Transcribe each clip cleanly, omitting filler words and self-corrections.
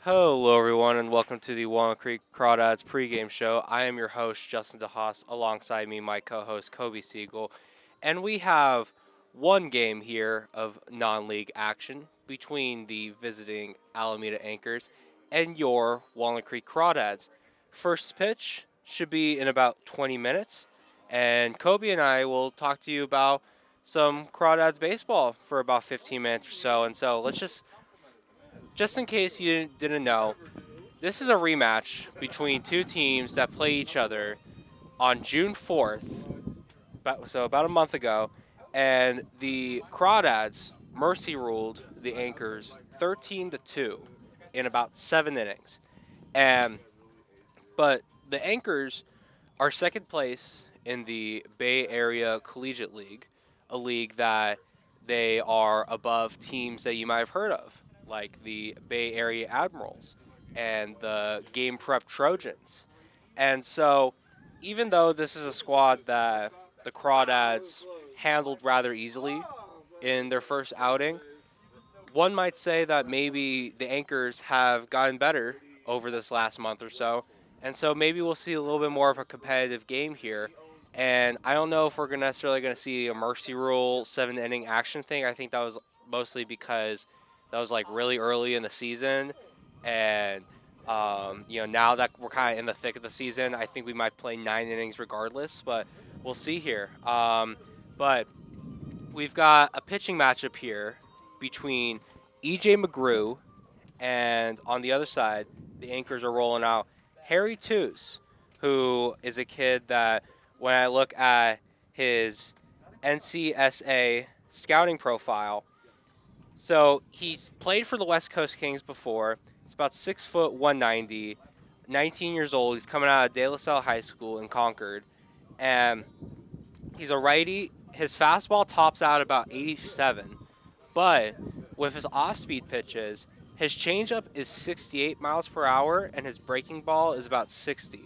Hello, everyone, and welcome to the Walnut Creek Crawdads pregame show. I am your host, Justin DeHaas, alongside me, my co host, Kobe Siegel. And we have one game here of non league action between the visiting Alameda Anchors and your Walnut Creek Crawdads. First pitch should be in about 20 minutes, and Kobe and I will talk to you about some Crawdads baseball for about 15 minutes or so. And so let's just in case you didn't know, this is a rematch between two teams that play each other on June 4th, about a month ago, and the Crawdads mercy ruled the Anchors 13-2 in about 7 innings. And but the Anchors are second place in the Bay Area Collegiate League, a league that they are above teams that you might have heard of, like the Bay Area Admirals and the Game Prep Trojans. And so, even though this is a squad that the Crawdads handled rather easily in their first outing, one might say that maybe the Anchors have gotten better over this last month or so. And so maybe we'll see a little bit more of a competitive game here. And I don't know if we're necessarily going to see a mercy rule 7 inning action thing. I think that was mostly because that was like really early in the season. And, now that we're kind of in the thick of the season, I think we might play 9 innings regardless. But we'll see here. But we've got a pitching matchup here between EJ McGrew, and on the other side, the Anchors are rolling out Harry Toos, who is a kid that when I look at his NCSA scouting profile, so he's played for the West Coast Kings before. He's about 6 foot 190, 19 years old. He's coming out of De La Salle High School in Concord, and he's a righty. His fastball tops out about 87, but with his off-speed pitches, his changeup is 68 miles per hour, and his breaking ball is about 60.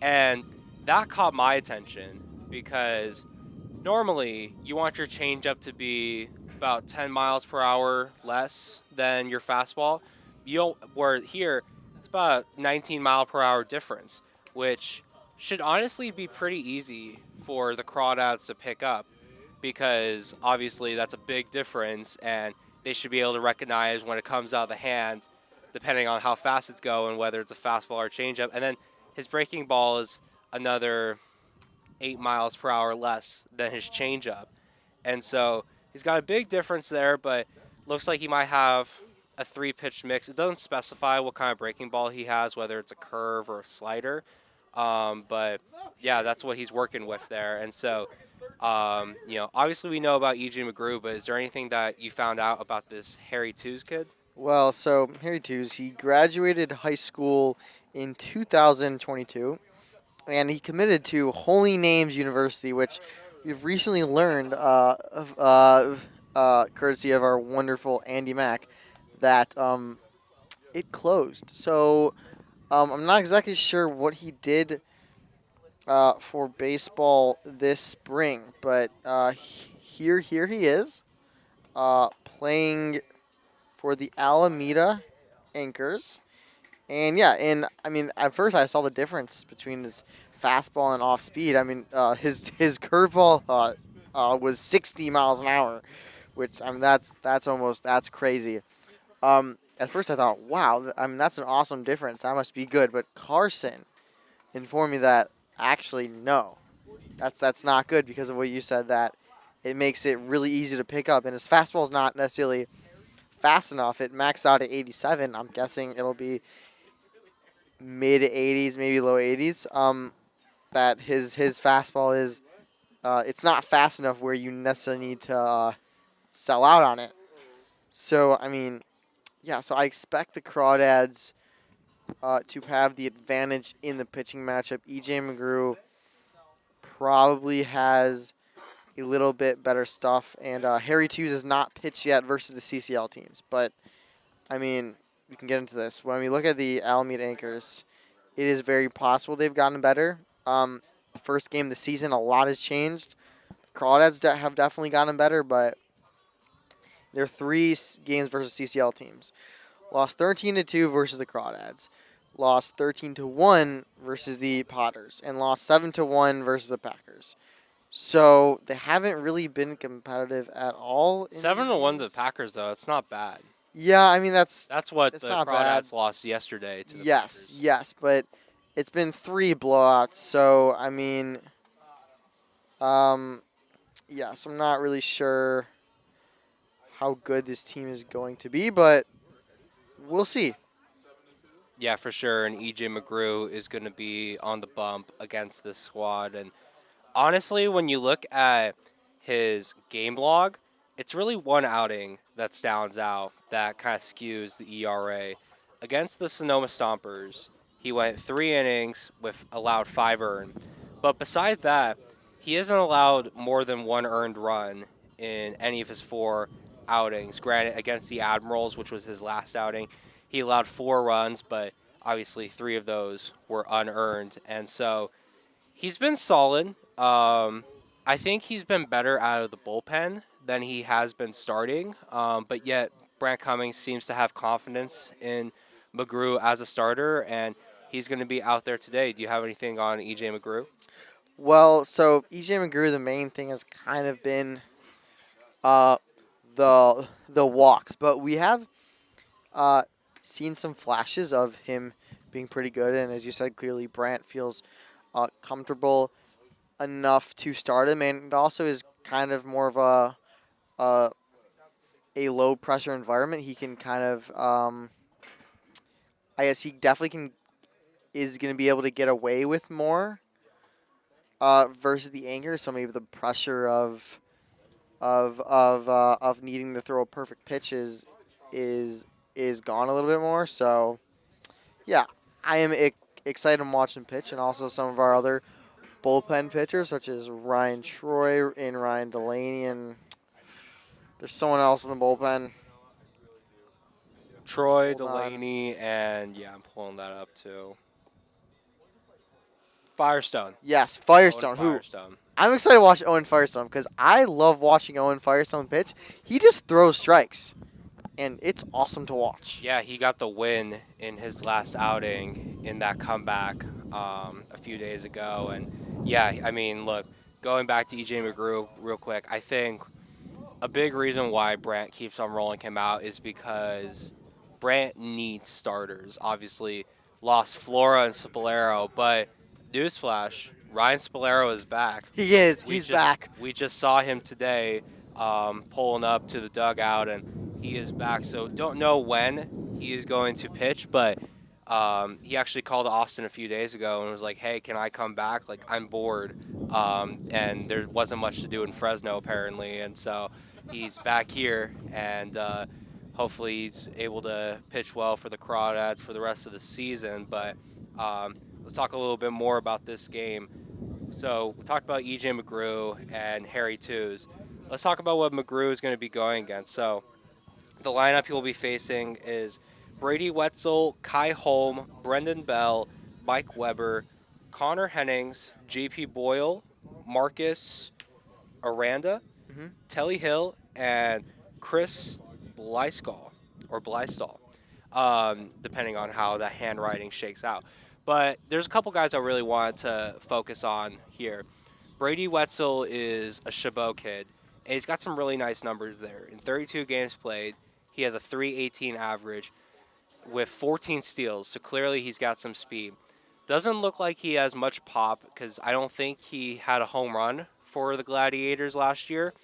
And that caught my attention because normally you want your changeup to be about 10 miles per hour less than your fastball. Where here it's about a 19 mile per hour difference, which should honestly be pretty easy for the Crawdads to pick up because obviously that's a big difference, and they should be able to recognize when it comes out of the hand, depending on how fast it's going, whether it's a fastball or a changeup. And then his breaking ball is another 8 miles per hour less than his changeup, and so he's got a big difference there. But looks like he might have a three-pitch mix. It doesn't specify what kind of breaking ball he has, whether it's a curve or a slider. But yeah, that's what he's working with there. And so, obviously we know about E.J. McGrew, but is there anything that you found out about this Harry Twos kid? Well, so Harry Tews, he graduated high school in 2022, and he committed to Holy Names University, which we've recently learned, courtesy of our wonderful Andy Mack, that it closed. So I'm not exactly sure what he did for baseball this spring, but here he is playing for the Alameda Anchors. And yeah, and I mean, at first I saw the difference between his fastball and off speed. I mean, his curveball was 60 miles an hour, which I mean that's crazy. At first I thought, wow, I mean that's an awesome difference. That must be good. But Carson informed me that actually no, that's not good because of what you said, that it makes it really easy to pick up, and his fastball is not necessarily fast enough. It maxed out at 87. I'm guessing it'll be mid 80s, maybe low 80s. That his fastball is it's not fast enough where you necessarily need to sell out on it. So I mean, yeah. So I expect the Crawdads to have the advantage in the pitching matchup. EJ McGrew probably has a little bit better stuff, and Harry Tews has not pitched yet versus the CCL teams. But I mean, we can get into this. When we look at the Alameda Anchors, it is very possible they've gotten better. The first game of the season, a lot has changed. Crawdads have definitely gotten better, but they're three games versus CCL teams. lost 13-2 versus the Crawdads, lost 13-1 versus the Potters, and lost 7-1 versus the Packers. So they haven't really been competitive at all in these 7-1 to the games. Packers, though. It's not bad. Yeah, I mean that's That's what it's the not bad. Crawdads lost yesterday to the Yes, Packers. yes, but it's been 3 blowouts. So I mean, yes, I'm not really sure how good this team is going to be, but we'll see. Yeah, for sure. And EJ McGrew is going to be on the bump against this squad. And honestly, when you look at his game log, it's really one outing that stands out that kind of skews the ERA. Against the Sonoma Stompers, he went 3 innings with allowed 5 earned. But beside that, he hasn't allowed more than 1 earned run in any of his 4 outings. Granted, against the Admirals, which was his last outing, he allowed 4 runs, but obviously 3 of those were unearned. And so he's been solid. I think he's been better out of the bullpen than he has been starting. But yet, Brant Cummings seems to have confidence in McGrew as a starter, and he's going to be out there today. Do you have anything on EJ McGrew? Well, so EJ McGrew, the main thing has kind of been uh, the walks, but we have seen some flashes of him being pretty good, and as you said, clearly Brant feels comfortable enough to start him, and it also is kind of more of a a low pressure environment. He can kind of I guess he definitely can is going to be able to get away with more versus the anger. So maybe the pressure of needing to throw a perfect pitch is gone a little bit more. So yeah, I am excited to watch him pitch, and also some of our other bullpen pitchers such as Ryan Troy and Ryan Delaney, and there's someone else in the bullpen. Troy, Hold on. Delaney, and yeah, I'm pulling that up too. Firestone. Yes, Owen Firestone. Who Firestone. I'm excited to watch Owen Firestone because I love watching Owen Firestone pitch. He just throws strikes, and it's awesome to watch. Yeah, he got the win in his last outing in that comeback a few days ago. And yeah, I mean, look, going back to EJ McGrew real quick, I think a big reason why Brant keeps on rolling him out is because Brant needs starters. Obviously, lost Flora and Spolero, but newsflash, Ryan Spolero is back. He is. We He's just back. we just saw him today, pulling up to the dugout, and he is back. So don't know when he is going to pitch, but he actually called Austin a few days ago and was like, "Hey, can I come back? Like, I'm bored." And there wasn't much to do in Fresno apparently, and so he's back here, and hopefully he's able to pitch well for the Crawdads for the rest of the season. But let's talk a little bit more about this game. So we talked about EJ McGrew and Harry Twos. Let's talk about what McGrew is going to be going against. So the lineup he will be facing is Brady Wetzel, Kai Holm, Brendan Bell, Mike Weber, Connor Hennings, JP Boyle, Marcus Aranda, hmm Telly Hill, and Chris Bleistall, or Bleistall, depending on how the handwriting shakes out. But there's a couple guys I really wanted to focus on here. Brady Wetzel is a Chabot kid, and he's got some really nice numbers there. In 32 games played, he has a 318 average with 14 steals, so clearly he's got some speed. Doesn't look like he has much pop because I don't think he had a home run for the Gladiators last year,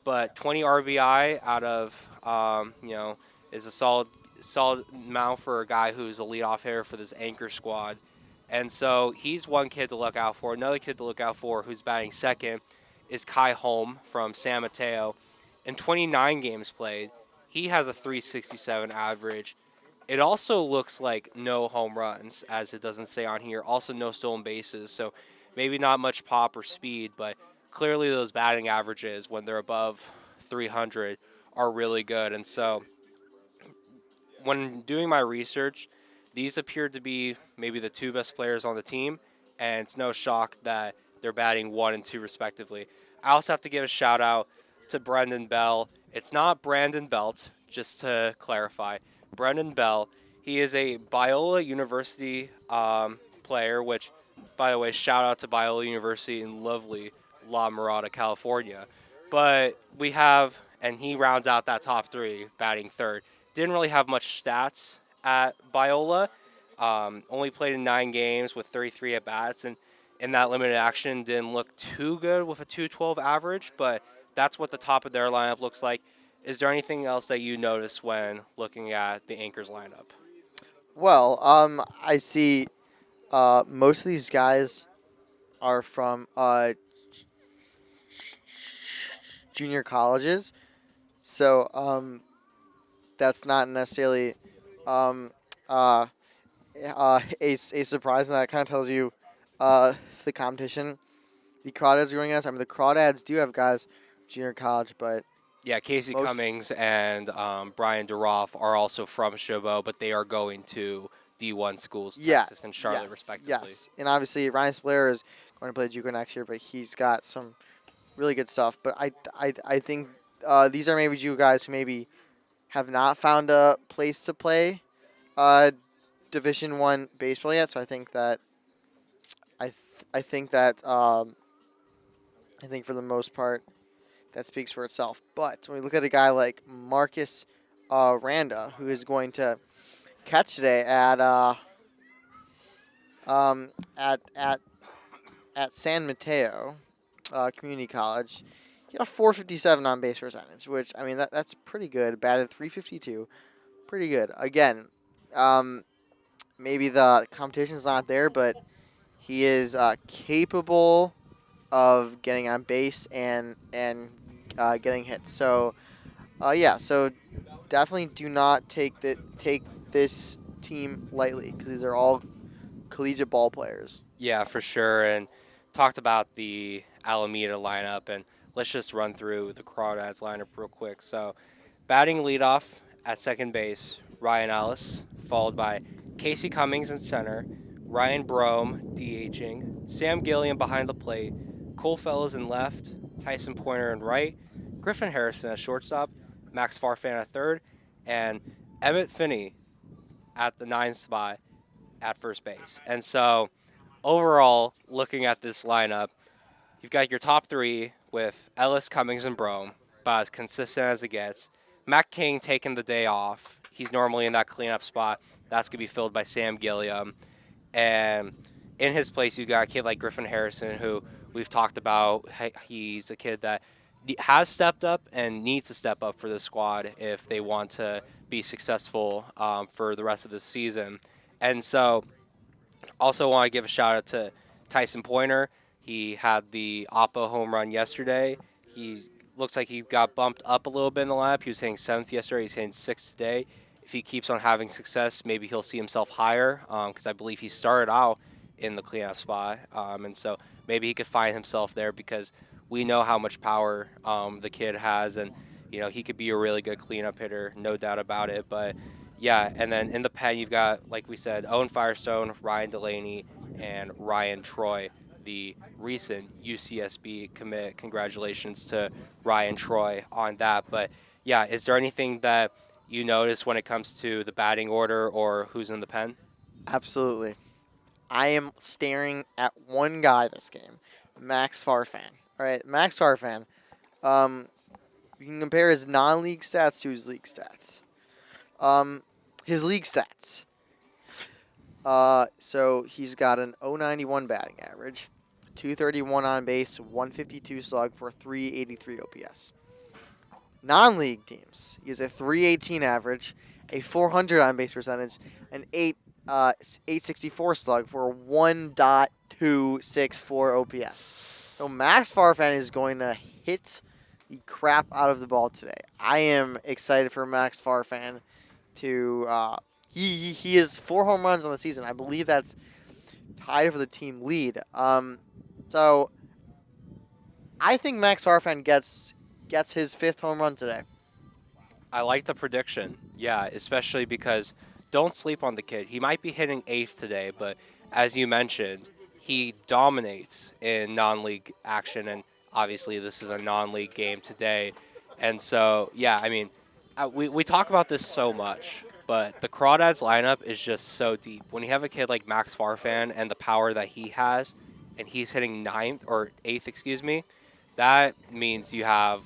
but 20 RBI out of is a solid amount for a guy who's a leadoff hitter for this anchor squad. And so he's one kid to look out for. Another kid to look out for who's batting second is Kai Holm from San Mateo. In 29 games played, he has a 367 average. It also looks like no home runs, as it doesn't say on here. Also, no stolen bases. So maybe not much pop or speed, but clearly those batting averages, when they're above 300, are really good. And so when doing my research, these appear to be maybe the 2 best players on the team, and it's no shock that they're batting 1 and 2 respectively. I also have to give a shout out to Brendan Bell. It's not Brandon Belt, just to clarify. Brendan Bell. He is a Biola University player, which, by the way, shout out to Biola University in lovely La Mirada, California. But we have, and he rounds out that top three, batting third. Didn't really have much stats at Biola. Only played in 9 games with 33 at bats, and in that limited action, didn't look too good with a 212 average. But that's what the top of their lineup looks like. Is there anything else that you noticed when looking at the Anchors lineup? Well, I see most of these guys are from junior colleges, so that's not necessarily um, uh, a surprise, and that kind of tells you the competition the Crawdads are going against. I mean, the Crawdads do have guys junior college, but Yeah, Casey most Cummings and Brian DeRoff are also from Chabot, but they are going to D1 schools, yeah, Texas and Charlotte, respectively. yes, and obviously Ryan Splair is going to play JUCO next year, but he's got some really good stuff. But I think these are maybe JUCO guys who maybe have not found a place to play Division One baseball yet. So I think that I think that I think for the most part that speaks for itself. But when we look at a guy like Marcus Randa, who is going to catch today um, at at at San Mateo Community College, he had a 457 on base percentage, which I mean that's pretty good. Batted 352, pretty good. Again, maybe the competition's not there, but he is capable of getting on base and getting hits. So yeah, so definitely do not take this team lightly because these are all collegiate ball players. Yeah, for sure. And talked about the Alameda lineup, and let's just run through the Crawdads lineup real quick. So, batting leadoff at second base, Ryan Ellis, followed by Casey Cummings in center, Ryan Brome DHing, Sam Gilliam behind the plate, Cole Fellows in left, Tyson Pointer in right, Griffin Harrison at shortstop, Max Farfan at third, and Emmett Finney at the 9 spot at first base. And so, overall, looking at this lineup, you've got your top three with Ellis, Cummings, and Brome, about as consistent as it gets. Matt King taking the day off. He's normally in that cleanup spot. That's going to be filled by Sam Gilliam. And in his place, you've got a kid like Griffin Harrison, who we've talked about. He's a kid that has stepped up and needs to step up for the squad if they want to be successful for the rest of the season. And so, also want to give a shout out to Tyson Pointer. He had the Oppo home run yesterday. He looks like he got bumped up a little bit in the lineup. He was hitting 7th yesterday. He's hitting 6th today. If he keeps on having success, maybe he'll see himself higher because I believe he started out in the cleanup spot. And so maybe he could find himself there because we know how much power the kid has. And, you know, he could be a really good cleanup hitter, no doubt about it. But, yeah, and then in the pen, you've got, like we said, Owen Firestone, Ryan Delaney, and Ryan Troy, the recent UCSB commit. Congratulations to Ryan Troy on that. But, yeah, is there anything that you notice when it comes to the batting order or who's in the pen? Absolutely. I am staring at one guy this game, Max Farfan. All right, Max Farfan. You can compare his non-league stats to his league stats. His league stats. So he's got an 091 batting average, 231 on base, 152 slug for 383 OPS. Non-league teams, he has a 318 average, a 400 on base percentage, an 864 slug for 1.264 OPS. So Max Farfan is going to hit the crap out of the ball today. I am excited for Max Farfan to he has 4 home runs on the season. I believe that's tied for the team lead. So I think Max Farfan gets his 5th home run today. I like the prediction. Yeah, especially because don't sleep on the kid. He might be hitting 8th today, but as you mentioned, he dominates in non-league action, and obviously this is a non-league game today. And so, yeah, I mean, we talk about this so much, but the Crawdads lineup is just so deep. When you have a kid like Max Farfan and the power that he has, and he's hitting ninth or eighth, excuse me, that means you have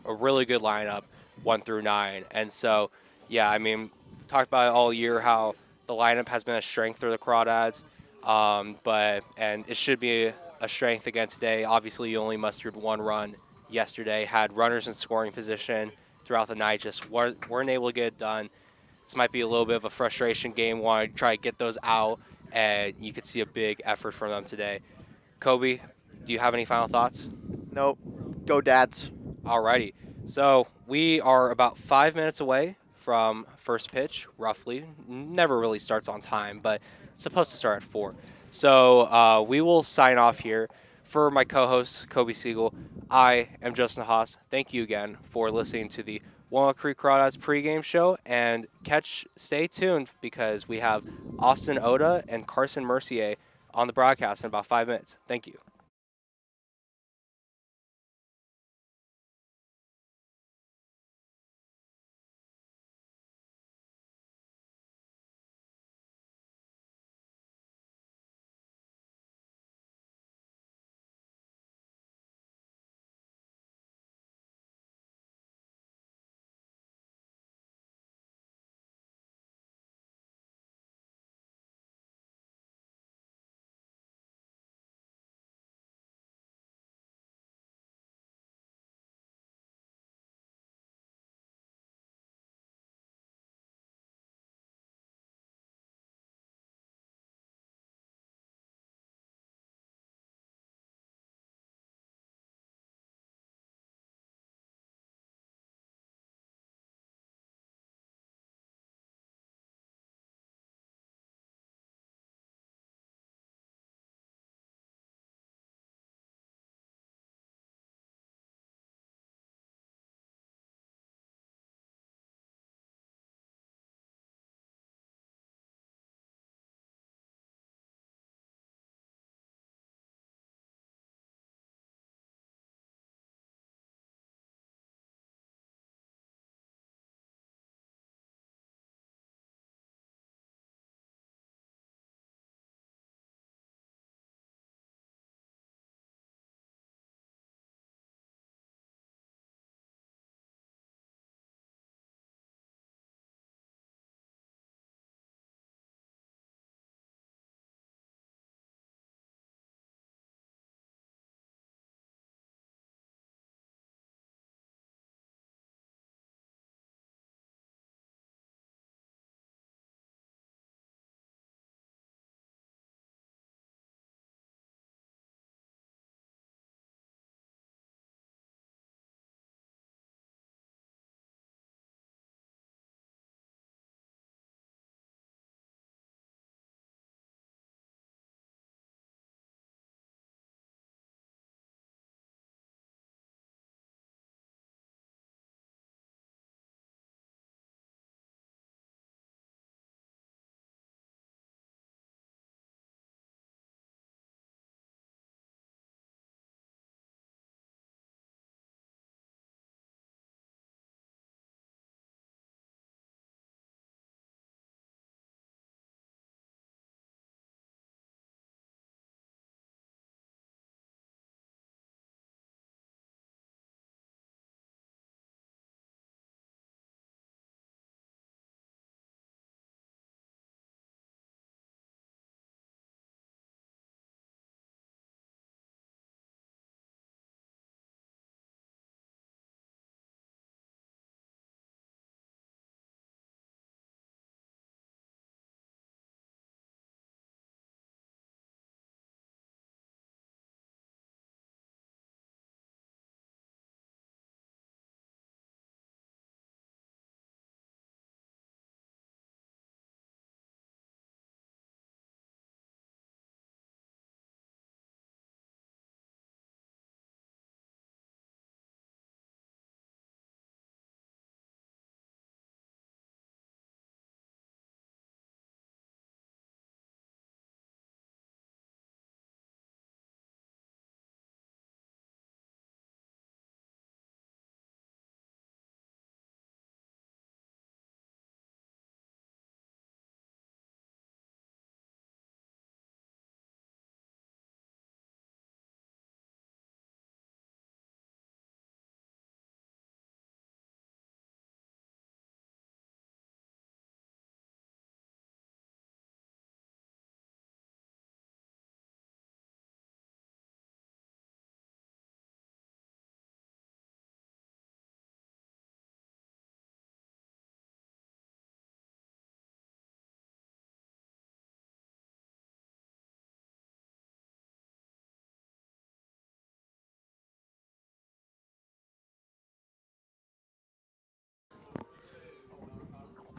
a really good lineup, 1 through 9. And so, yeah, I mean, talked about it all year how the lineup has been a strength for the Crawdads, and it should be a strength again today. Obviously, you only mustered 1 run yesterday, had runners in scoring position throughout the night, just weren't able to get it done. This might be a little bit of a frustration game. Want to try to get those out, and you could see a big effort from them today. Kobe, do you have any final thoughts? Nope. Go Dads. Alrighty. So we are about 5 minutes away from first pitch, roughly. Never really starts on time, but it's supposed to start at 4. So we will sign off here. For my co-host, Kobe Siegel, I am Justin Haas. Thank you again for listening to the Walnut Creek Crawdads pregame show. And stay tuned because we have Austin Oda and Carson Mercier on the broadcast in about 5 minutes. Thank you.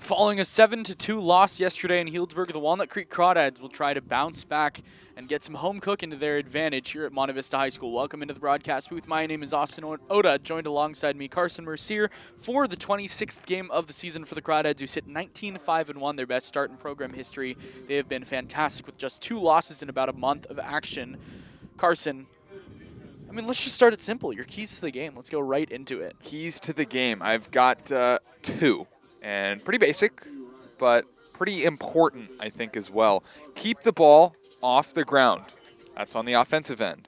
Following a 7-2 loss yesterday in Healdsburg, the Walnut Creek Crawdads will try to bounce back and get some home cooking to their advantage here at Monte Vista High School. Welcome into the broadcast booth. My name is Austin Oda, joined alongside me, Carson Mercier, for the 26th game of the season for the Crawdads, who sit 19-5-1, their best start in program history. They have been fantastic with just 2 losses in about a month of action. Carson, I mean, let's just start it simple. Your keys to the game. Let's go right into it. Keys to the game. I've got 2. And pretty basic, but pretty important, I think, as well. Keep the ball off the ground. That's on the offensive end.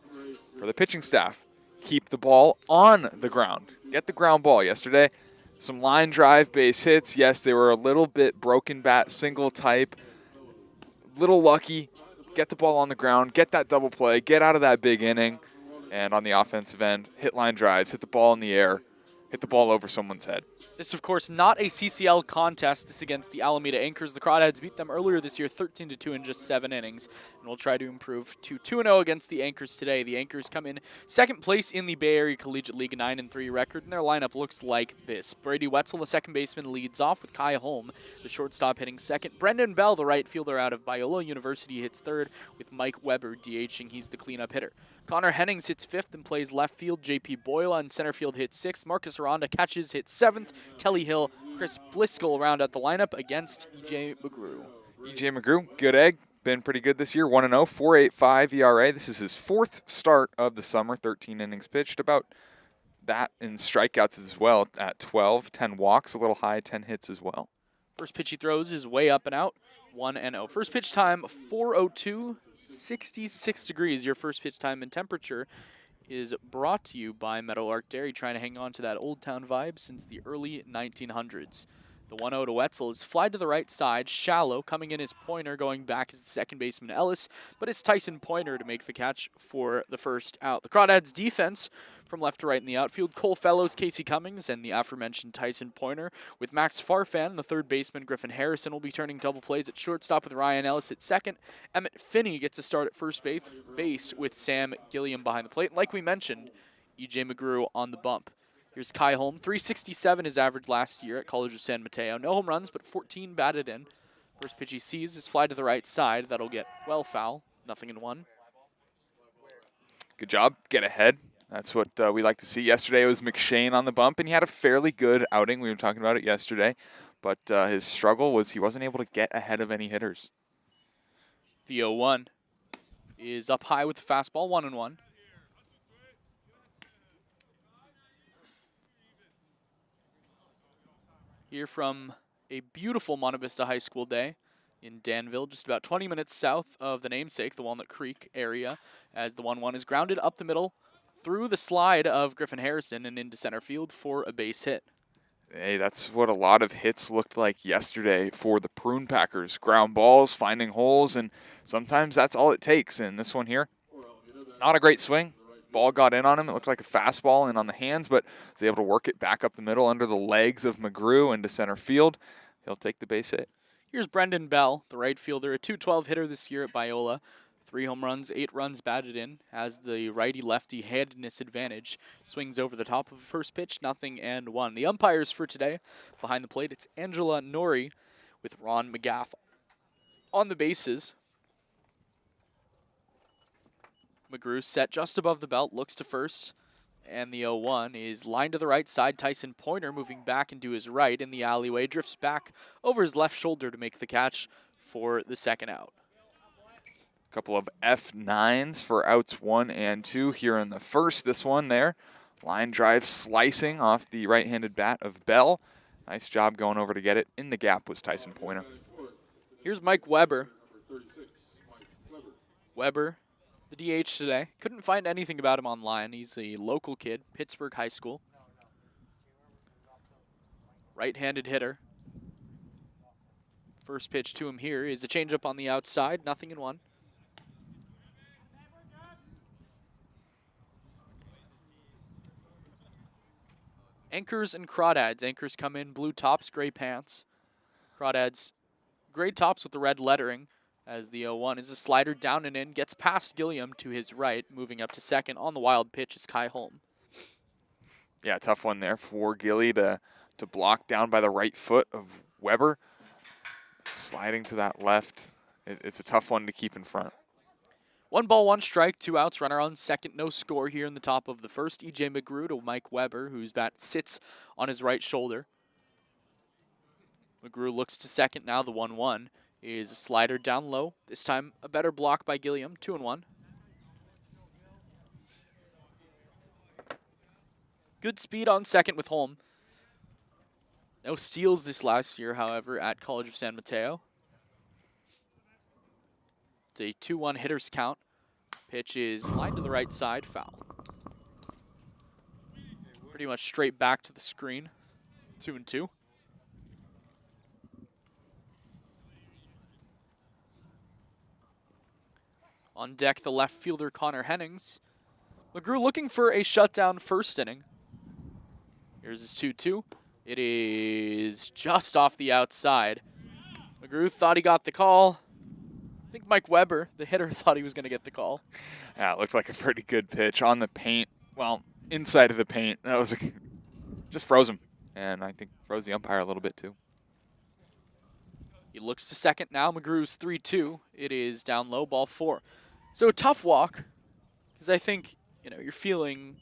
For the pitching staff, keep the ball on the ground. Get the ground ball. Yesterday, some line drive base hits. Yes, they were a little bit broken bat, single type. Little lucky. Get the ball on the ground. Get that double play. Get out of that big inning. And on the offensive end, hit line drives. Hit the ball in the air. Hit the ball over someone's head. This, of course, not a CCL contest. This is against the Alameda Anchors. The Crawdads beat them earlier this year 13-2 in just 7 innings. And we'll try to improve to 2-0 against the Anchors today. The Anchors come in second place in the Bay Area Collegiate League, 9-3 record, and their lineup looks like this. Brady Wetzel, the second baseman, leads off with Kai Holm, the shortstop, hitting second. Brendan Bell, the right fielder out of Biola University, hits third, with Mike Weber DHing. He's the cleanup hitter. Connor Hennings hits fifth and plays left field. JP Boyle on center field hits sixth. Marcus Aranda catches, hits seventh. Telly Hill, Chris Bliscoe round out the lineup against E.J. McGrew. E.J. McGrew, good egg. Been pretty good this year. 1-0, 4.85 ERA. This is his 4th start of the summer. 13 innings pitched. About that in strikeouts as well at 12. 10 walks, a little high, 10 hits as well. First pitch he throws is way up and out. 1-0. First pitch time, 4:02. 66 degrees, your first pitch time, and temperature is brought to you by Meadowlark Dairy, trying to hang on to that Old Town vibe since the early 1900s. The 1-0 to Wetzel is fly to the right side, shallow, coming in as Pointer, going back as the second baseman Ellis, but it's Tyson Pointer to make the catch for the first out. The Crawdads defense from left to right in the outfield, Cole Fellows, Casey Cummings, and the aforementioned Tyson Pointer. With Max Farfan, the third baseman, Griffin Harrison will be turning double plays at shortstop with Ryan Ellis at second. Emmett Finney gets a start at first base with Sam Gilliam behind the plate. And like we mentioned, E.J. McGrew on the bump. Here's Kai Holm, 367 his average last year at College of San Mateo. No home runs, but 14 batted in. First pitch he sees is fly to the right side. That'll get well foul. 0-1. Good job. Get ahead. That's what we like to see. Yesterday it was McShane on the bump, and he had a fairly good outing. We were talking about it yesterday. But his struggle was he wasn't able to get ahead of any hitters. The 0-1 is up high with the fastball, 1-1. Here from a beautiful Monte Vista High School day in Danville, just about 20 minutes south of the namesake, the Walnut Creek area, as the 1-1 is grounded up the middle through the slide of Griffin Harrison and into center field for a base hit. Hey, that's what a lot of hits looked like yesterday for the Prune Packers. Ground balls, finding holes, and sometimes that's all it takes. And this one here, not a great swing. Ball got in on him. It looked like a fastball and on the hands, but was able to work it back up the middle under the legs of McGrew into center field. He'll take the base hit. Here's Brendan Bell, the right fielder, a .212 hitter this year at Biola. 3 home runs, 8 runs batted in, has the righty-lefty handedness advantage. Swings over the top of the first pitch, 0-1. The umpires for today, behind the plate, it's Angela Nori with Ron McGaff on the bases. McGrew set just above the belt, looks to first, and the 0-1 is lined to the right side. Tyson Pointer moving back into his right in the alleyway, drifts back over his left shoulder to make the catch for the second out. A couple of F9s for outs 1 and 2 here in the first. This one there, line drive slicing off the right-handed bat of Bell. Nice job going over to get it. In the gap was Tyson Pointer. Here's Mike Weber. Weber, the DH today. Couldn't find anything about him online. He's a local kid, Pittsburgh High School. Right-handed hitter. First pitch to him here is a changeup on the outside, 0-1. Anchors and Crawdads. Anchors come in blue tops, gray pants. Crawdads, gray tops with the red lettering, as the 0-1 is a slider down and in, gets past Gilliam to his right, moving up to second. On the wild pitch is Kai Holm. Yeah, tough one there for Gilly to block down by the right foot of Weber. sliding to that left. It's a tough one to keep in front. 1 ball, 1 strike, 2 outs. Runner on second. No score here in the top of the first. E.J. McGrew to Mike Weber, whose bat sits on his right shoulder. McGrew looks to second now. The 1-1 is a slider down low. This time a better block by Gilliam. 2-1. Good speed on second with Holm. No steals this last year, however, at College of San Mateo. It's a 2-1 hitter's count. Pitch is lined to the right side, foul. Pretty much straight back to the screen. 2-2. On deck, the left fielder, Connor Hennings. McGrew looking for a shutdown first inning. Here's his 2-2. It is just off the outside. McGrew thought he got the call. I think Mike Weber, the hitter, thought he was going to get the call. Yeah, it looked like a pretty good pitch on the paint. Well, inside of the paint. That was just froze him. And I think froze the umpire a little bit too. He looks to second now. McGrew's 3-2. It is down low, ball 4. So a tough walk, because I think, you're feeling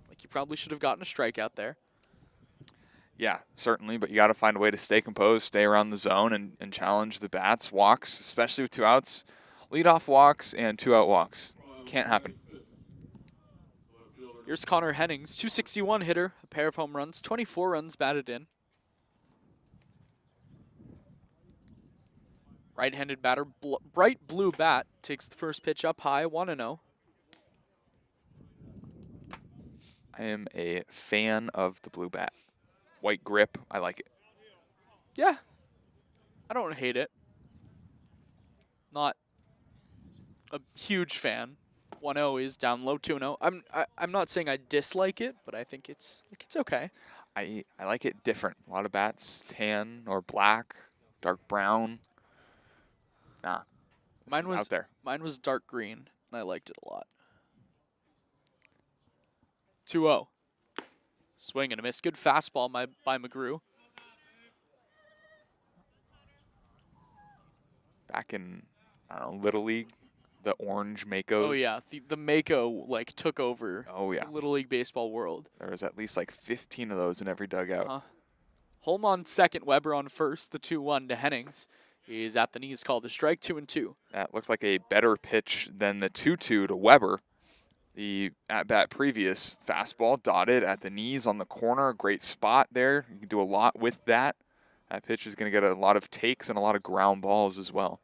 like you probably should have gotten a strikeout there. Yeah, certainly, but you got to find a way to stay composed, stay around the zone, and challenge the bats. Walks, especially with 2 outs, leadoff walks and 2-out walks. Can't happen. Here's Connor Hennings, 261 hitter, a pair of home runs, 24 runs batted in. Right-handed batter, bright blue bat, takes the first pitch up high, 1-0. I am a fan of the blue bat. White grip, I like it. Yeah, I don't hate it. Not a huge fan. 1-0 is down low, 2-0. I'm not saying I dislike it, but I think it's okay. I like it different. A lot of bats, tan or black, dark brown. Nah, Mine was out there. Mine was dark green, and I liked it a lot. 2-0. Swing and a miss. Good fastball by McGrew. Back in, I don't know, Little League, the orange Makos. Oh yeah, the Mako took over. Oh yeah. The Little League baseball world. There was at least 15 of those in every dugout. Holm on second, Weber on first. The 2-1 to Hennings. He's at the knees, called a strike, 2-2. That looked like a better pitch than the 2-2 to Weber. The at-bat previous, fastball dotted at the knees on the corner. Great spot there. You can do a lot with that. That pitch is going to get a lot of takes and a lot of ground balls as well.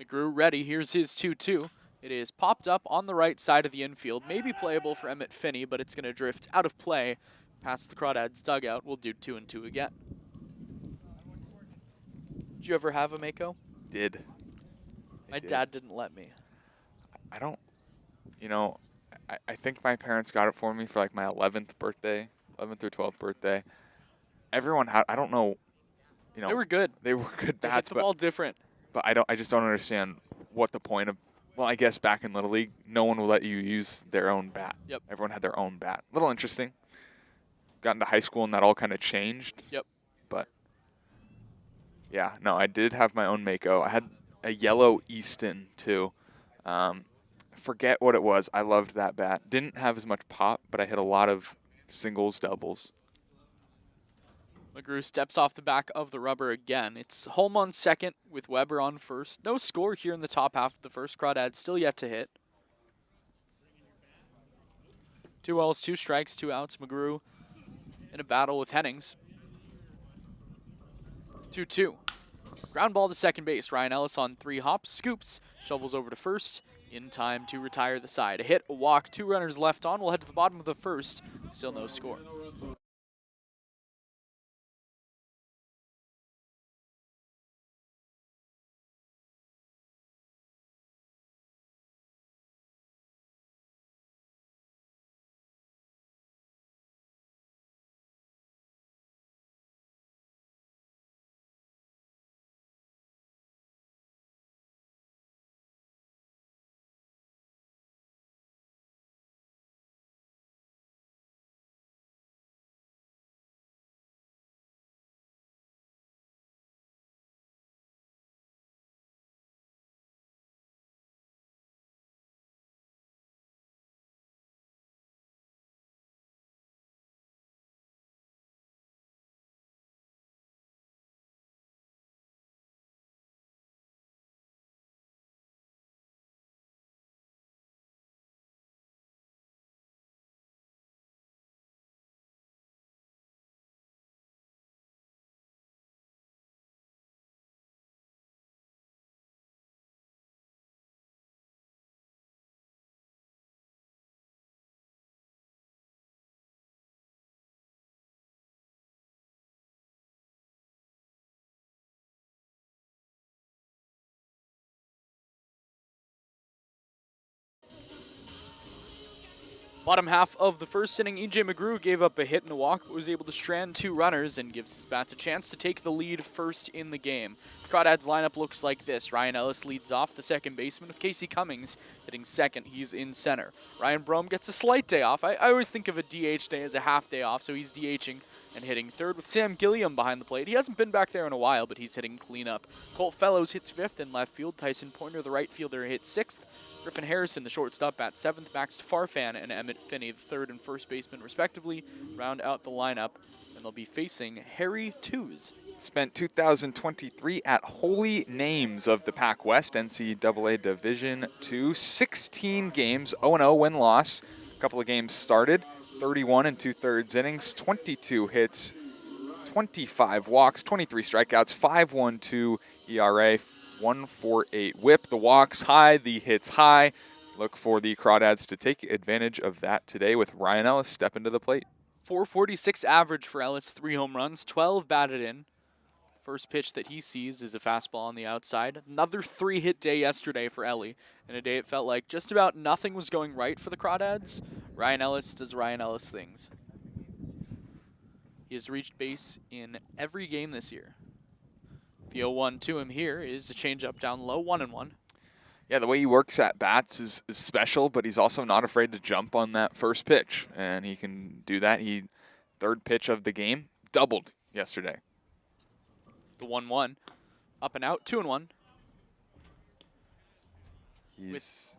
McGrew ready. Here's his 2-2. It is popped up on the right side of the infield. Maybe playable for Emmett Finney, but it's going to drift out of play past the Crawdads dugout. We'll do 2-2 again. Did you ever have a Mako? Did. My dad didn't let me. I don't, I think my parents got it for me for my 11th birthday, 11th or 12th birthday. Everyone had, I don't know, They were good. They were good They hit bats, the ball different. but I just don't understand what the point of, well, I guess back in Little League, no one will let you use their own bat. Yep. Everyone had their own bat. A little interesting. Got into high school and that all kind of changed. Yep. But, yeah, no, I did have my own Mako. I had a yellow Easton, too. Forget what it was. I loved that bat. Didn't have as much pop, but I hit a lot of singles, doubles. McGrew steps off the back of the rubber again. It's Holm on second with Weber on first. No score here in the top half of the first. Crawdads still yet to hit. 2 balls, 2 strikes, 2 outs. McGrew in a battle with Hennings. 2-2. Ground ball to second base. Ryan Ellis on 3 hops. Scoops. Shovels over to first. In time to retire the side. A hit, a walk, 2 runners left on. We'll head to the bottom of the first. Still no score. Bottom half of the first inning, E.J. McGrew gave up a hit and a walk, but was able to strand 2 runners and gives his bats a chance to take the lead first in the game. Crawdads lineup looks like this. Ryan Ellis leads off, the second baseman, with Casey Cummings hitting second. He's in center. Ryan Brome gets a slight day off. I always think of a DH day as a half day off, so he's DHing and hitting third with Sam Gilliam behind the plate. He hasn't been back there in a while, but he's hitting cleanup. Colt Fellows hits fifth in left field. Tyson Pointer, the right fielder, hits sixth. Griffin Harrison, the shortstop, at seventh. Max Farfan and Emmett Finney, the third and first baseman, respectively, round out the lineup. And they'll be facing Harry Tews. Spent 2023 at Holy Names of the Pac West, NCAA Division II. 16 games, 0-0 win-loss. A couple of games started, 31 and 2/3 innings, 22 hits, 25 walks, 23 strikeouts, 5.12 ERA, 1.48 whip. The walks high, the hits high. Look for the Crawdads to take advantage of that today with Ryan Ellis stepping to the plate. 446 average for Ellis, 3 home runs, 12 batted in. First pitch that he sees is a fastball on the outside. Another 3-hit day yesterday for Ellie. In a day it felt like just about nothing was going right for the Crawdads. Ryan Ellis does Ryan Ellis things. He has reached base in every game this year. The 0-1 to him here is a changeup down low, 1-1. Yeah, the way he works at bats is special, but he's also not afraid to jump on that first pitch, and he can do that. Third pitch of the game, doubled yesterday. The 1-1, up and out, 2-1. He's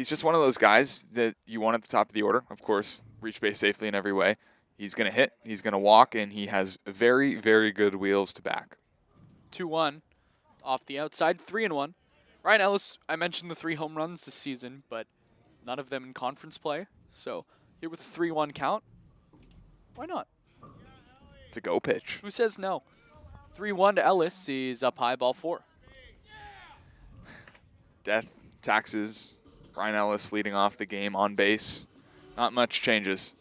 just one of those guys that you want at the top of the order. Of course, reach base safely in every way. He's going to hit, he's going to walk, and he has very, very good wheels to back. 2-1, off the outside, 3-1. Ryan Ellis, I mentioned the 3 home runs this season, but none of them in conference play. So here with a 3-1 count, why not? It's a go pitch. Who says no? 3-1 to Ellis. He's up high, ball 4. Death, taxes, Ryan Ellis leading off the game on base. Not much changes.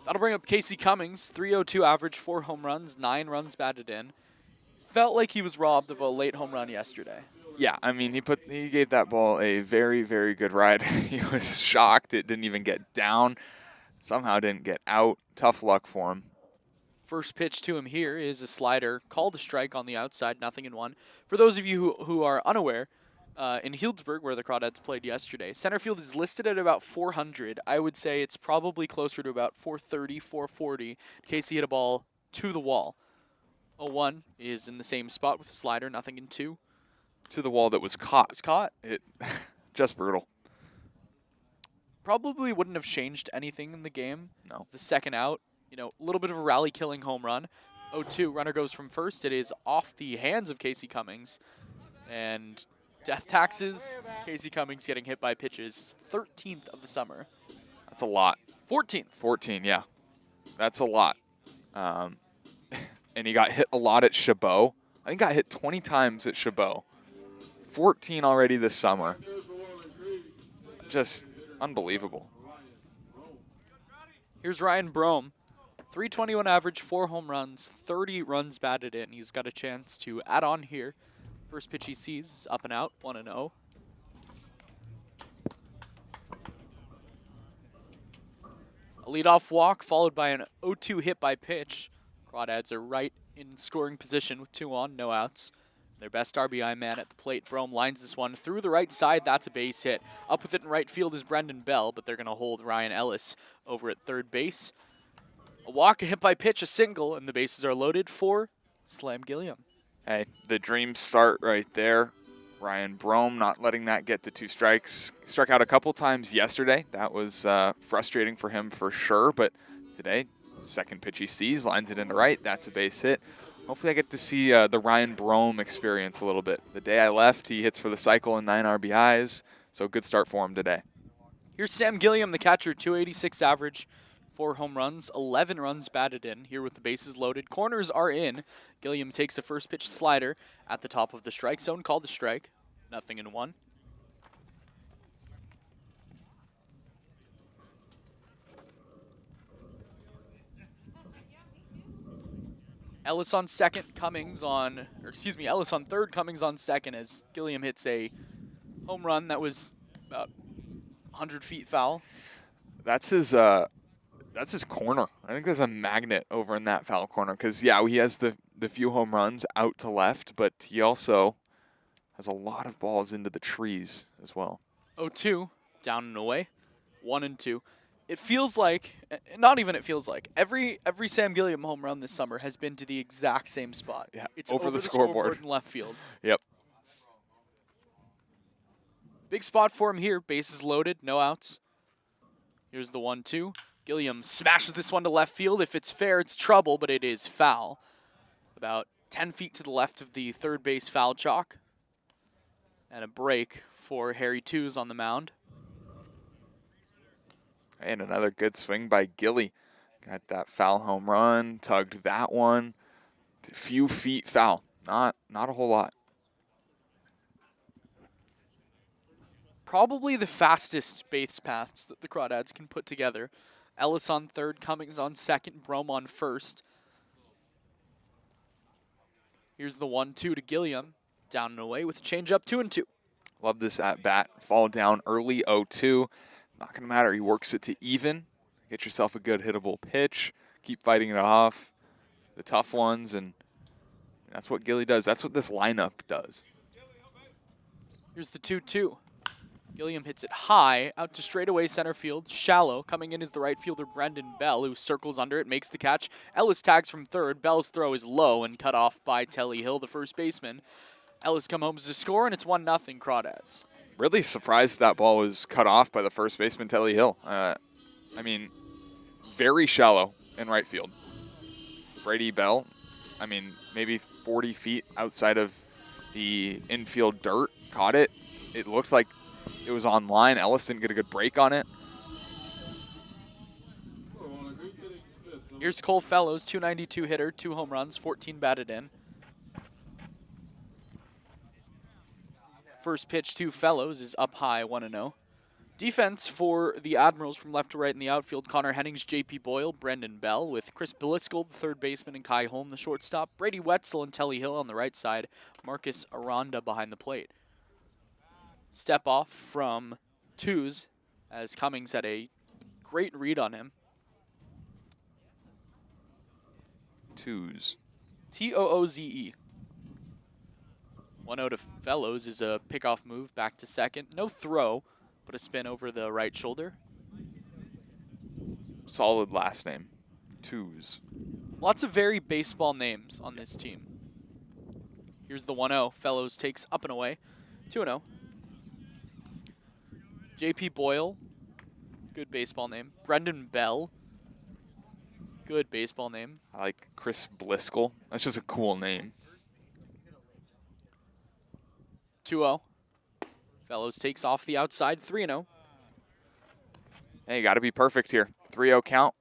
That'll bring up Casey Cummings, 302 average, 4 home runs, 9 runs batted in. Felt like he was robbed of a late home run yesterday. Yeah, I mean, he gave that ball a very, very good ride. He was shocked it didn't even get down. Somehow didn't get out. Tough luck for him. First pitch to him here is a slider, called a strike on the outside, 0-1. For those of you who are unaware, in Healdsburg, where the Crawdads played yesterday, center field is listed at about 400. I would say it's probably closer to about 430, 440, in case he hit a ball to the wall. 0-1 is in the same spot with a slider, 0-2. To the wall that was caught. It was caught. Just brutal. Probably wouldn't have changed anything in the game. No. The second out, a little bit of a rally-killing home run. 0-2, runner goes from first. It is off the hands of Casey Cummings. And death taxes, Casey Cummings getting hit by pitches. 13th of the summer. That's a lot. 14th. 14, yeah. That's a lot. And he got hit a lot at Chabot. I think got hit 20 times at Chabot. 14 already this summer. Just unbelievable. Here's Ryan Brome. 321 average, 4 home runs, 30 runs batted in. He's got a chance to add on here. First pitch he sees is up and out, 1-0. A leadoff walk followed by an 0-2 hit by pitch. Crawdads are right in scoring position with 2 on, no outs. Their best RBI man at the plate. Brome lines this one through the right side. That's a base hit. Up with it in right field is Brendan Bell, but they're going to hold Ryan Ellis over at third base. A walk, a hit by pitch, a single, and the bases are loaded for Slam Gilliam. Hey, the dreams start right there. Ryan Brome not letting that get to 2 strikes. Struck out a couple times yesterday. That was frustrating for him for sure, but today, second pitch he sees, lines it into right. That's a base hit. Hopefully I get to see the Ryan Brome experience a little bit. The day I left, he hits for the cycle and 9 RBIs, so good start for him today. Here's Sam Gilliam, the catcher, 286 average, 4 home runs, 11 runs batted in. Here with the bases loaded. Corners are in. Gilliam takes a first pitch slider at the top of the strike zone, called the strike. 0-1. Ellis on second, Ellis on third, Cummings on second as Gilliam hits a home run that was about 100 feet foul. That's his corner. I think there's a magnet over in that foul corner because, yeah, he has the few home runs out to left, but he also has a lot of balls into the trees as well. 0-2, down and away, 1-2. It feels like, not even it feels like, every Sam Gilliam home run this summer has been to the exact same spot. Yeah, It's over the scoreboard in left field. Yep. Big spot for him here. Bases loaded, no outs. Here's the 1-2. Gilliam smashes this one to left field. If it's fair, it's trouble, but it is foul. About 10 feet to the left of the third base foul chalk. And a break for Harry Twos on the mound. And another good swing by Gilly. Got that foul home run, tugged that one. A few feet foul, not a whole lot. Probably the fastest base paths that the Crawdads can put together. Ellis on third, Cummings on second, Brome on first. Here's the 1-2 to Gilliam. Down and away with a changeup, 2-2. Love this at bat. Fall down early, 0-2. Not going to matter. He works it to even. Get yourself a good hittable pitch. Keep fighting it off. The tough ones, and that's what Gilly does. That's what this lineup does. Here's the 2-2. Gilliam hits it high, out to straightaway center field, shallow. Coming in is the right fielder Brendan Bell, who circles under it, makes the catch. Ellis tags from third. Bell's throw is low and cut off by Telly Hill, the first baseman. Ellis come home to score, and it's 1-0 Crawdads. Really surprised that ball was cut off by the first baseman, Telly Hill. I mean, very shallow in right field. Brady Bell, I mean, maybe 40 feet outside of the infield dirt, caught it. It looked like it was on line. Ellis didn't get a good break on it. Here's Cole Fellows, 292 hitter, 2 home runs, 14 batted in. First pitch to Fellows is up high, 1-0. Defense for the Admirals from left to right in the outfield, Connor Hennings, J.P. Boyle, Brendan Bell, with Chris Beliskel, the third baseman, and Kai Holm, the shortstop. Brady Wetzel and Telly Hill on the right side. Marcus Aranda behind the plate. Step off from Twos as Cummings had a great read on him. Twos. Tooze. 1-0 to Fellows is a pickoff move back to second. No throw, but a spin over the right shoulder. Solid last name. Twos. Lots of very baseball names on this team. Here's the 1-0. Fellows takes up and away. 2-0. J.P. Boyle. Good baseball name. Brendan Bell. Good baseball name. I like Chris Beliskel. That's just a cool name. 2-0. Fellows takes off the outside, 3-0. Hey, you got to be perfect here. 3-0 count.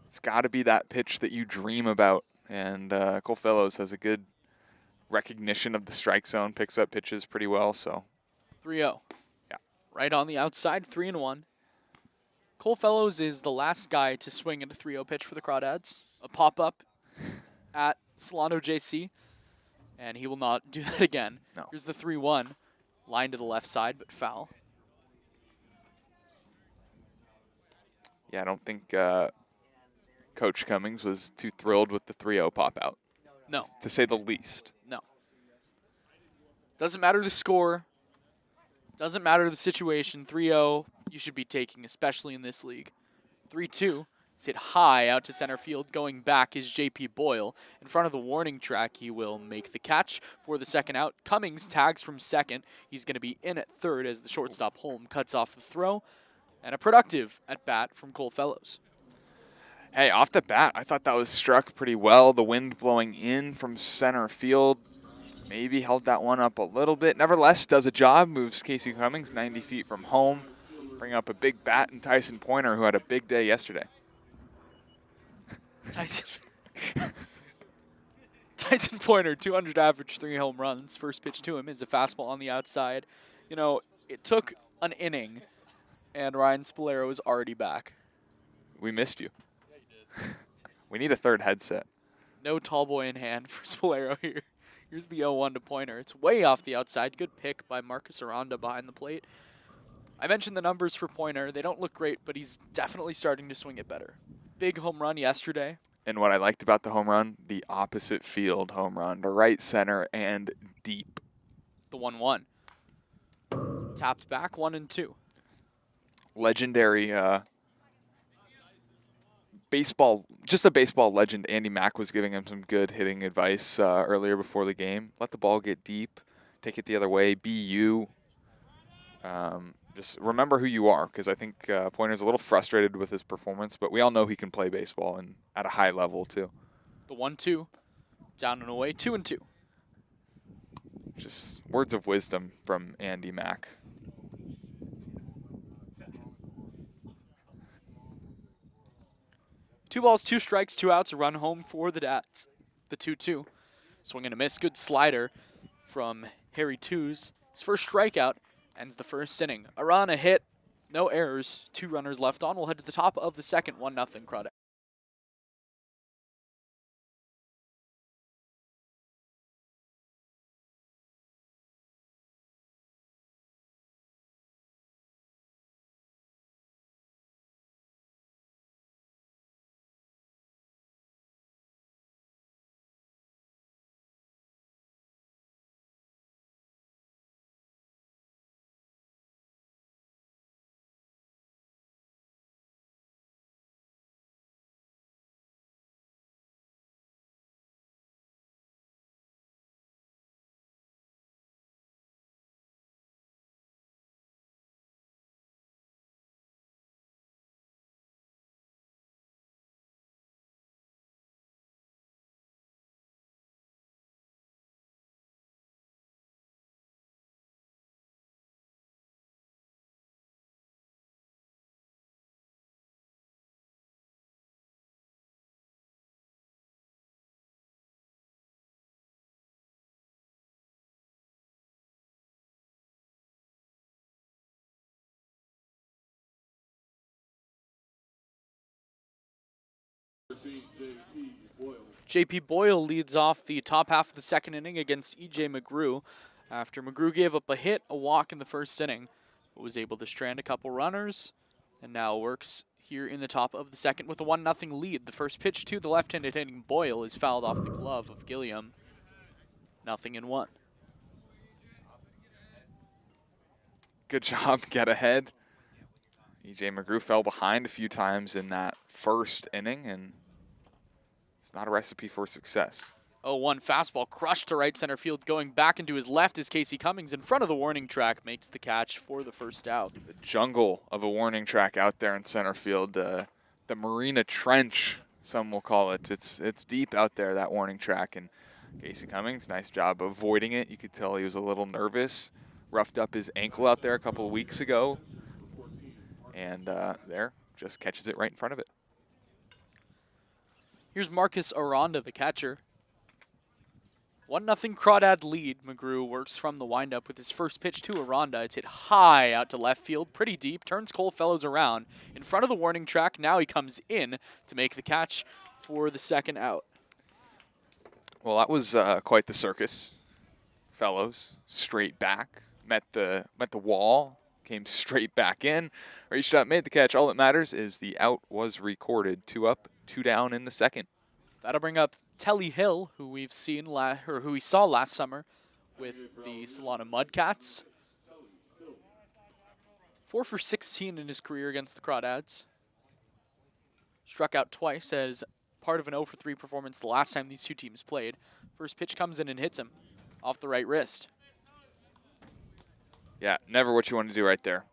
It's got to be that pitch that you dream about. And Cole Fellows has a good recognition of the strike zone, picks up pitches pretty well. So 3-0. Yeah. Right on the outside, 3-1. Cole Fellows is the last guy to swing at a 3-0 pitch for the Crawdads. A pop-up at Solano JC. And he will not do that again. No. Here's the 3-1. Line to the left side, but foul. Yeah, I don't think Coach Cummings was too thrilled with the 3-0 pop-out. No. To say the least. No. Doesn't matter the score. Doesn't matter the situation. 3-0, you should be taking, especially in this league. 3-2. It's hit high out to center field. Going back is J.P. Boyle. In front of the warning track, he will make the catch for the second out. Cummings tags from second. He's going to be in at third as the shortstop Holm cuts off the throw. And a productive at bat from Cole Fellows. Hey, off the bat, I thought that was struck pretty well. The wind blowing in from center field. Maybe held that one up a little bit. Nevertheless, does a job. Moves Casey Cummings 90 feet from home. Bring up a big bat and Tyson Pointer, who had a big day yesterday. Tyson Pointer, 200 average, 3 home runs. First pitch to him is a fastball on the outside. You know, it took an inning, and Ryan Spolero is already back. We missed you. We need a third headset. No tall boy in hand for Spolero here. Here's the 0-1 to Pointer. It's way off the outside. Good pick by Marcus Aranda behind the plate. I mentioned the numbers for Pointer. They don't look great, but he's definitely starting to swing it better. Big home run yesterday. And what I liked about the home run, the opposite field home run, to right center and deep. The 1-1. Tapped back, 1-2. Legendary baseball, just a baseball legend. Andy Mack was giving him some good hitting advice earlier before the game. Let the ball get deep, take it the other way, be you. Just remember who you are, because I think Pointer's a little frustrated with his performance, but we all know he can play baseball and at a high level too. The 1-2, down and away, 2-2. Just words of wisdom from Andy Mack. Two balls, 2 strikes, 2 outs, a run home for the Dads. The 2-2. Swing and a miss. Good slider from Harry Tews. His first strikeout ends the first inning. A run, a hit, no errors. 2 runners left on. We'll head to the top of the second. 1-0 Crawdads. J.P. Boyle leads off the top half of the second inning against E.J. McGrew after McGrew gave up a hit, a walk in the first inning, but was able to strand a couple runners and now works here in the top of the second with a 1-0 lead. The first pitch to the left-handed hitting Boyle is fouled off the glove of Gilliam. 0-1. Good job, get ahead. E.J. McGrew fell behind a few times in that first inning, and it's not a recipe for success. 0-1 fastball crushed to right center field. Going back into his left is Casey Cummings in front of the warning track, makes the catch for the first out. The jungle of a warning track out there in center field. The Marina Trench, some will call it. It's deep out there, that warning track. And Casey Cummings, nice job avoiding it. You could tell he was a little nervous. Roughed up his ankle out there a couple of weeks ago. And there, just catches it right in front of it. Here's Marcus Aranda, the catcher. 1-0 Crawdad lead. McGrew works from the windup with his first pitch to Aranda. It's hit high out to left field, pretty deep. Turns Cole Fellows around in front of the warning track. Now he comes in to make the catch for the second out. Well, that was quite the circus. Fellows straight back, met the wall, came straight back in, reached out, made the catch. All that matters is the out was recorded. 2 up, 2 down in the second. That'll bring up Telly Hill, who we've seen who we saw last summer with the Solana Mudcats. 4 for 16 in his career against the Crawdads. Struck out twice as part of an 0 for 3 performance the last time these two teams played. First pitch comes in and hits him off the right wrist. Yeah, never what you want to do right there.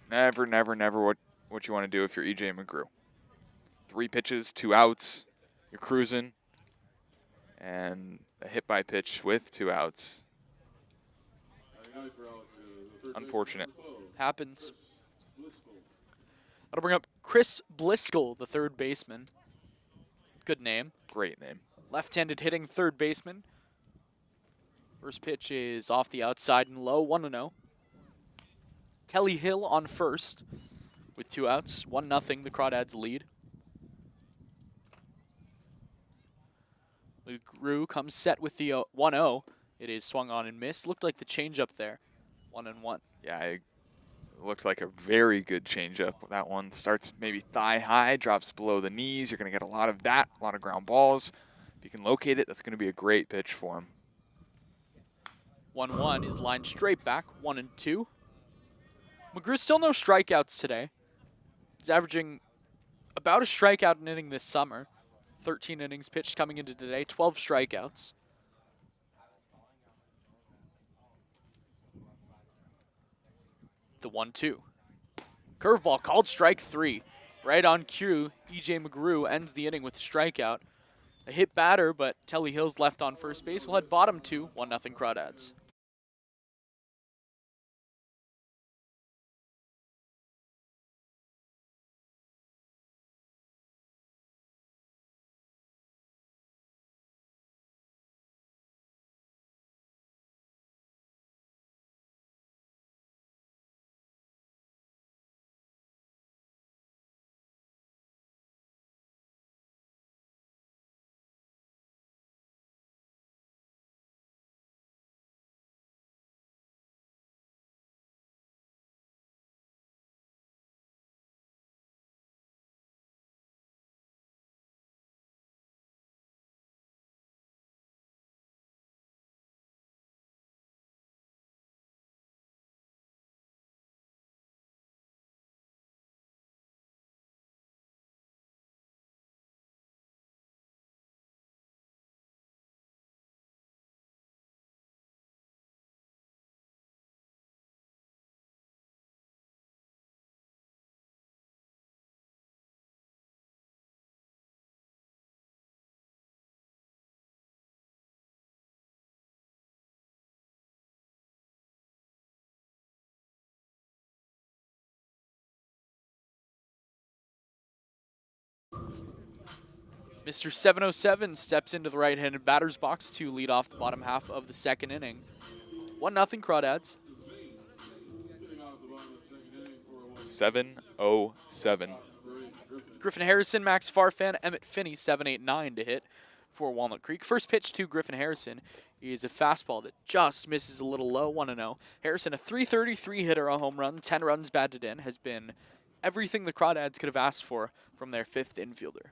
Never, never, never what you want to do if you're E.J. McGrew. 3 pitches, 2 outs, you're cruising, and a hit by pitch with 2 outs. Unfortunate. Happens. That'll bring up Chris Bliscoe, the third baseman. Good name. Great name. Left-handed hitting third baseman. First pitch is off the outside and low, 1-0. Telly Hill on first with 2 outs, 1-0 the Crawdads lead. McGrew comes set with the 1-0. It is swung on and missed. Looked like the changeup there. 1-1. Yeah, looked like a very good changeup. That one starts maybe thigh high, drops below the knees. You're going to get a lot of that, a lot of ground balls. If you can locate it, that's going to be a great pitch for him. 1-1 is lined straight back, 1-2. McGrew still no strikeouts today. He's averaging about a strikeout an inning this summer. 13 innings pitched coming into today, 12 strikeouts. The 1-2. Curveball called strike 3. Right on cue, E.J. McGrew ends the inning with a strikeout. A hit batter, but Telly Hill's left on first base. We'll head bottom 2, 1-0 Crawdads. Mr. 707 steps into the right-handed batter's box to lead off the bottom half of the second inning. 1-0 Crawdads. 7-0-7. Griffin Harrison, Max Farfan, Emmett Finney, 7-8-9 to hit for Walnut Creek. First pitch to Griffin Harrison is a fastball that just misses a little low, 1-0. Harrison, a .333 hitter, a home run, 10 runs batted in, has been everything the Crawdads could have asked for from their fifth infielder.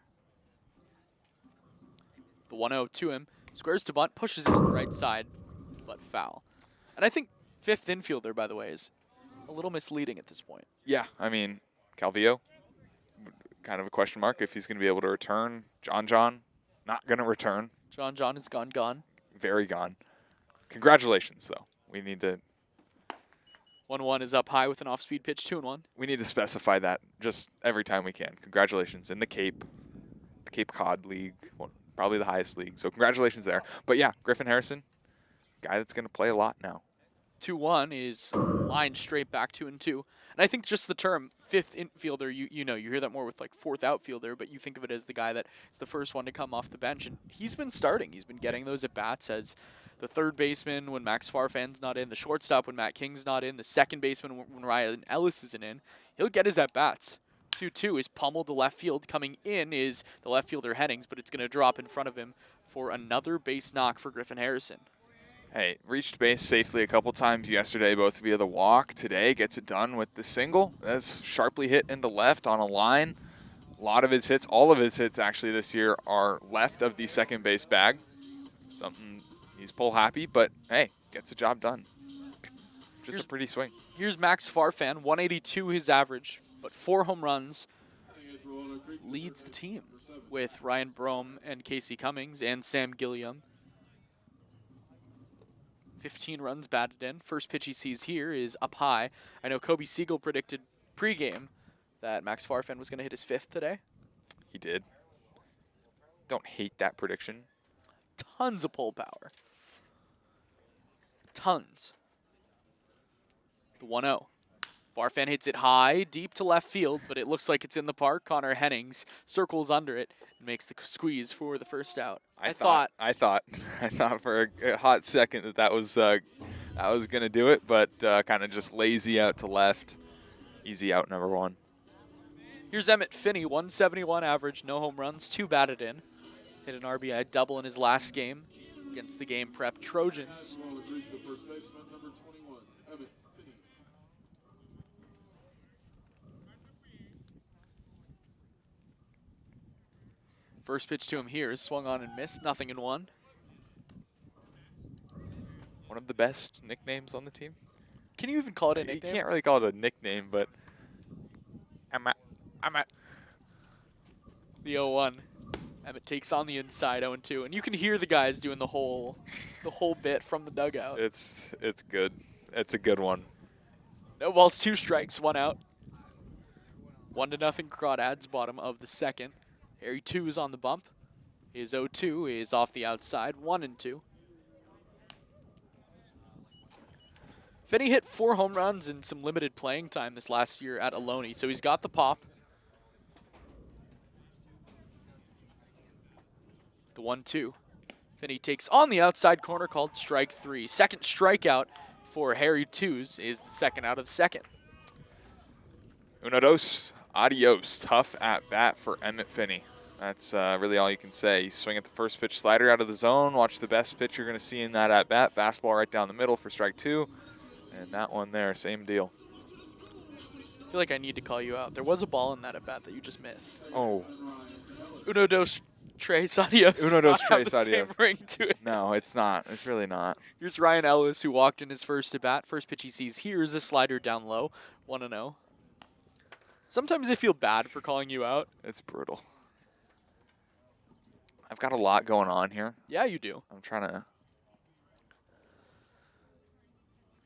The 1-0 to him, squares to bunt, pushes it to the right side, but foul. And I think fifth infielder, by the way, is a little misleading at this point. Yeah, I mean, Calvillo, kind of a question mark if he's going to be able to return. John, not going to return. John is gone. Very gone. Congratulations, though. We need to 1-1 is up high with an off-speed pitch, 2-1. we need to specify that just every time we can. Congratulations in the Cape Cod League, well, probably the highest league. So congratulations there. But yeah, Griffin Harrison, guy that's going to play a lot now. 2-1 is lined straight back 2-2. And I think just the term fifth infielder, you hear that more with like fourth outfielder, but you think of it as the guy that is the first one to come off the bench. And he's been starting. He's been getting those at-bats as the third baseman when Max Farfan's not in, the shortstop when Matt King's not in, the second baseman when Ryan Ellis isn't in. He'll get his at-bats. 2-2 is pummeled to left field. Coming in is the left fielder Hennings, but it's going to drop in front of him for another base knock for Griffin Harrison. Hey, reached base safely a couple times yesterday, both via the walk. Today gets it done with the single. That's sharply hit into left on a line. A lot of his hits, all of his hits actually this year are left of the second base bag. Something he's pull happy, but hey, gets the job done. Just a pretty swing. Here's Max Farfan, 182 his average, but 4 home runs. Leads the team with Ryan Brome and Casey Cummings and Sam Gilliam. 15 runs batted in. First pitch he sees here is up high. I know Kobe Siegel predicted pregame that Max Farfan was going to hit his fifth today. He did. Don't hate that prediction. Tons of pull power. Tons. The 1-0. Farfan hits it high, deep to left field, but it looks like it's in the park. Connor Hennings circles under it and makes the squeeze for the first out. I thought for a hot second that was gonna do it, but kind of just lazy out to left. Easy out, number one. Here's Emmett Finney, 171 average, no home runs, 2 batted in. Hit an RBI double in his last game against the Game Prep Trojans. First pitch to him here is swung on and missed. 0-1. One of the best nicknames on the team. Can you even call it a You nickname? can't really call it a nickname, but I'm at. The 0-1. Emmett takes on the inside 0-2, and you can hear the guys doing the whole bit from the dugout. It's good. It's a good one. No balls, 2 strikes, 1 out. 1-0 Crawdads, bottom of the second. Harry 2 is on the bump. His 0-2 is off the outside, 1-2. Finney hit 4 home runs in some limited playing time this last year at Ohlone, so he's got the pop. The 1-2. Finney takes on the outside corner, called strike 3. Second strikeout for Harry 2s is the second out of the second. Uno dos, adios. Tough at bat for Emmett Finney. That's really all you can say. Swing at the first pitch, slider out of the zone. Watch the best pitch you're going to see in that at bat. Fastball right down the middle for strike 2. And that one there, same deal. I feel like I need to call you out. There was a ball in that at bat that you just missed. Oh. Uno dos tres adios. Uno dos does not have tres the adios. same ring to it. No, it's not. It's really not. Here's Ryan Ellis, who walked in his first at bat. First pitch he sees here is a slider down low. 1-0. Sometimes I feel bad for calling you out. It's brutal. I've got a lot going on here. Yeah, you do. I'm trying to...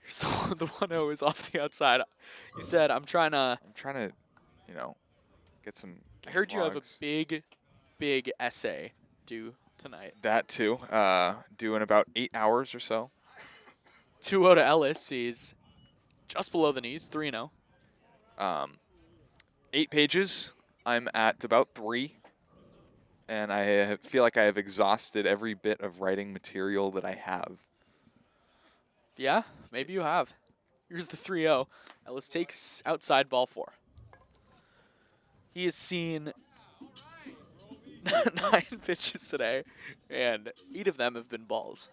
Here's the 1-0 is off the outside. You said, I'm trying to, you know, get some... I heard you have a logs. big essay due tonight. That too. Due in about 8 hours or so. 2-0 to Ellis. He's just below the knees, 3-0. 8 pages. I'm at about 3. And I feel like I have exhausted every bit of writing material that I have. Yeah, maybe you have. Here's the 3-0. Ellis takes outside ball 4. He has seen 9 pitches today, and 8 of them have been balls.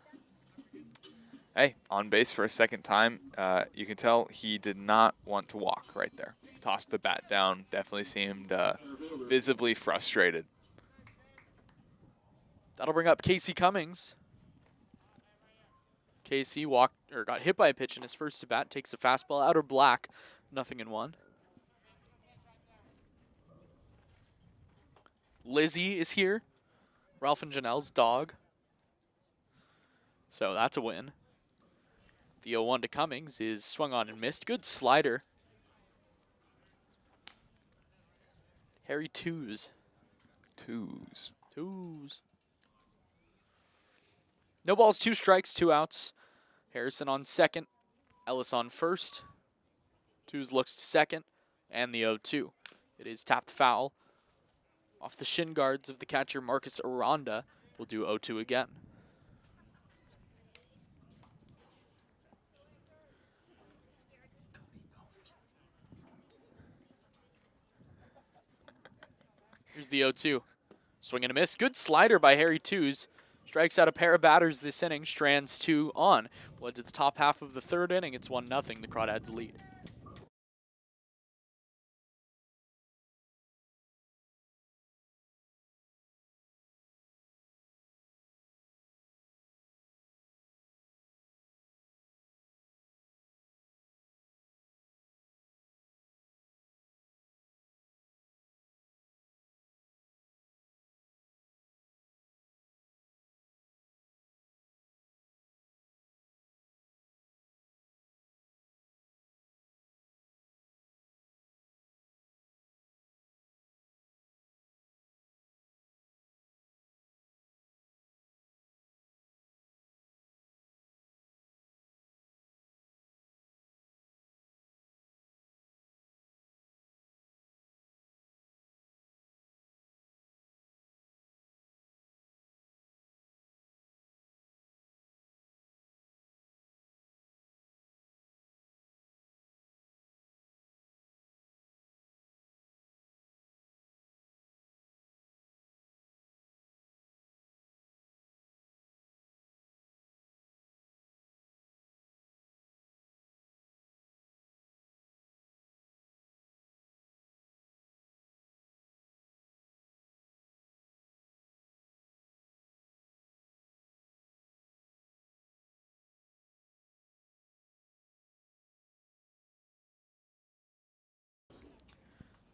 Hey, on base for a second time. You can tell he did not want to walk right there. Tossed the bat down. Definitely seemed visibly frustrated. That'll bring up Casey Cummings. Casey got hit by a pitch in his first at bat. Takes a fastball, outer black, 0-1. Lizzie is here. Ralph and Janelle's dog. So that's a win. The 0-1 to Cummings is swung on and missed. Good slider. Harry 2s. Twos. No balls, 2 strikes, 2 outs. Harrison on second. Ellis on first. 2s looks to second. And the 0-2. It is tapped foul. Off the shin guards of the catcher, Marcus Aranda will do 0-2 again. Here's the 0-2. Swing and a miss. Good slider by Harry 2s. Strikes out a pair of batters this inning. Strands 2 on. Led to the top half of the third inning. It's 1-0. The Crawdads lead.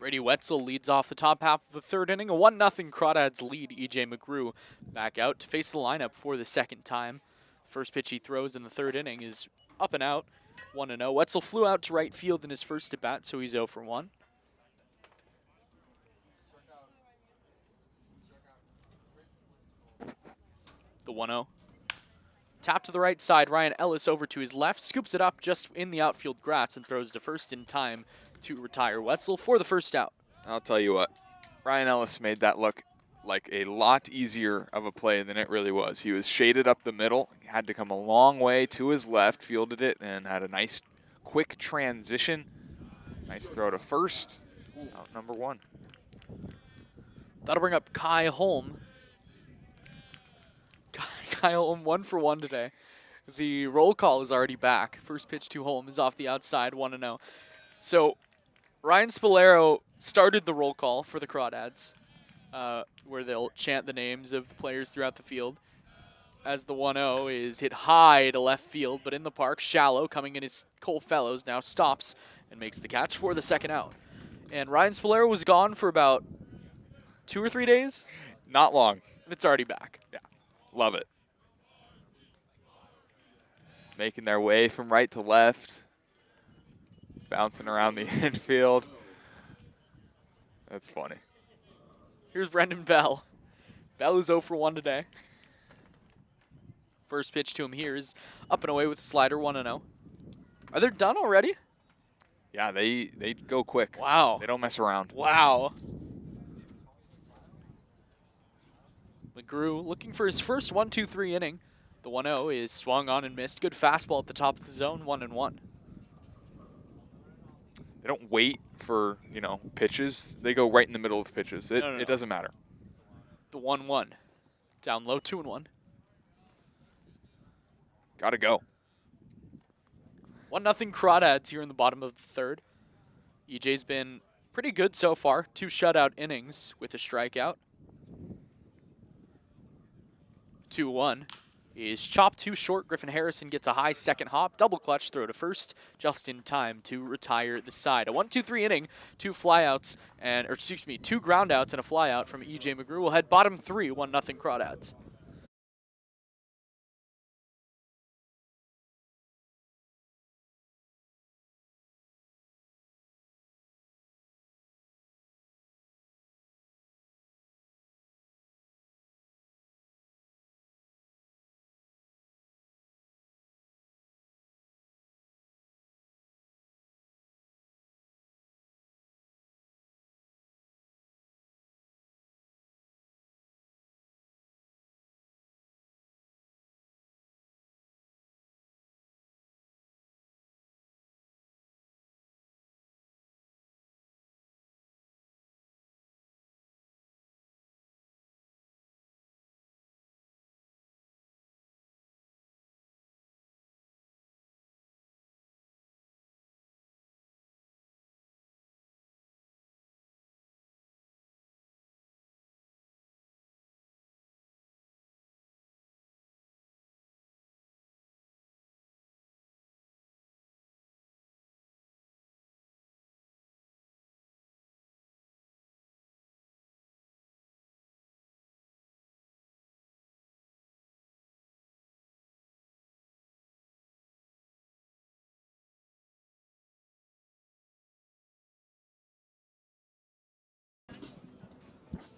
Brady Wetzel leads off the top half of the third inning. A 1-0 Crawdads lead. E.J. McGrew back out to face the lineup for the second time. First pitch he throws in the third inning is up and out, 1-0. Wetzel flew out to right field in his first at-bat, so he's 0 for 1. The 1-0. Tap to the right side. Ryan Ellis over to his left, scoops it up just in the outfield grass and throws to first in time to retire Wetzel for the first out. I'll tell you what, Ryan Ellis made that look like a lot easier of a play than it really was. He was shaded up the middle, had to come a long way to his left, fielded it, and had a nice quick transition. Nice throw to first, out number 1. That'll bring up Kai Holm. Kai Holm 1 for 1 today. The roll call is already back. First pitch to Holm is off the outside, 1-0. So Ryan Spolero started the roll call for the Crawdads, where they'll chant the names of the players throughout the field. As the 1-0 is hit high to left field, but in the park, shallow, coming in is Cole Fellows, now stops and makes the catch for the second out. And Ryan Spolero was gone for about 2 or 3 days. Not long. And it's already back. Yeah, love it. Making their way from right to left. Bouncing around the infield. That's funny. Here's Brendan Bell. Bell is 0 for 1 today. First pitch to him here is up and away with the slider, 1-0. Are they done already? Yeah, they go quick. Wow. They don't mess around. Wow. McGrew looking for his first 1-2-3 inning. The 1-0 is swung on and missed. Good fastball at the top of the zone, 1-1. They don't wait for, pitches. They go right in the middle of pitches. No. It doesn't matter. The 1-1. Down low, 2-1. Gotta go. 1-0 Crawdads here in the bottom of the third. EJ's been pretty good so far. 2 shutout innings with a strikeout. 2-1 is chopped too short. Griffin Harrison gets a high second hop. Double clutch throw to first just in time to retire the side. A 1-2-3 inning, 2 flyouts, 2 groundouts and a flyout from E.J. McGrew. We'll head bottom 3, 1-0 Crawdads.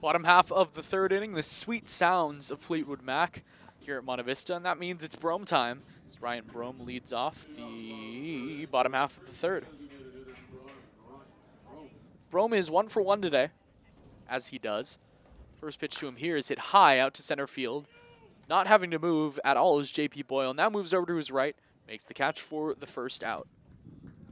Bottom half of the third inning, the sweet sounds of Fleetwood Mac here at Monte Vista, and that means it's Brome time as Ryan Brome leads off the bottom half of the third. Brome is 1 for 1 today, as he does. First pitch to him here is hit high out to center field. Not having to move at all is J.P. Boyle. Now moves over to his right, makes the catch for the first out.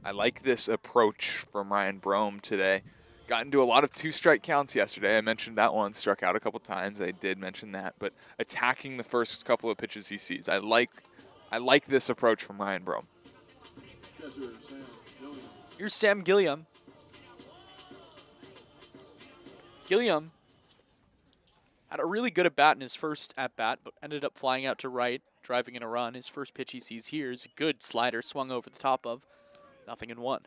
I like this approach from Ryan Brome today. Got into a lot of 2-strike counts yesterday. I mentioned that one, struck out a couple times. I did mention that, but attacking the first couple of pitches he sees. I like this approach from Ryan Brome. Here's Sam Gilliam. Gilliam had a really good at-bat in his first at-bat, but ended up flying out to right, driving in a run. His first pitch he sees here is a good slider swung over the top of. 0-1.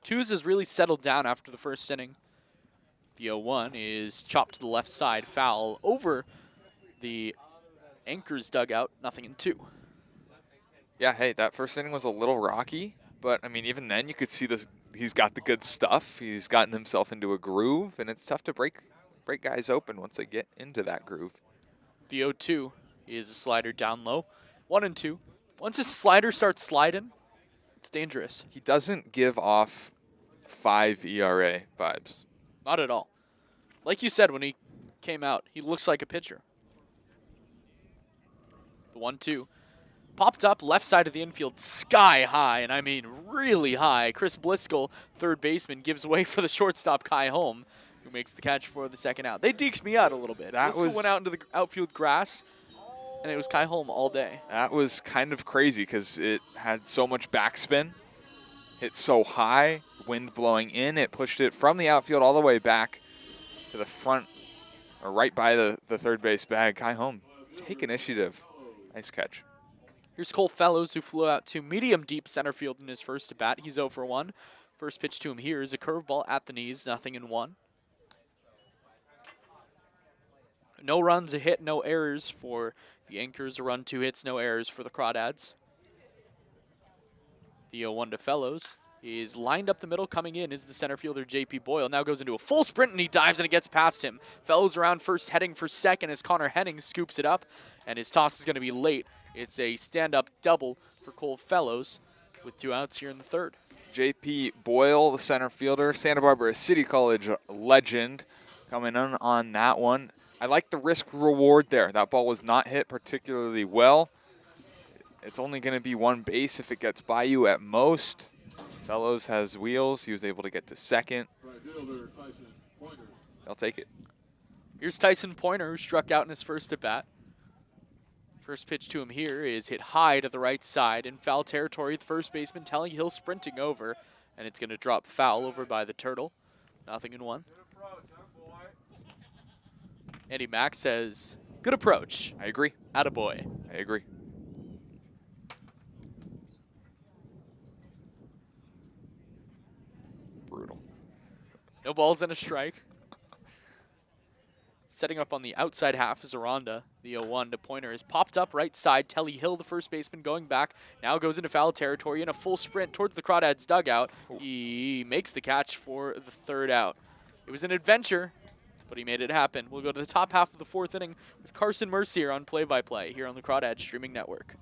Twos has really settled down after the first inning. The 0-1 is chopped to the left side, foul over the Anchors dugout, 0-2. Yeah, hey, that first inning was a little rocky, but I mean, even then you could see this. He's got the good stuff. He's gotten himself into a groove, and it's tough to break guys open once they get into that groove. The 0-2 is a slider down low, 1-2. Once his slider starts sliding, it's dangerous. He doesn't give off 5 ERA vibes. Not at all. Like you said when he came out, he looks like a pitcher. The 1-2. Popped up left side of the infield, sky high, and I mean really high. Chris Bliscoe, third baseman, gives way for the shortstop, Kai Holm, who makes the catch for the second out. They deked me out a little bit. Bliscoe went out into the outfield grass, and it was Kai Holm all day. That was kind of crazy because it had so much backspin. Hit so high, wind blowing in, it pushed it from the outfield all the way back to the front, or right by the third base bag. Kai Holm, take initiative. Nice catch. Here's Cole Fellows, who flew out to medium deep center field in his first at bat. He's 0 for 1. First pitch to him here is a curveball at the knees, 0-1. No runs, a hit, no errors for the Anchors. A run, 2 hits, no errors for the Crawdads. The 0-1 to Fellows is lined up the middle. Coming in is the center fielder, J.P. Boyle. Now goes into a full sprint, and he dives, and it gets past him. Fellows around first, heading for second as Connor Henning scoops it up, and his toss is going to be late. It's a stand-up double for Cole Fellows with 2 outs here in the third. J.P. Boyle, the center fielder, Santa Barbara City College legend, coming in on that one. I like the risk reward there. That ball was not hit particularly well. It's only going to be 1 base if it gets by you at most. Fellows has wheels. He was able to get to second. I'll take it. Here's Tyson Pointer, who struck out in his first at-bat. First pitch to him here is hit high to the right side in foul territory. The first baseman Telling Hill sprinting over, and it's going to drop foul over by the Turtle. 0-1. Andy Mack says, good approach. I agree. Attaboy. I agree. Brutal. No balls and a strike. Setting up on the outside half is Aranda. The 0-1 to Pointer is popped up right side. Telly Hill, the first baseman, going back. Now goes into foul territory in a full sprint towards the Crawdads dugout. He makes the catch for the third out. It was an adventure, but he made it happen. We'll go to the top half of the fourth inning with Carson Mercier on play-by-play here on the Crawdads Streaming Network.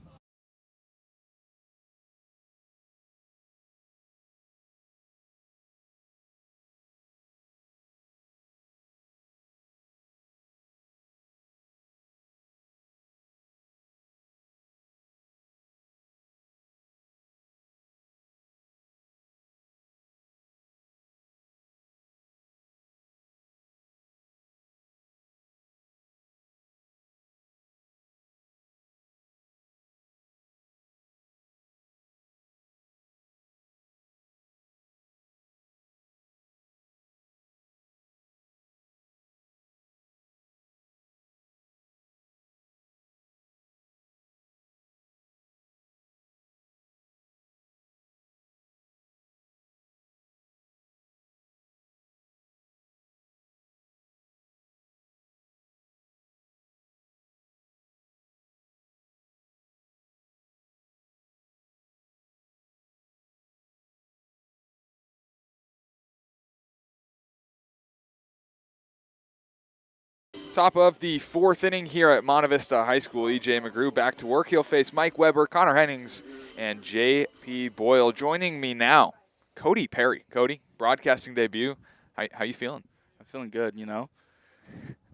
Top of the fourth inning here at Monte Vista High School. E.J. McGrew back to work. He'll face Mike Weber, Connor Hennings, and J.P. Boyle. Joining me now, Cody Perry. Cody, broadcasting debut. How you feeling? I'm feeling good, you know.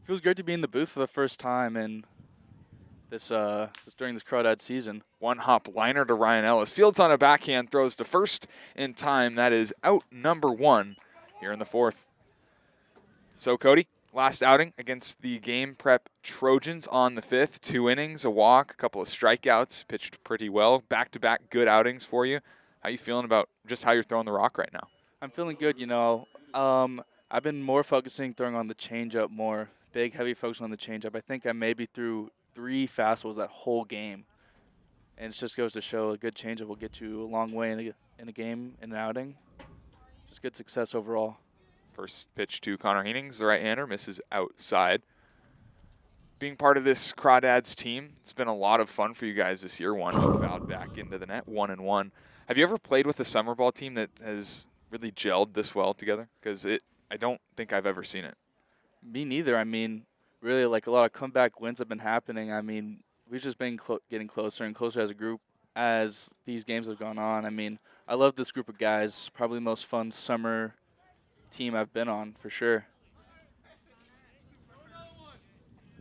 Feels great to be in the booth for the first time in this during this Crawdad season. One hop liner to Ryan Ellis. Fields on a backhand, throws to first in time. That is out number 1 here in the fourth. So, Cody, last outing against the Game Prep Trojans on the 5th. 2 innings, a walk, a couple of strikeouts. Pitched pretty well. Back-to-back good outings for you. How you feeling about just how you're throwing the rock right now? I'm feeling good, you know. I've been more focusing throwing on the changeup more. Big, heavy focus on the changeup. I think I maybe threw 3 fastballs that whole game. And it just goes to show a good changeup will get you a long way in a game, in an outing. just good success overall. First pitch to Connor Heenings, the right-hander, misses outside. Being part of this Crawdads team, it's been a lot of fun for you guys this year. 1-0 fouled back into the net, 1-1. Have you ever played with a summer ball team that has really gelled this well together? Because I don't think I've ever seen it. Me neither. I mean, really, like a lot of comeback wins have been happening. I mean, we've just been getting closer and closer as a group as these games have gone on. I mean, I love this group of guys. Probably the most fun summer team I've been on, for sure.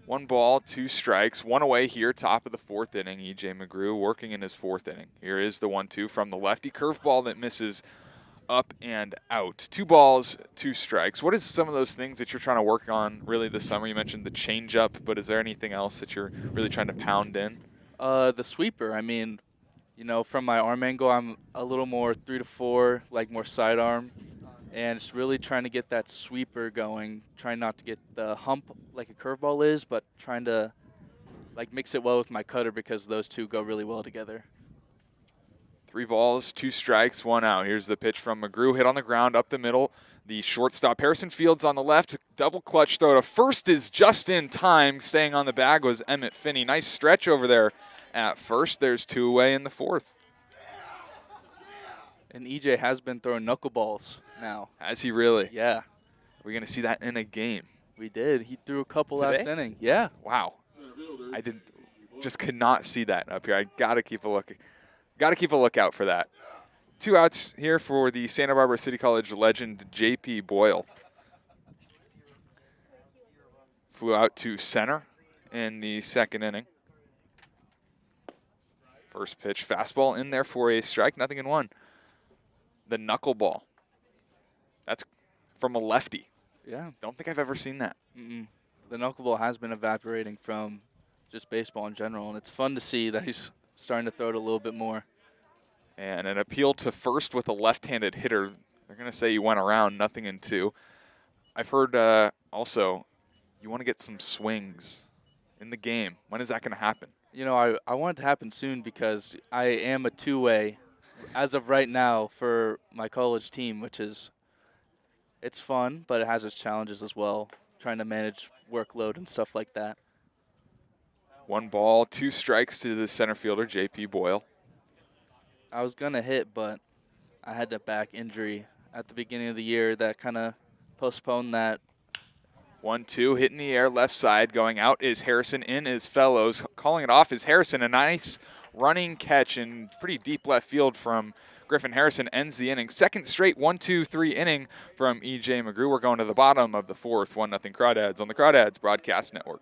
1 ball, 2 strikes, 1 away here, top of the 4th inning. E.J. McGrew working in his 4th inning. Here is the 1-2 from the lefty. Curveball that misses up and out. 2 balls, 2 strikes. What is some of those things that you're trying to work on really this summer? You mentioned the changeup, but is there anything else that you're really trying to pound in? The sweeper. I mean, you know, from my arm angle, I'm a little more 3 to 4, like more sidearm. And it's really trying to get that sweeper going, trying not to get the hump like a curveball is, but trying to like mix it well with my cutter because those two go really well together. 3 balls, 2 strikes, 1 out. Here's the pitch from McGrew, hit on the ground up the middle. The shortstop, Harrison Fields on the left, double clutch throw to first is just in time. Staying on the bag was Emmett Finney. Nice stretch over there at first. There's 2 away in the 4th. And EJ has been throwing knuckleballs now. Has he really? Yeah, We're going to see that in a game. we did. He threw a couple Today? last inning. Yeah. Wow. I could not see that up here. I got to keep a lookout for that. 2 outs here for the Santa Barbara City College legend J.P. Boyle. Flew out to center in the 2nd inning. First pitch, fastball in there for a strike, 0-1. The knuckleball. That's from a lefty. Yeah. Don't think I've ever seen that. The knuckleball has been evaporating from just baseball in general, and it's fun to see that he's starting to throw it a little bit more. And an appeal to first with a left-handed hitter. They're going to say you went around, 0-2. I've heard also you want to get some swings in the game. When is that going to happen? You know, I want it to happen soon because I am a two-way as of right now for my college team, which is, it's fun, but it has its challenges as well, trying to manage workload and stuff like that. 1 ball, 2 strikes to the center fielder, J.P. Boyle. I was going to hit, but I had a back injury at the beginning of the year that kind of postponed that. 1-2, hit in the air, left side. Going out is Harrison, in is Fellows. Calling it off is Harrison. A nice running catch in pretty deep left field from Griffin Harrison ends the inning. 2nd straight 1-2-3 inning from E.J. McGrew. We're going to the bottom of the 4th, 1-0 Crawdads on the Crawdads Broadcast Network.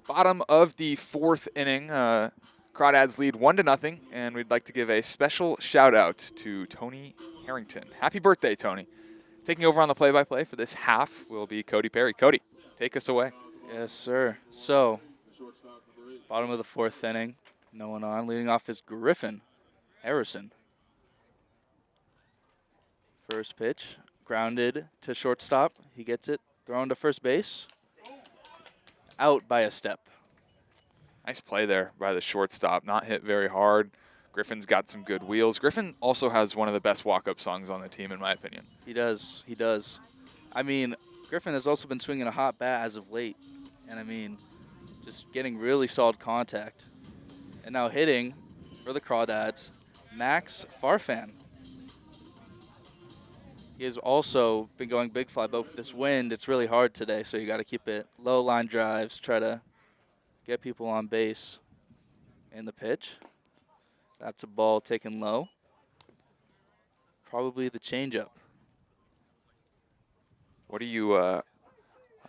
Bottom of the 4th inning, Crawdads lead 1-0, and we'd like to give a special shout out to Tony Harrington. Happy birthday, Tony. Taking over on the play-by-play for this half will be Cody Perry. Cody, take us away. Yes, sir. So, bottom of the 4th inning, no one on. Leading off is Griffin Harrison. First pitch, grounded to shortstop. He gets it, thrown to first base. Out by a step. Nice play there by the shortstop. Not hit very hard. Griffin's got some good wheels. Griffin also has one of the best walk-up songs on the team, in my opinion. He does. He does. I mean, Griffin has also been swinging a hot bat as of late. And, I mean, just getting really solid contact. And now hitting for the Crawdads, Max Farfan. He has also been going big fly, but with this wind, it's really hard today, so you got to keep it low line drives, try to get people on base. And the pitch, that's a ball taken low. Probably the changeup. What are you, what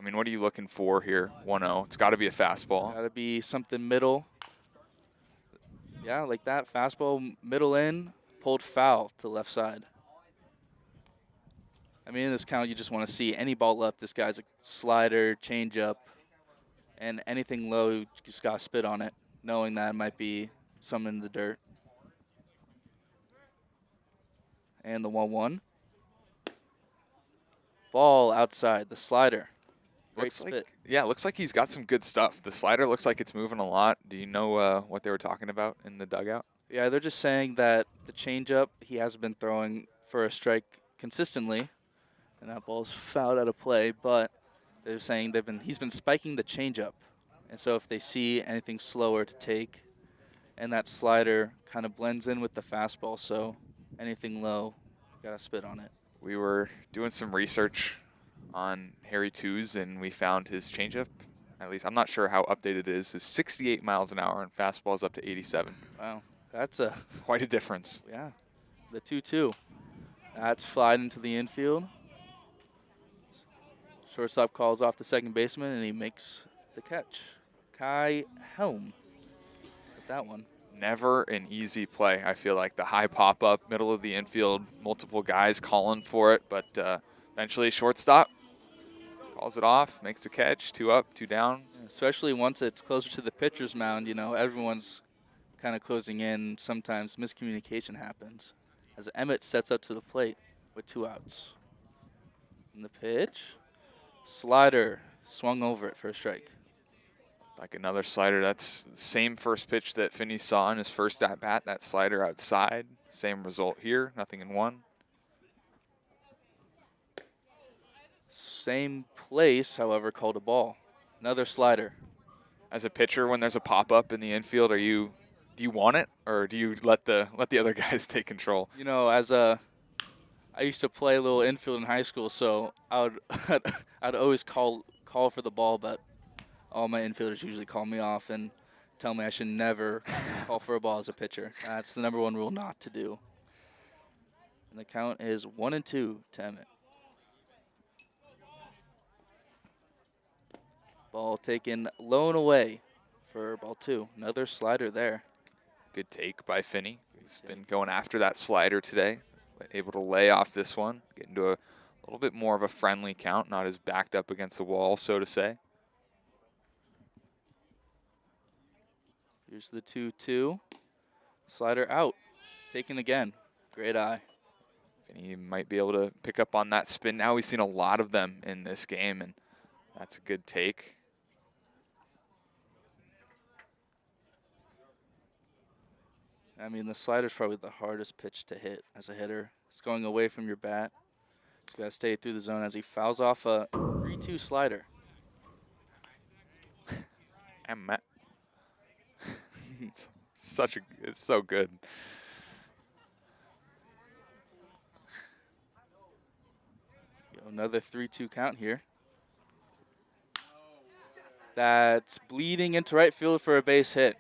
are you looking for here? 1-0. It's got to be a fastball. Got to be something middle. Yeah, like that. Fastball, middle in, pulled foul to left side. I mean, in this count, you just want to see any ball up. This guy's a slider, changeup, and anything low, you just got to spit on it, knowing that it might be something in the dirt. And the 1-1. Ball outside, the slider. Great spit. Looks like he's got some good stuff. The slider looks like it's moving a lot. Do you know what they were talking about in the dugout? Yeah, they're just saying that the changeup, he hasn't been throwing for a strike consistently, and that ball's fouled out of play, but they're saying he's been spiking the changeup. And so if they see anything slower to take, and that slider kind of blends in with the fastball, so anything low, got to spit on it. We were doing some research on Harry Twos, and we found his changeup. At least I'm not sure how updated it is 68 miles an hour, and fastball's up to 87. Wow, that's a quite a difference. Yeah, the 2-2. That's flied into the infield. Shortstop calls off the second baseman, and he makes the catch. Kai Helm with that one. Never an easy play. I feel like the high pop-up, middle of the infield, multiple guys calling for it, but eventually shortstop calls it off, makes a catch, 2 up, 2 down. Especially once it's closer to the pitcher's mound, everyone's kind of closing in. Sometimes miscommunication happens as Emmett steps up to the plate with 2 outs. And the pitch, slider, swung over it for a strike. Like another slider. That's the same first pitch that Finney saw in his first at-bat, that slider outside. Same result here, nothing in 1. Same place, however, called a ball. Another slider. As a pitcher, when there's a pop-up in the infield, do you want it, or do you let the other guys take control? I used to play a little infield in high school, so I'd always call for the ball, but all my infielders usually call me off and tell me I should never call for a ball as a pitcher. That's the #1 rule not to do. And the count is 1-2 to Emmett. Ball taken low and away for ball 2. Another slider there. Good take by Finney. He's been going after that slider today. Able to lay off this one, get into a little bit more of a friendly count, not as backed up against the wall, so to say. Here's the 2-2. Slider out. Taken again. Great eye. Finney might be able to pick up on that spin. Now we've seen a lot of them in this game, and that's a good take. I mean, the slider's probably the hardest pitch to hit as a hitter. It's going away from your bat. Just got to stay through the zone as he fouls off a 3-2 slider. And Matt. It's so good. Another 3-2 count here. That's bleeding into right field for a base hit.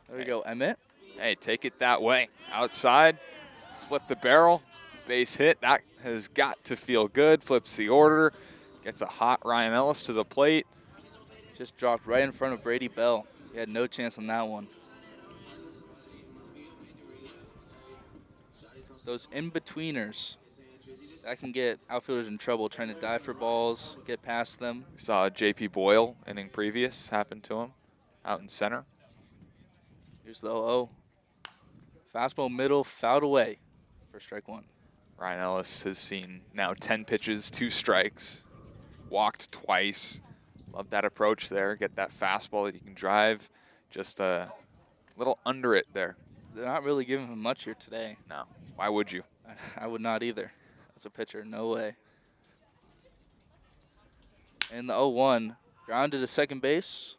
There we go, Emmett. Hey, take it that way. Outside, flip the barrel, base hit. That has got to feel good. Flips the order, gets a hot Ryan Ellis to the plate. Just dropped right in front of Brady Bell. He had no chance on that one. Those in-betweeners, that can get outfielders in trouble trying to dive for balls, get past them. We saw J.P. Boyle, inning previous, happen to him out in center. Here's the 0-0. Fastball middle, fouled away for strike 1. Ryan Ellis has seen now 10 pitches, 2 strikes, walked twice. Love that approach there. Get that fastball that you can drive. Just a little under it there. They're not really giving him much here today. No, why would you? I would not either as a pitcher. No way. And the 0-1, grounded to second base,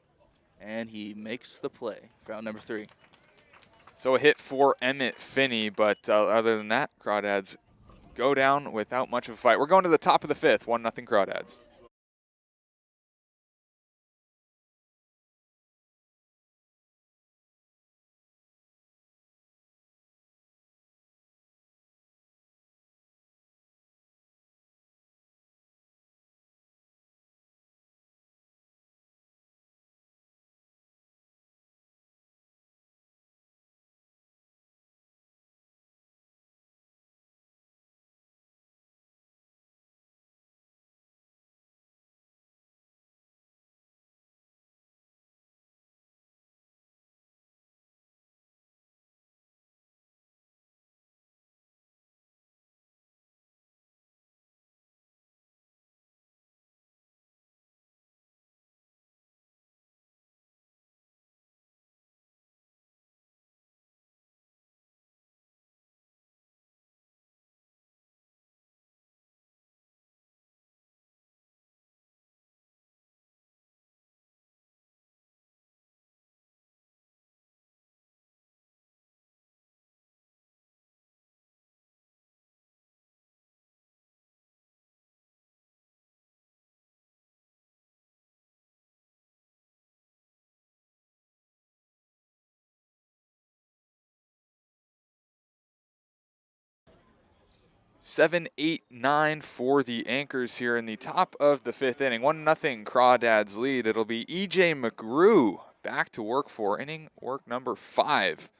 and he makes the play for out number 3. So a hit for Emmett Finney, but other than that, Crawdads go down without much of a fight. We're going to the top of the 5th, 1-0 Crawdads. Seven, 8, 9 for the Anchors here in the top of the 5th inning. 1-0 Crawdads lead. It'll be E.J. McGrew back to work for inning work number 5.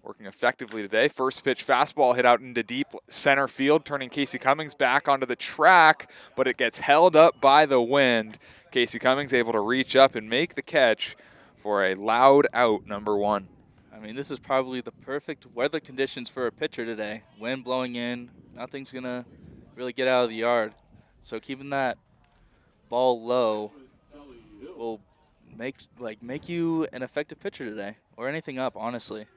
Working effectively today. First pitch fastball hit out into deep center field, turning Casey Cummings back onto the track, but it gets held up by the wind. Casey Cummings able to reach up and make the catch for a loud out, number 1. I mean, this is probably the perfect weather conditions for a pitcher today. Wind blowing in, nothing's going to really get out of the yard. So keeping that ball low will make you an effective pitcher today, or anything up, honestly.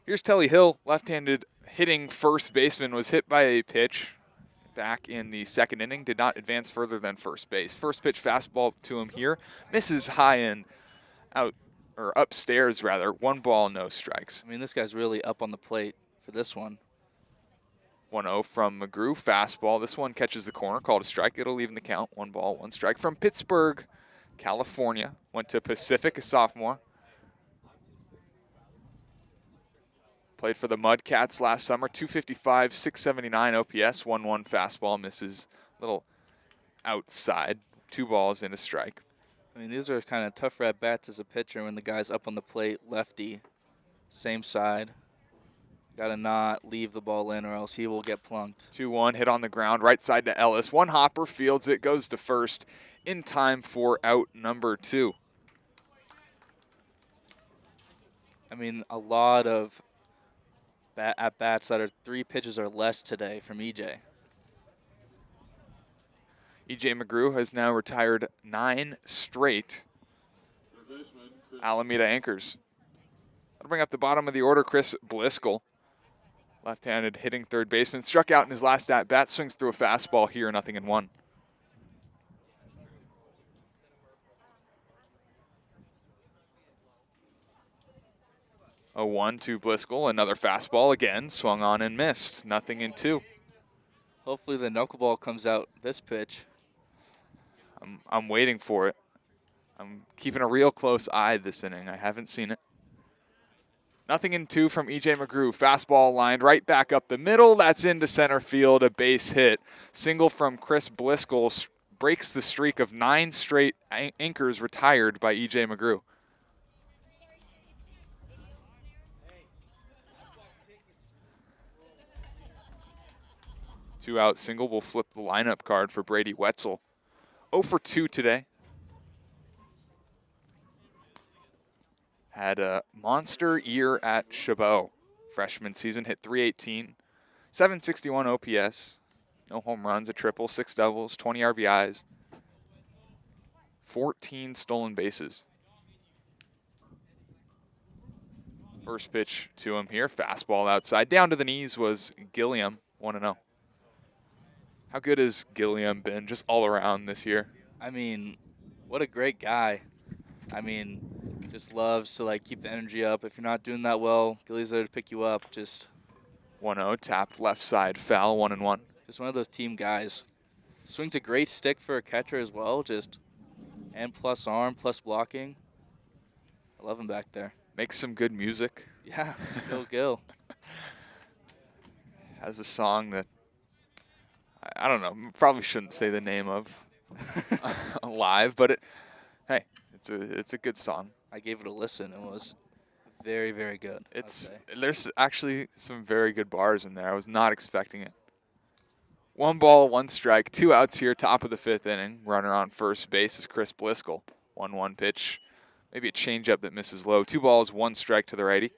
Here's Telly Hill, left-handed hitting first baseman, was hit by a pitch back in the 2nd inning, did not advance further than first base. First pitch fastball to him here, misses high and out, or upstairs rather, 1 ball, no strikes. I mean, this guy's really up on the plate for this one. 1-0 from McGrew, fastball. This one catches the corner, called a strike. It'll even the count, 1 ball, 1 strike. From Pittsburgh, California, went to Pacific, a sophomore. Played for the Mudcats last summer, 255, 679 OPS, 1-1 fastball, misses a little outside, 2 balls and a strike. I mean, these are kind of tough at-bats as a pitcher when the guy's up on the plate, lefty, same side. Got to not leave the ball in or else he will get plunked. 2-1, hit on the ground, right side to Ellis. 1 hopper, fields it, goes to first in time for out number 2. I mean, a lot of at-bats that are 3 pitches or less today from EJ. E.J. McGrew has now retired 9 straight Alameda Anchors. That'll bring up the bottom of the order, Chris Bliscoe. Left-handed hitting third baseman. Struck out in his last at-bat. Swings through a fastball here, 0-1. A 1 to Bliscoe. Another fastball again. Swung on and missed. 0-2. Hopefully the knuckleball comes out this pitch. I'm waiting for it. I'm keeping a real close eye this inning. I haven't seen it. 0-2 from E.J. McGrew. Fastball lined right back up the middle. That's into center field, a base hit. Single from Chris Bliscoe breaks the streak of 9 straight Anchors retired by E.J. McGrew. Two-out single will flip the lineup card for Brady Wetzel. 0 for 2 today. Had a monster year at Chabot. Freshman season, hit .318, .761 OPS, no home runs, a triple, 6 doubles, 20 RBIs, 14 stolen bases. First pitch to him here, fastball outside. Down to the knees was Gilliam, 1-0. How good has Gilliam been just all around this year? I mean, what a great guy. I mean, just loves to like keep the energy up. If you're not doing that well, Gilly's there to pick you up. Just 1-0, tapped left side, foul, 1-1. Just one of those team guys. Swings a great stick for a catcher as well. And plus arm, plus blocking. I love him back there. Makes some good music. Yeah, Gil. Has a song that I don't know, probably shouldn't say the name of live, but hey, it's a good song. I gave it a listen. It was very, very good. There's actually some very good bars in there. I was not expecting it. 1 ball, 1 strike, 2 outs here, top of the 5th inning. Runner on first base is Chris Bliscoe. 1-1 pitch, maybe a changeup that misses low. 2 balls, 1 strike to the righty.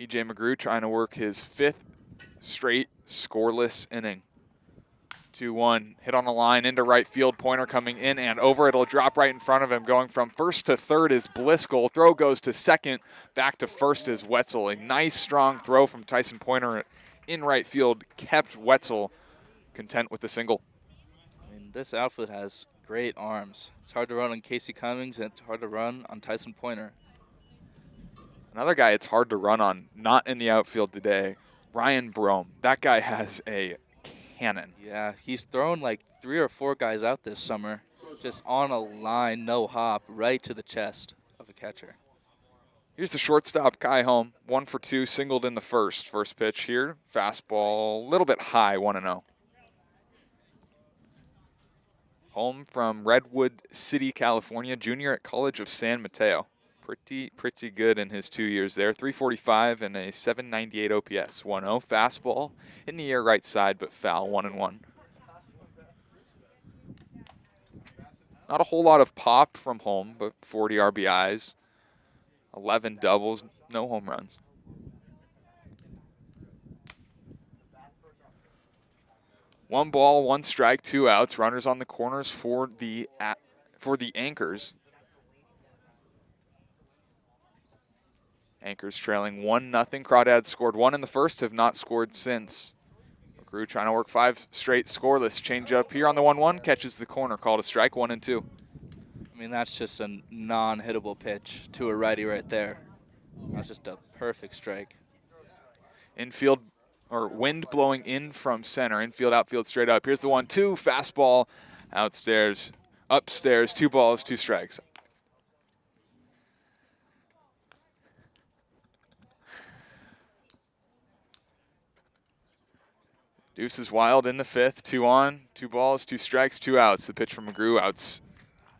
E.J. McGrew trying to work his 5th straight scoreless inning. 2-1, hit on the line into right field. Pointer coming in and over. It'll drop right in front of him. Going from first to third is Bliscoe. Throw goes to second. Back to first is Wetzel. A nice, strong throw from Tyson Pointer in right field kept Wetzel content with the single. I mean, this outfit has great arms. It's hard to run on Casey Cummings, and it's hard to run on Tyson Pointer. Another guy it's hard to run on, not in the outfield today, Ryan Brome. That guy has a cannon. Yeah, he's thrown like 3 or 4 guys out this summer, just on a line, no hop, right to the chest of a catcher. Here's the shortstop, Kai Home. 1 for 2, singled in the first. First pitch here, fastball, a little bit high, 1-0. Home from Redwood City, California, junior at College of San Mateo. Pretty good in his 2 years there. 345 and a 798 OPS. 1-0, fastball in the air right side, but foul, 1-1. Not a whole lot of pop from Home, but 40 RBIs, 11 doubles, no home runs. One ball, 1 strike, 2 outs. Runners on the corners for the Anchors. Anchors trailing 1-0. Crawdads scored 1 in the first, have not scored since. McGrew trying to work 5 straight scoreless. Change up here on the 1-1, catches the corner, called a strike, 1-2. I mean, that's just a non-hittable pitch to a righty right there. That's just a perfect strike. Infield, or wind blowing in from center. Infield, outfield, straight up. Here's the 1-2, fastball, upstairs, 2 balls, 2 strikes. Deuce is wild in the 5th, 2 on, 2 balls, 2 strikes, 2 outs. The pitch from McGrew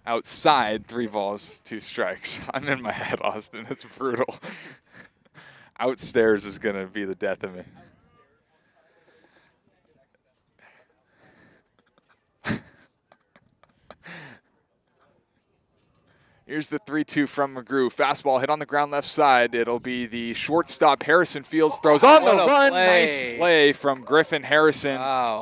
outside, 3 balls, 2 strikes. I'm in my head, Austin. It's brutal. Outstairs is going to be the death of me. Here's the 3-2 from McGrew. Fastball hit on the ground left side. It'll be the shortstop. Harrison Fields throws on the run. Nice play from Griffin Harrison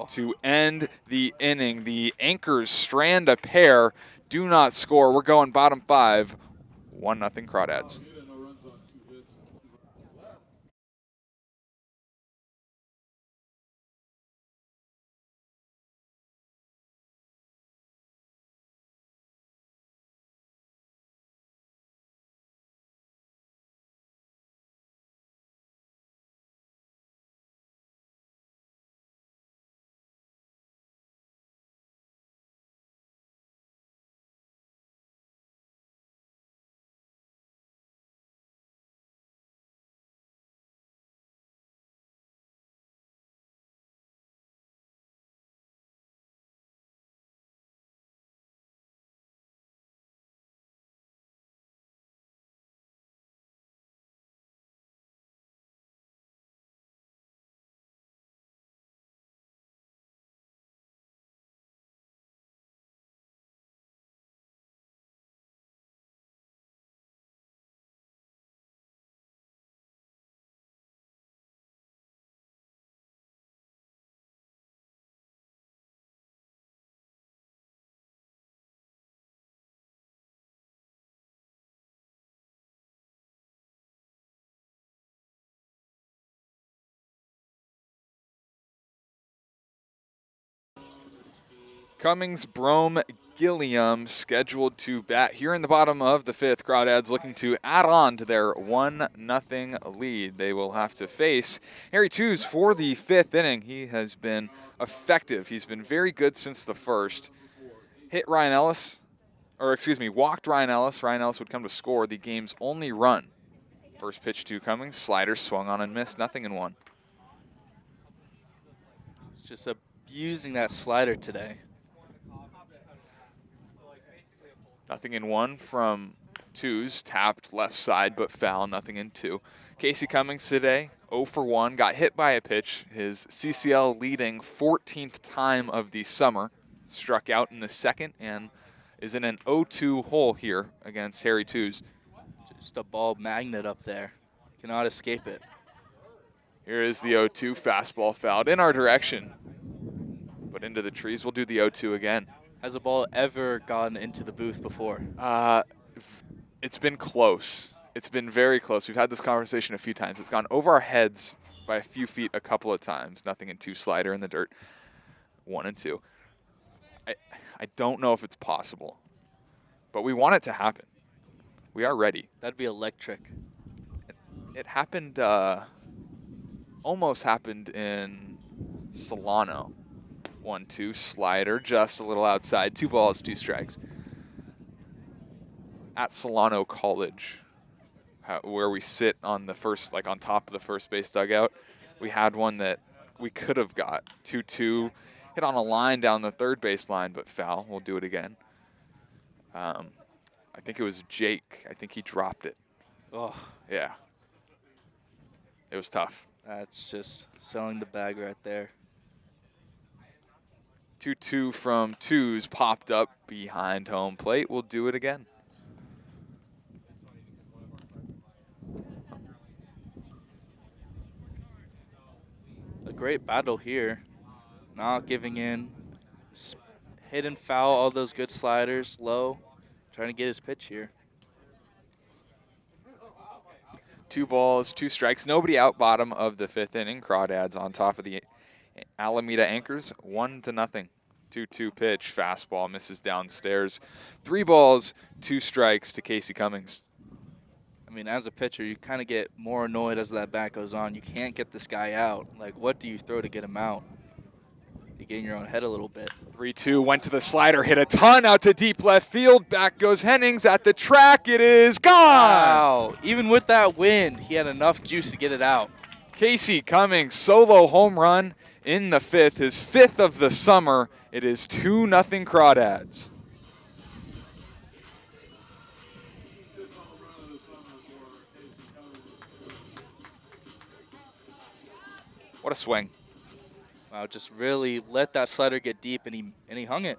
to end the inning. The Anchors strand a pair, do not score. We're going bottom 5, 1-0 Crawdads. Cummings, Brome, Gilliam scheduled to bat here in the bottom of the 5th. Crawdads looking to add on to their 1-0 lead. They will have to face Harry Tews for the 5th inning. He has been effective. He's been very good since the 1st. Hit Ryan Ellis, or excuse me, walked Ryan Ellis. Ryan Ellis would come to score the game's only run. First pitch to Cummings, slider swung on and missed, 0-1. It's just abusing that slider today. 0-1 from Tews, tapped left side but foul, 0-2. Casey Cummings today, 0 for 1, got hit by a pitch, his CCL leading 14th time of the summer. Struck out in the 2nd and is in an 0-2 hole here against Harry Tews. Just a ball magnet up there. Cannot escape it. Here is the 0-2 fastball fouled in our direction, but into the trees. We'll do the 0-2 again. Has a ball ever gone into the booth before? It's been close. It's been very close. We've had this conversation a few times. It's gone over our heads by a few feet a couple of times. 0-2 slider in the dirt. 1-2. I don't know if it's possible, but we want it to happen. We are ready. That'd be electric. It happened, almost happened in Solano. 1-2 slider, just a little outside. 2 balls, 2 strikes. At Solano College, where we sit on the first, like on top of the first base dugout, we had one that we could have got. 2-2, hit on a line down the third base line, but foul. We'll do it again. I think it was Jake. I think he dropped it. Oh, Yeah. It was tough. that's just selling the bag right there. 2-2 from Tews popped up behind home plate. We'll do it again. A great battle here. Not giving in. Hit and foul all those good sliders low. Trying to get his pitch here. 2 balls, 2 strikes. Nobody out bottom of the 5th inning. Crawdads on top of the Alameda Anchors, 1-0. 2-2 pitch, fastball misses downstairs. 3 balls, 2 strikes to Casey Cummings. I mean, as a pitcher, you kind of get more annoyed as that bat goes on. You can't get this guy out. Like, what do you throw to get him out? You get in your own head a little bit. 3-2, went to the slider, hit a ton out to deep left field. Back goes Hennings at the track. It is gone. Wow. Even with that wind, he had enough juice to get it out. Casey Cummings, solo home run in the 5th, his 5th of the summer. It is 2-0 Crawdads. What a swing. Wow, just really let that slider get deep, and he hung it.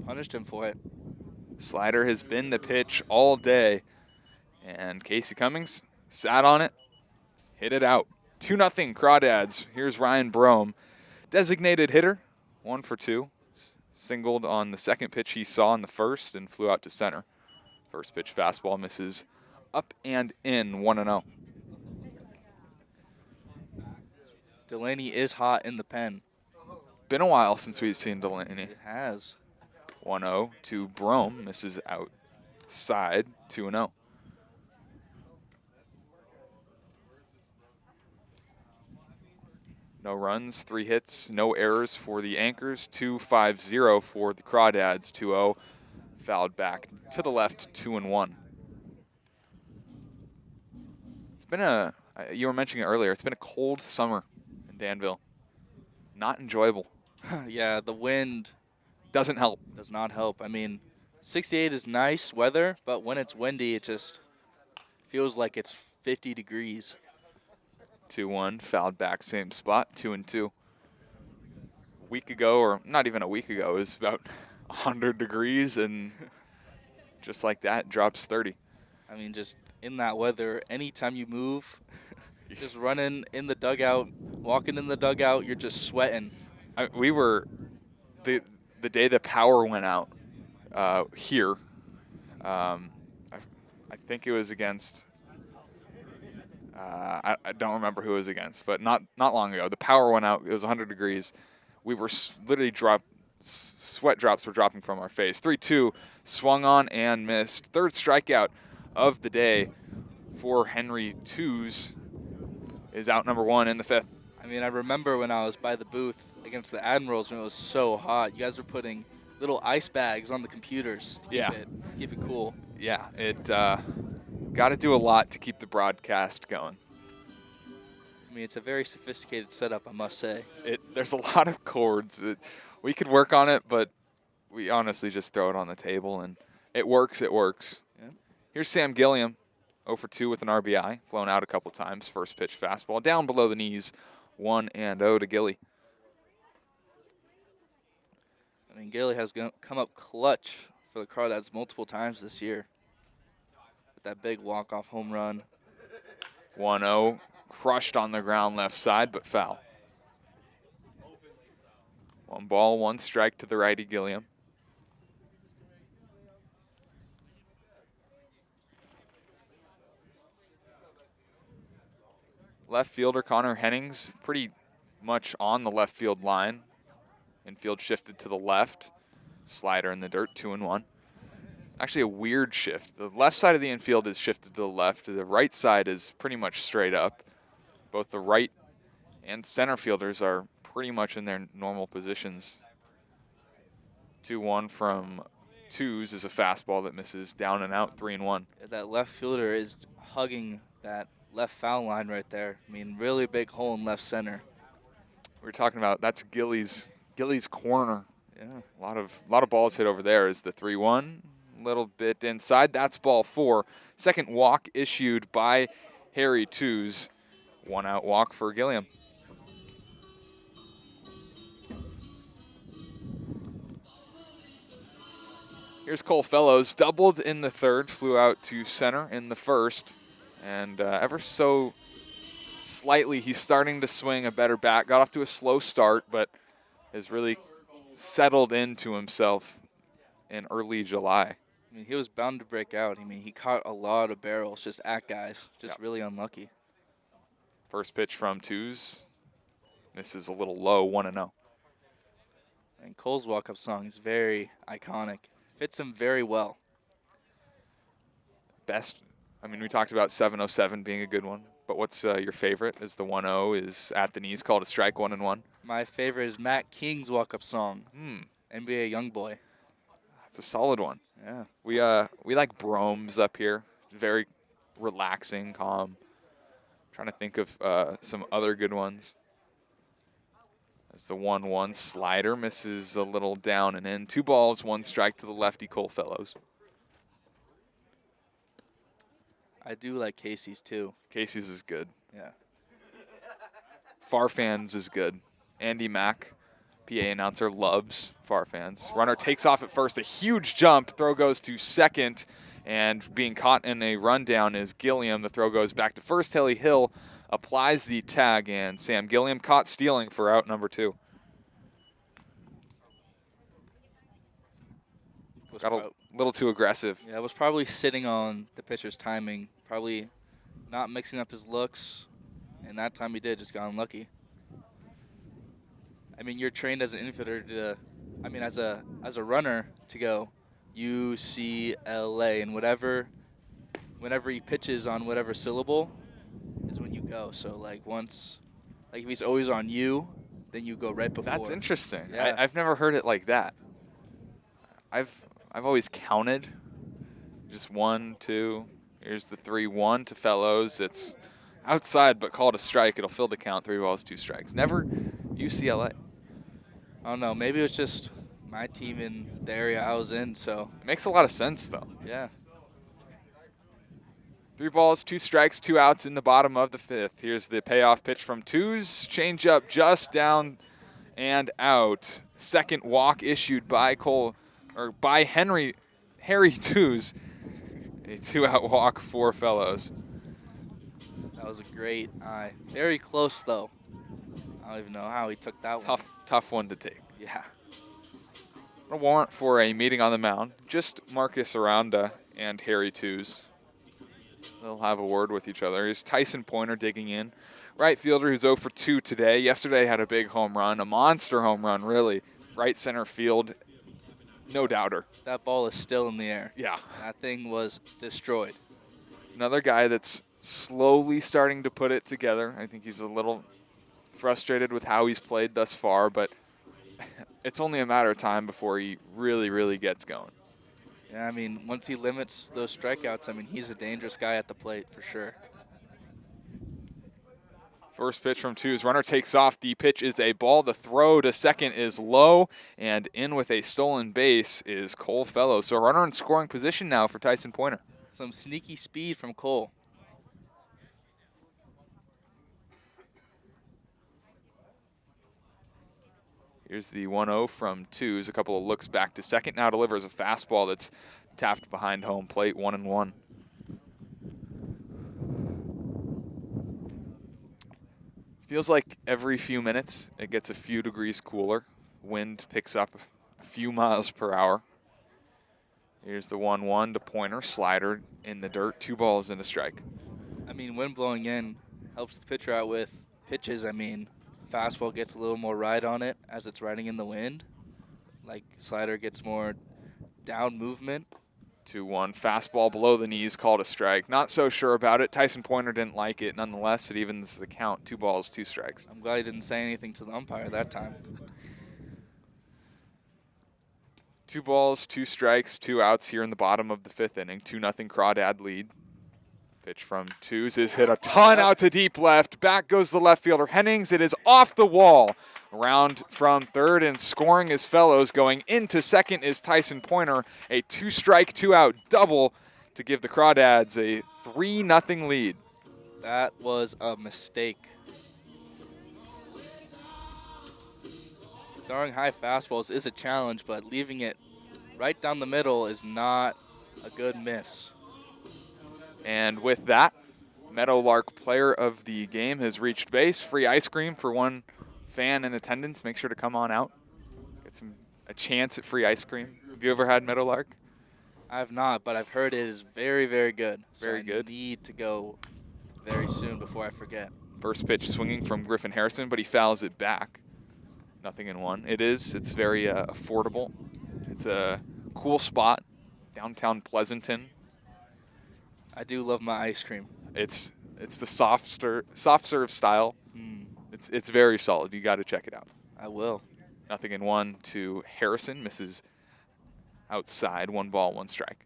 Punished him for it. Slider has been the pitch all day, and Casey Cummings sat on it, hit it out. 2-0 Crawdads. Here's Ryan Brome, designated hitter, 1 for 2. Singled on the 2nd pitch he saw in the 1st and flew out to center. First pitch fastball misses up and in, 1-0. Delaney is hot in the pen. Been a while since we've seen Delaney. It has. 1-0 to Brome, misses outside, 2-0. No runs, 3 hits, no errors for the Anchors, 2-5-0 for the Crawdads, 2-0. Fouled back to the left, 2-1. It's been you were mentioning it earlier, it's been a cold summer in Danville. Not enjoyable. Yeah, the wind Doesn't help. does not help. I mean, 68 is nice weather, but when it's windy, it just feels like it's 50 degrees. 2-1, fouled back, same spot, 2-2. A week ago, or not even a week ago, it was about 100 degrees, and just like that, drops 30. I mean, just in that weather, anytime you move, just running in the dugout, walking in the dugout, you're just sweating. We were, the day the power went out here, I think it was against, I don't remember who it was against, but not long ago. The power went out. It was 100 degrees. We were literally sweat drops were dropping from our face. 3-2, swung on and missed. Third strikeout of the day for Henry Twos is out number 1 in the 5th. I mean, I remember when I was by the booth against the Admirals when it was so hot. You guys were putting little ice bags on the computers to keep it cool. Yeah, it got to do a lot to keep the broadcast going. I mean, it's a very sophisticated setup, I must say. There's a lot of cords. We could work on it, but we honestly just throw it on the table, and it works. It works. Yeah. Here's Sam Gilliam, 0 for 2 with an RBI, flown out a couple times. First pitch fastball down below the knees, 1-0 to Gilly. I mean, Gilly has come up clutch for the Crawdads multiple times this year with that big walk-off home run. 1-0, crushed on the ground left side, but foul. 1 ball, 1 strike to the righty Gilliam. Left fielder Connor Hennings pretty much on the left field line. Infield shifted to the left. Slider in the dirt, 2-1. Actually a weird shift. The left side of the infield is shifted to the left. The right side is pretty much straight up. Both the right and center fielders are pretty much in their normal positions. 2-1 from Twos is a fastball that misses down and out, 3-1. That left fielder is hugging that left foul line right there. I mean, really big hole in left center. We're talking about that's Gilly's corner. Yeah. A lot of balls hit over there. Is the 3-1 a little bit inside? That's ball 4. Second walk issued by Harry Twos. 1 out walk for Gilliam. Here's Cole Fellows, doubled in the 3rd, flew out to center in the 1st, and ever so slightly he's starting to swing a better bat. Got off to a slow start, but has really settled into himself in early July. I mean, he was bound to break out. I mean, he caught a lot of barrels just at guys, just really unlucky. First pitch from Twos. This is a little low, 1-0. And Cole's walk-up song is very iconic. Fits him very well. Best, I mean, we talked about 707 being a good one, but what's your favorite? Is the 1-0 is at the knees, called a strike, 1-1? My favorite is Matt King's walk-up song, NBA Youngboy. That's a solid one. Yeah. We like Bromes up here. Very relaxing, calm. Trying to think of some other good ones. As the 1-1 slider misses a little down and in. 2 balls, 1 strike to the lefty Cole Fellows. I do like Casey's too. Casey's is good. Yeah. Farfans is good. Andy Mack, PA announcer, loves Farfans. Runner takes off at first. A huge jump. Throw goes to second. And being caught in a rundown is Gilliam. The throw goes back to first. Haley Hill applies the tag, and Sam Gilliam caught stealing for out number 2. Got a little too aggressive. Yeah, was probably sitting on the pitcher's timing, probably not mixing up his looks, and that time he did, just got unlucky. I mean, you're trained as an infielder to, I mean, as a runner to go UCLA, and whenever he pitches on whatever syllable is when you go. So like once, like if he's always on U, then you go right before. That's interesting. Yeah. I've never heard it like that. I've always counted. Just 1, 2. Here's the 3-1 to Fellows. It's outside but called a strike. It'll fill the count. 3 balls, 2 strikes. Never UCLA. I don't know. Maybe it was just my team in the area I was in. So It makes a lot of sense though. yeah. 3 balls, 2 strikes, 2 outs in the bottom of the 5th. Here's the payoff pitch from Twos. Change up just down and out. Second walk issued by Harry Twos. A 2-out walk for Fellows. That was a great eye. Very close though. I don't even know how he took that one. Tough one to take. Yeah. A warrant for a meeting on the mound. Just Marcus Aranda and Harry Twos. They'll have a word with each other. Here's Tyson Pointer digging in. Right fielder who's 0 for 2 today. Yesterday had a big home run, a monster home run, really. right center field. No doubter. That ball is still in the air. Yeah. That thing was destroyed. Another guy that's slowly starting to put it together. I think he's a little frustrated with how he's played thus far, but it's only a matter of time before he really, really gets going. Yeah, I mean, once he limits those strikeouts, I mean, he's a dangerous guy at the plate for sure. First pitch from Twos. Runner takes off. The pitch is a ball. The throw to second is low. And in with a stolen base is Cole Fellows. So runner in scoring position now for Tyson Pointer. Some sneaky speed from Cole. Here's the 1-0 from Twos. A couple of looks back to second. Now delivers a fastball that's tapped behind home plate. 1-1. Feels like every few minutes it gets a few degrees cooler. Wind picks up a few miles per hour. Here's the 1-1 to Pointer. Slider in the dirt. 2 balls and a strike. I mean, wind blowing in helps the pitcher out with pitches. I mean, fastball gets a little more ride on it as it's riding in the wind. Like, slider gets more down movement. 2-1. Fastball below the knees, called a strike. Not so sure about it. Tyson Pointer didn't like it. Nonetheless, it evens the count. 2 balls, 2 strikes. I'm glad he didn't say anything to the umpire that time. 2 balls, 2 strikes, 2 outs here in the bottom of the 5th inning. 2-0 Crawdad lead. Pitch from Twos is hit a ton out to deep left. Back goes the left fielder Hennings. It is off the wall. Around from third and scoring is Fellows. Going into second is Tyson Pointer. A 2-strike, 2-out double to give the Crawdads a 3-0 lead. That was a mistake. Throwing high fastballs is a challenge, but leaving it right down the middle is not a good miss. And with that, Meadowlark player of the game has reached base. Free ice cream for one fan in attendance. Make sure to come on out. Get a chance at free ice cream. Have you ever had Meadowlark? I have not, but I've heard it is very, very good. Very good. I need to go very soon before I forget. First pitch swinging from Griffin Harrison, but he fouls it back. 0-1. It's very affordable. It's a cool spot, downtown Pleasanton. I do love my ice cream. It's the soft serve style. It's very solid. You got to check it out. I will. 0-1 to Harrison. Misses outside. 1 ball, 1 strike.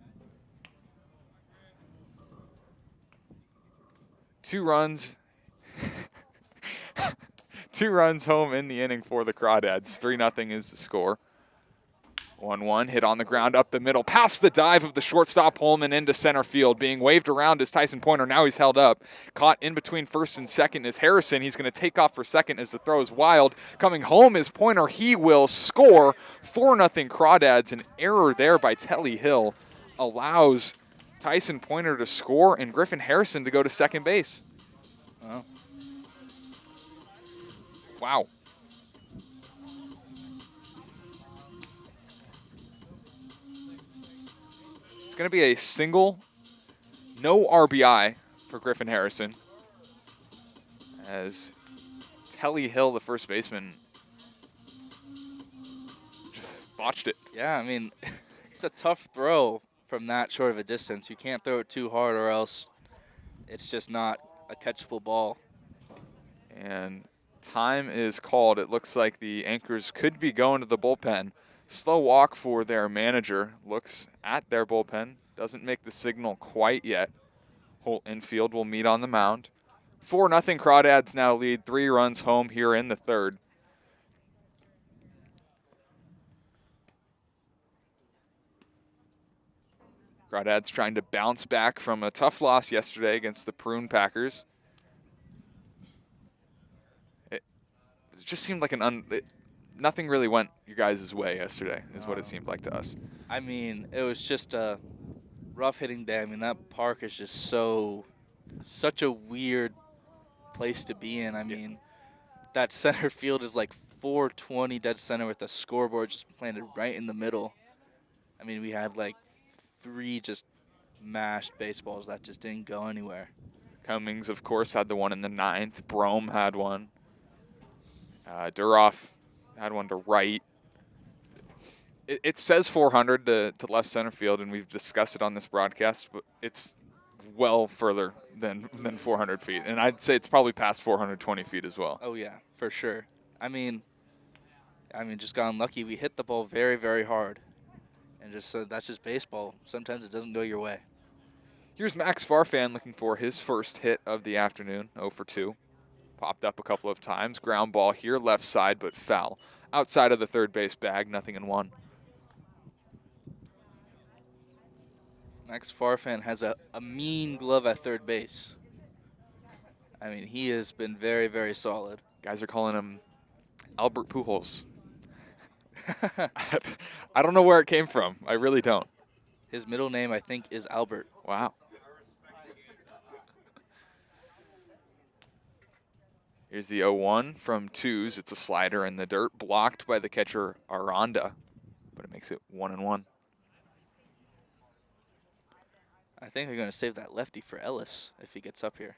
2 runs. 2 runs home in the inning for the Crawdads. 3-0 is the score. 1-1, hit on the ground up the middle, past the dive of the shortstop Holman into center field. Being waved around is Tyson Pointer. Now he's held up. Caught in between first and second is Harrison. He's going to take off for second as the throw is wild. Coming home is Pointer. He will score. 4-0 Crawdads. An error there by Telly Hill allows Tyson Pointer to score and Griffin Harrison to go to second base. Oh. Wow. It's going to be a single, no RBI for Griffin Harrison, as Telly Hill, the first baseman, just botched it. Yeah, I mean, it's a tough throw from that short of a distance. You can't throw it too hard or else it's just not a catchable ball. And time is called. It looks like the anchors could be going to the bullpen. Slow walk for their manager. Looks at their bullpen. Doesn't make the signal quite yet. Holt infield will meet on the mound. 4-0 Crawdads now lead. 3 runs home here in the third. Crawdads trying to bounce back from a tough loss yesterday against the Prune Packers. It just seemed like nothing really went your guys' way yesterday, is what it seemed like to us. I mean, it was just a rough hitting day. I mean, that park is just such a weird place to be in. I mean, that center field is like 420 dead center with a scoreboard just planted right in the middle. I mean, we had like 3 just mashed baseballs that just didn't go anywhere. Cummings, of course, had the one in the 9th. Brome had one. Duroff had one to right. It says 400 to left center field, and we've discussed it on this broadcast, but it's well further than 400 feet. And I'd say it's probably past 420 feet as well. Oh, yeah, for sure. I mean, just got unlucky. We hit the ball very, very hard. And just that's just baseball. Sometimes it doesn't go your way. Here's Max Farfan looking for his first hit of the afternoon, 0 for 2. Popped up a couple of times. Ground ball here, left side, but foul. Outside of the third base bag, 0-1. Max Farfan has a mean glove at third base. I mean, he has been very, very solid. Guys are calling him Albert Pujols. I don't know where it came from. I really don't. His middle name, I think, is Albert. Wow. Here's the 0-1 from twos. It's a slider in the dirt, blocked by the catcher Aranda, but it makes it 1-1. I think they're going to save that lefty for Ellis if he gets up here.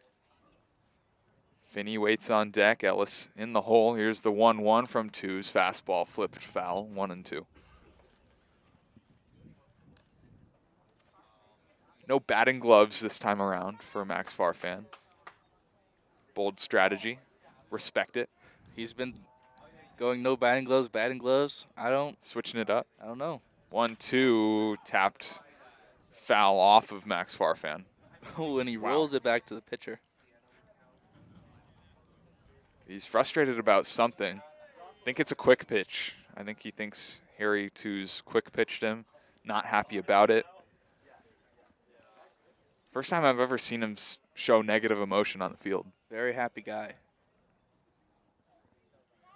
Finney waits on deck. Ellis in the hole. Here's the 1-1 from twos. Fastball flipped foul, 1-2. No batting gloves this time around for Max Farfan. Bold strategy. Respect it. He's been going no batting gloves. Switching it up. I don't know. 1-2 tapped foul off of Max Farfan. When he rolls it back to the pitcher. He's frustrated about something. I think it's a quick pitch. I think he thinks Harry Two's quick pitched him. Not happy about it. First time I've ever seen him show negative emotion on the field. Very happy guy.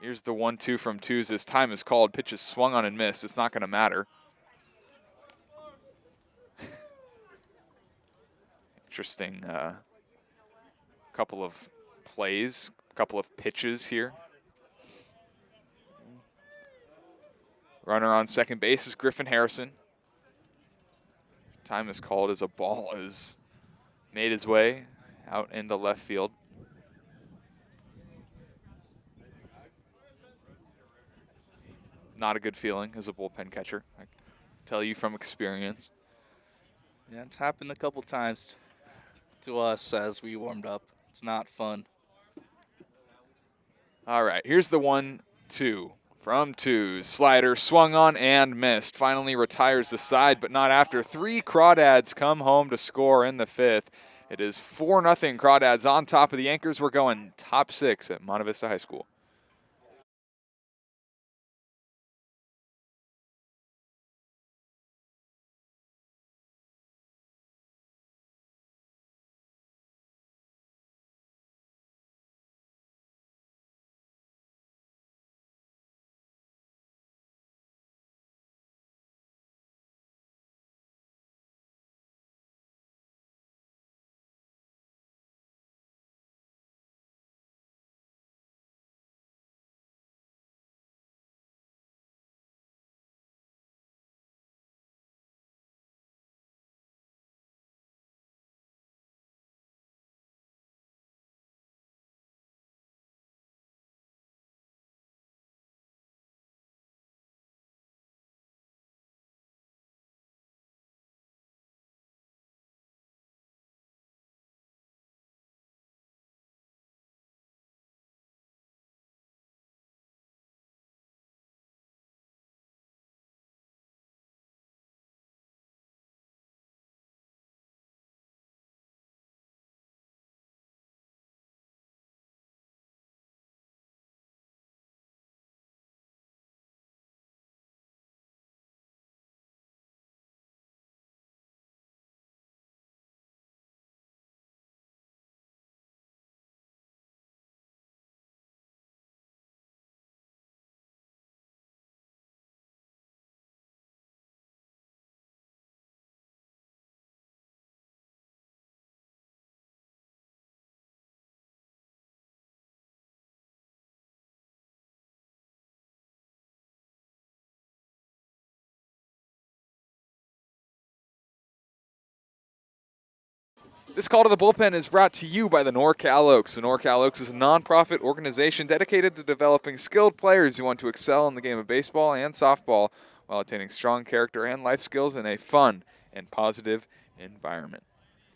Here's the 1-2 from twos. His time is called. Pitch is swung on and missed. It's not going to matter. Interesting couple of plays, couple of pitches here. Runner on second base is Griffin Harrison. Time is called as a ball is made his way out into left field. Not a good feeling as a bullpen catcher. I can tell you from experience. Yeah, it's happened a couple times to us as we warmed up. It's not fun. All right, here's the 1-2 from twos. Slider swung on and missed. Finally retires the side, but not after. 3 Crawdads come home to score in the 5th. It is 4-0 Crawdads on top of the Anchors. We're going top 6 at Monte Vista High School. This call to the bullpen is brought to you by the NorCal Oaks. The NorCal Oaks is a nonprofit organization dedicated to developing skilled players who want to excel in the game of baseball and softball. while attaining strong character and life skills in a fun and positive environment.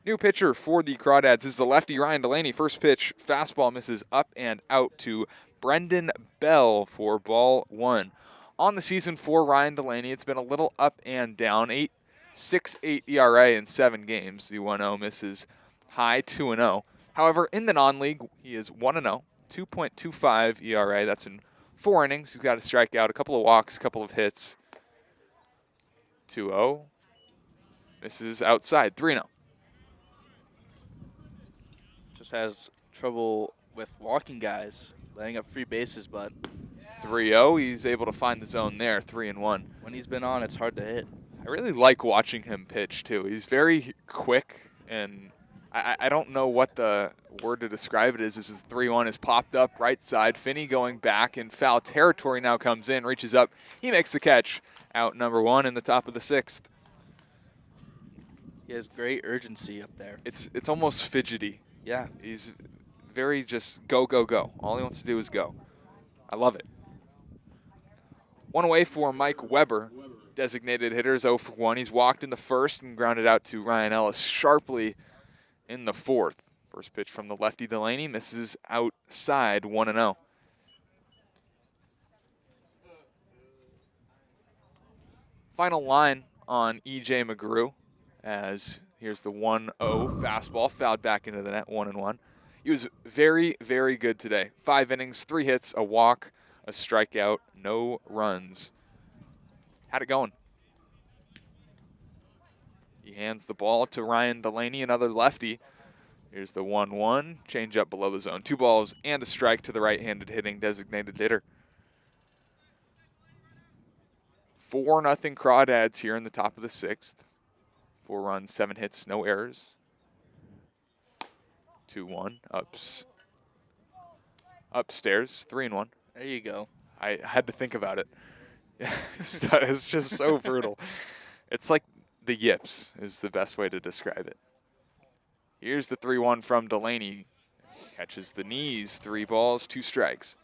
New pitcher for the Crawdads is the lefty Ryan Delaney. First pitch, fastball misses up and out to Brendan Bell for ball 1. On the season for Ryan Delaney, it's been a little up and down. 6.8 ERA in 7 games. The 1-0 misses high, 2-0. However, in the non-league, he is 1-0, 2.25 ERA. That's in 4 innings. He's got a strikeout, a couple of walks, a couple of hits. 2-0. Misses outside, 3-0. Just has trouble with walking guys, laying up free bases, but 3-0. He's able to find the zone there, 3-1. when he's been on, it's hard to hit. I really like watching him pitch, too. He's very quick, and I don't know what the word to describe it is. This is the 3-1 is popped up right side. Finney going back in foul territory now comes in, reaches up. He makes the catch. Out number 1 in the top of the 6th. He has great urgency up there. It's almost fidgety. Yeah. He's very just go, go, go. All he wants to do is go. I love it. 1 away for Mike Weber. Designated hitters 0 for 1. He's walked in the first and grounded out to Ryan Ellis sharply in the 4th. First pitch from the lefty Delaney misses outside, 1-0. Final line on E.J. McGrew, as here's the 1-0 fastball, fouled back into the net, 1-1. He was very, very good today. 5 innings, 3 hits, a walk, a strikeout, no runs. Had it going. He hands the ball to Ryan Delaney, another lefty. Here's the 1-1, change up below the zone. 2 balls and a strike to the right-handed hitting designated hitter. 4-0 Crawdads here in the top of the 6th. 4 runs, 7 hits, no errors. 2-1, upstairs, 3-1. There you go. I had to think about it. It's just so brutal. It's like the yips is the best way to describe it. Here's the 3-1 from Delaney. Catches the knees, 3 balls, 2 strikes.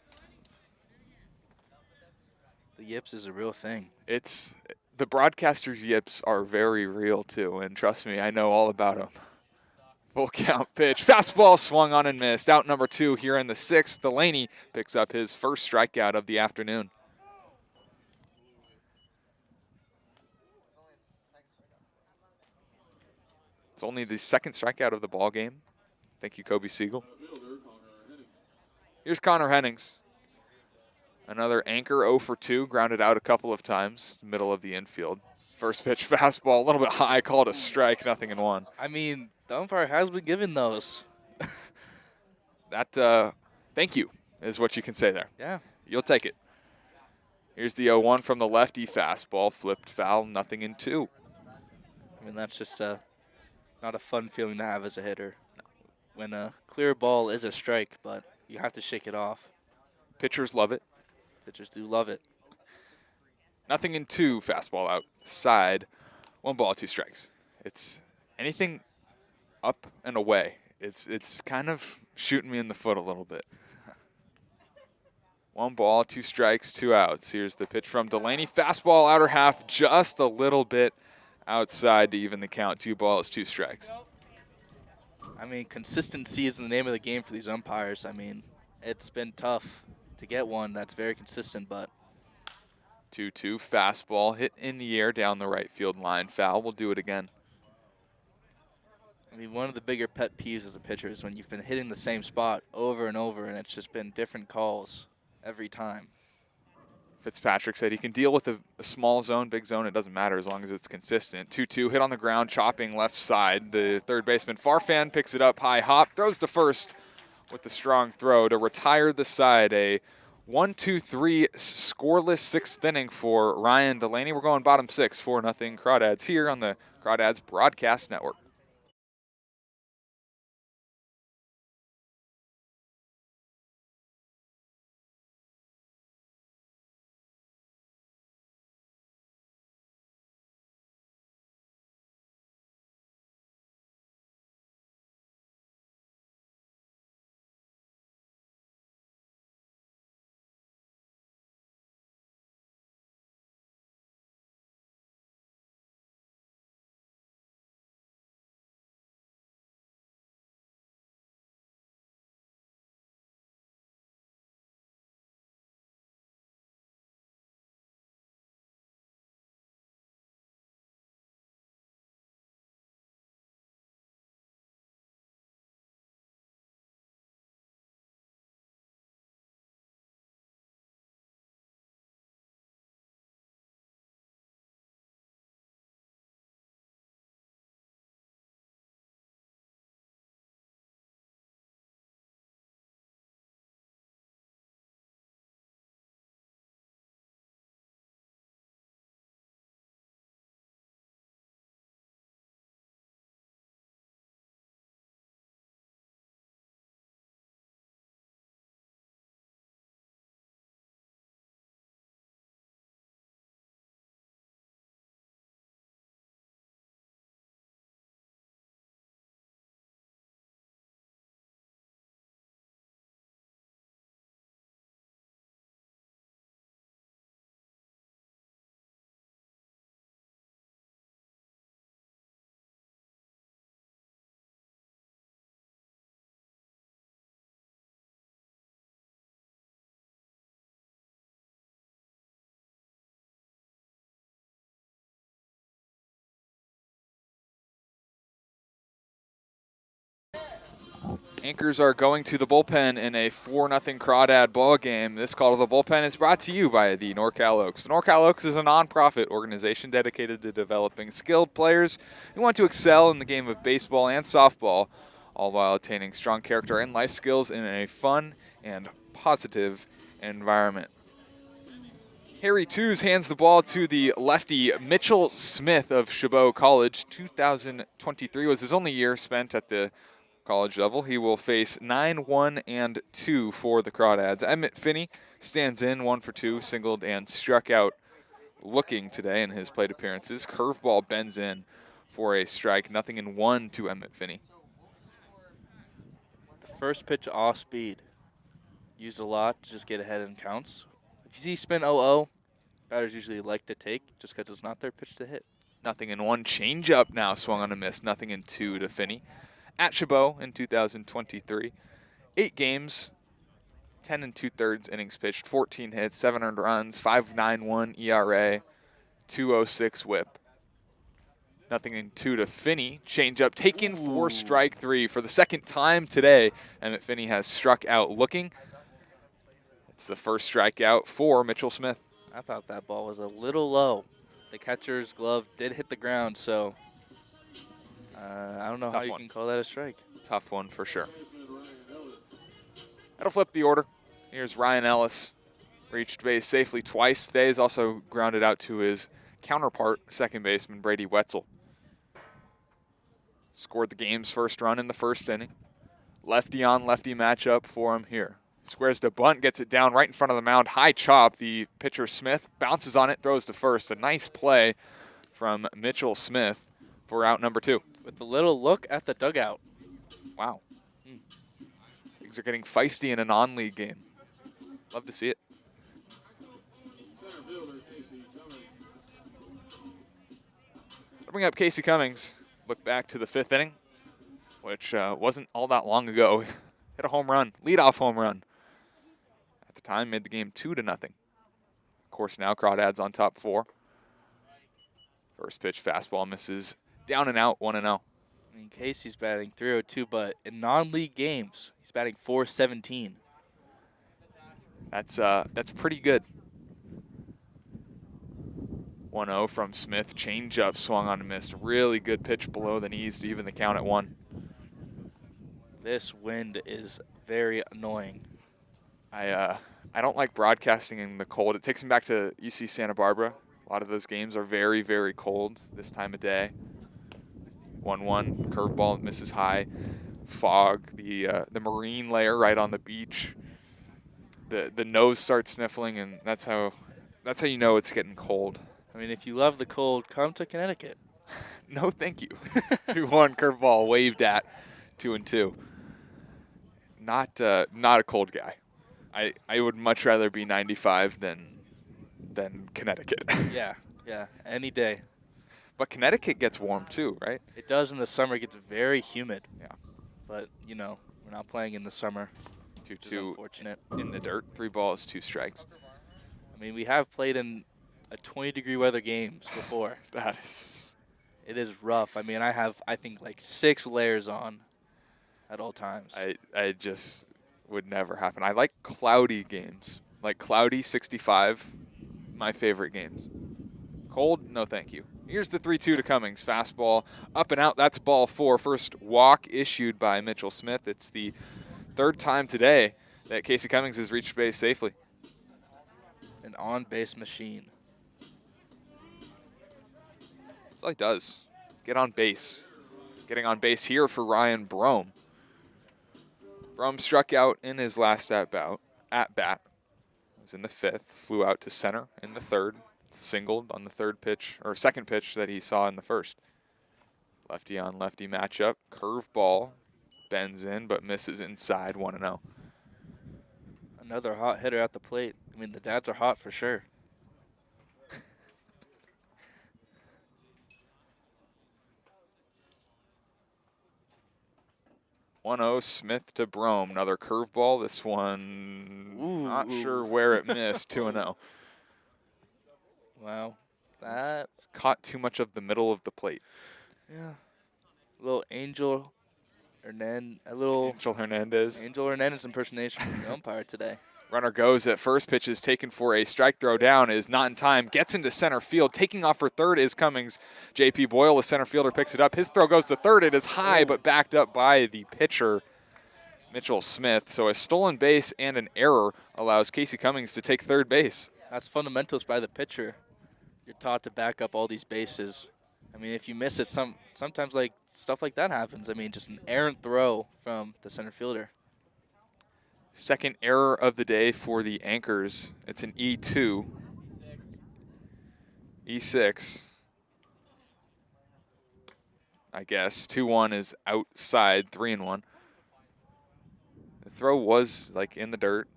The yips is a real thing. It's the broadcasters' yips are very real too, and trust me, I know all about them. Full count pitch, fastball swung on and missed. Out number 2 here in the 6th. Delaney picks up his first strikeout of the afternoon. It's only the 2nd strikeout of the ball game. Thank you, Kobe Siegel. Here's Connor Hennings. Another anchor 0 for 2, grounded out a couple of times, middle of the infield. First pitch fastball, a little bit high, called a strike, 0-1. I mean, the umpire has been given those. Thank you, is what you can say there. Yeah. You'll take it. Here's the 0-1 from the lefty fastball, flipped foul, 0-2. I mean, that's just not a fun feeling to have as a hitter. When a clear ball is a strike, but you have to shake it off. Pitchers love it. Pitchers do love it. 0-2, fastball outside. 1 ball, 2 strikes. It's anything up and away. It's kind of shooting me in the foot a little bit. 1 ball, 2 strikes, 2 outs. Here's the pitch from Delaney. Fastball outer half, just a little bit outside to even the count. 2 balls, 2 strikes. I mean, consistency is the name of the game for these umpires. I mean, it's been tough to get one that's very consistent, but 2-2, fastball hit in the air down the right field line. Foul, we'll do it again. I mean, one of the bigger pet peeves as a pitcher is when you've been hitting the same spot over and over, and it's just been different calls every time. Fitzpatrick said he can deal with a small zone, big zone. It doesn't matter as long as it's consistent. 2-2, hit on the ground, chopping left side. The third baseman, Farfan, picks it up, high hop, throws to first with the strong throw to retire the side. A 1-2-3 scoreless 6th inning for Ryan Delaney. We're going bottom 6, 4-0 Crawdads here on the Crawdads Broadcast Network. Anchors are going to the bullpen in a 4-0 Crawdad ball game. This call to the bullpen is brought to you by the NorCal Oaks. The NorCal Oaks is a nonprofit organization dedicated to developing skilled players who want to excel in the game of baseball and softball, all while attaining strong character and life skills in a fun and positive environment. Harry Tews hands the ball to the lefty Mitchell Smith of Chabot College. 2023 was his only year spent at the college level. He will face 9-1-2 for the Crawdads. Emmett Finney stands in 1 for 2, singled and struck out looking today in his plate appearances. Curveball bends in for a strike, 0-1 to Emmett Finney. The first pitch off speed. Used a lot to just get ahead in counts. If you see spin 0-0, batters usually like to take just because it's not their pitch to hit. 0-1 changeup now swung on a miss, 0-2 to Finney. At Chabot in 2023, 8 games, 10 2/3 innings pitched, 14 hits, 7 earned runs, 5.91 ERA, 2.06 WHIP. 0-2 to Finney. Changeup taken for strike 3 for the second time today. Emmett Finney has struck out looking. It's the first strikeout for Mitchell Smith. I thought that ball was a little low. The catcher's glove did hit the ground, so I don't know how you can call that a strike. Tough one for sure. That'll flip the order. Here's Ryan Ellis. Reached base safely twice today. He's also grounded out to his counterpart, second baseman Brady Wetzel. Scored the game's first run in the first inning. Lefty on lefty matchup for him here. Squares to bunt, gets it down right in front of the mound. High chop. The pitcher Smith bounces on it, throws to first. A nice play from Mitchell Smith for out number 2. With a little look at the dugout. Wow. Things are getting feisty in a non-league game. Love to see it. I'll bring up Casey Cummings. Look back to the 5th inning, which wasn't all that long ago. Hit a home run, leadoff home run. At the time, made the game 2-0. Of course, now Crawdads on top 4. First pitch fastball misses. Down and out, 1-0. I mean, Casey's batting .302, but in non-league games, he's batting .417. That's pretty good. 1-0 from Smith. Changeup swung on and missed. Really good pitch below the knees to even the count at 1. This wind is very annoying. I don't like broadcasting in the cold. It takes me back to UC Santa Barbara. A lot of those games are very, very cold this time of day. 1-1, curveball misses high. Fog, the marine layer right on the beach. The nose starts sniffling, and that's how you know it's getting cold. I mean, if you love the cold, come to Connecticut. No, thank you. 2-1 curveball waved at, 2-2. Not a cold guy. I would much rather be 95 than Connecticut. Yeah, any day. But Connecticut gets warm too, right? It does in the summer. It gets very humid. Yeah. But, you know, we're not playing in the summer. 2-2 unfortunate. in the dirt. 3 balls, 2 strikes. I mean, we have played in a 20-degree weather games before. It is rough. I mean, I have, I think, like 6 layers on at all times. I just would never happen. I like cloudy games. Like cloudy 65, my favorite games. Cold, no thank you. Here's the 3-2 to Cummings. Fastball up and out. That's ball 4. First walk issued by Mitchell Smith. It's the 3rd time today that Casey Cummings has reached base safely. An on-base machine. That's all he does. Get on base. Getting on base here for Ryan Brome. Brome struck out in his last at bat. It was in the 5th. Flew out to center in the 3rd. Singled on the 3rd pitch, or 2nd pitch that he saw in the 1st. Lefty on lefty matchup. Curveball bends in but misses inside, 1-0. Another hot hitter at the plate. I mean, the dads are hot for sure. 1-0 Smith to Brome. Another curveball. This one, not sure where it missed. 2-0. Wow. That caught too much of the middle of the plate. Yeah. Little angel a little Angel Hernandez. Angel Hernandez impersonation from the umpire today. Runner goes at first. Pitch is taken for a strike. Throw down is not in time. Gets into center field. Taking off for third is Cummings. J.P. Boyle, the center fielder, picks it up. His throw goes to third. It is high, but backed up by the pitcher, Mitchell Smith. So a stolen base and an error allows Casey Cummings to take third base. That's fundamentals by the pitcher. You're taught to back up all these bases. I mean, if you miss it, sometimes like stuff like that happens. I mean, just an errant throw from the center fielder. Second error of the day for the Anchors. It's an E2. E6. I guess. 2-1 is outside. 3-1. The throw was like in the dirt.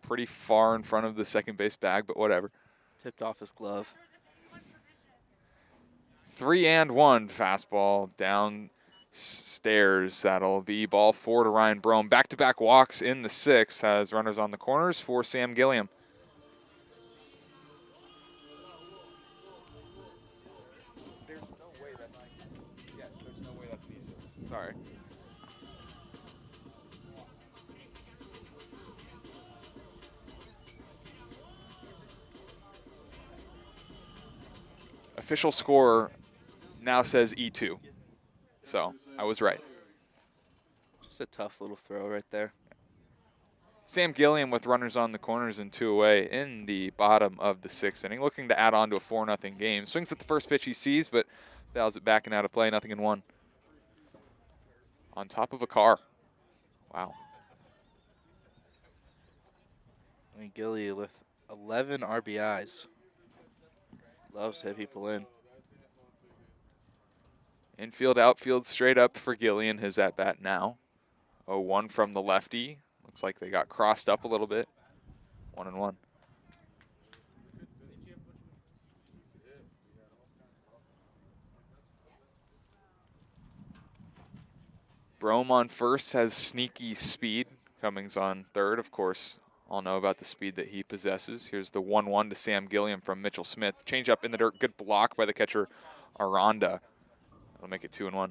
Pretty far in front of the second base bag, but whatever. Tipped off his glove. 3-1 fastball downstairs. That'll be ball 4 to Ryan Brome. Back-to-back walks in the 6th. Has runners on the corners for Sam Gilliam. There's no way that's there's no way that's an E6. Sorry. Official score now says E2. So I was right. Just a tough little throw right there. Sam Gilliam with runners on the corners and 2 away in the bottom of the 6th inning, looking to add on to a 4-0 game. Swings at the first pitch he sees, but fouls it back and out of play, 0-1. On top of a car. Wow. I mean, Gilly with 11 RBIs. Loves to hit people in. Infield, outfield, straight up for Gillian, his at-bat now. 0-1 from the lefty. Looks like they got crossed up a little bit. 1-1. Brome on first has sneaky speed. Cummings on third, of course. All know about the speed that he possesses. Here's the 1-1 to Sam Gilliam from Mitchell Smith. Change up in the dirt. Good block by the catcher, Aranda. That'll make it 2-1.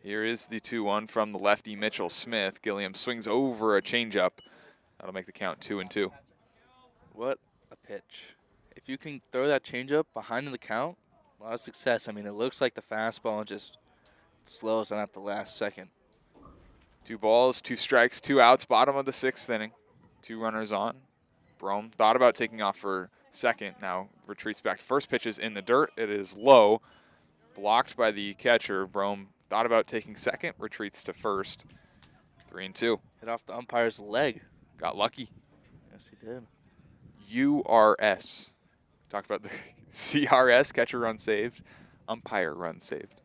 Here is the 2-1 from the lefty Mitchell Smith. Gilliam swings over a changeup. That'll make the count 2-2. What a pitch. If you can throw that changeup behind in the count, a lot of success. I mean, it looks like the fastball just slows down at the last second. 2 balls, 2 strikes, 2 outs, bottom of the 6th inning. 2 runners on. Brome thought about taking off for second. Now retreats back to first. Pitch is in the dirt. It is low. Blocked by the catcher. Brome thought about taking second, retreats to first. 3-2. Hit off the umpire's leg. Got lucky. Yes, he did. URS. Talked about the CRS, catcher run saved, umpire run saved.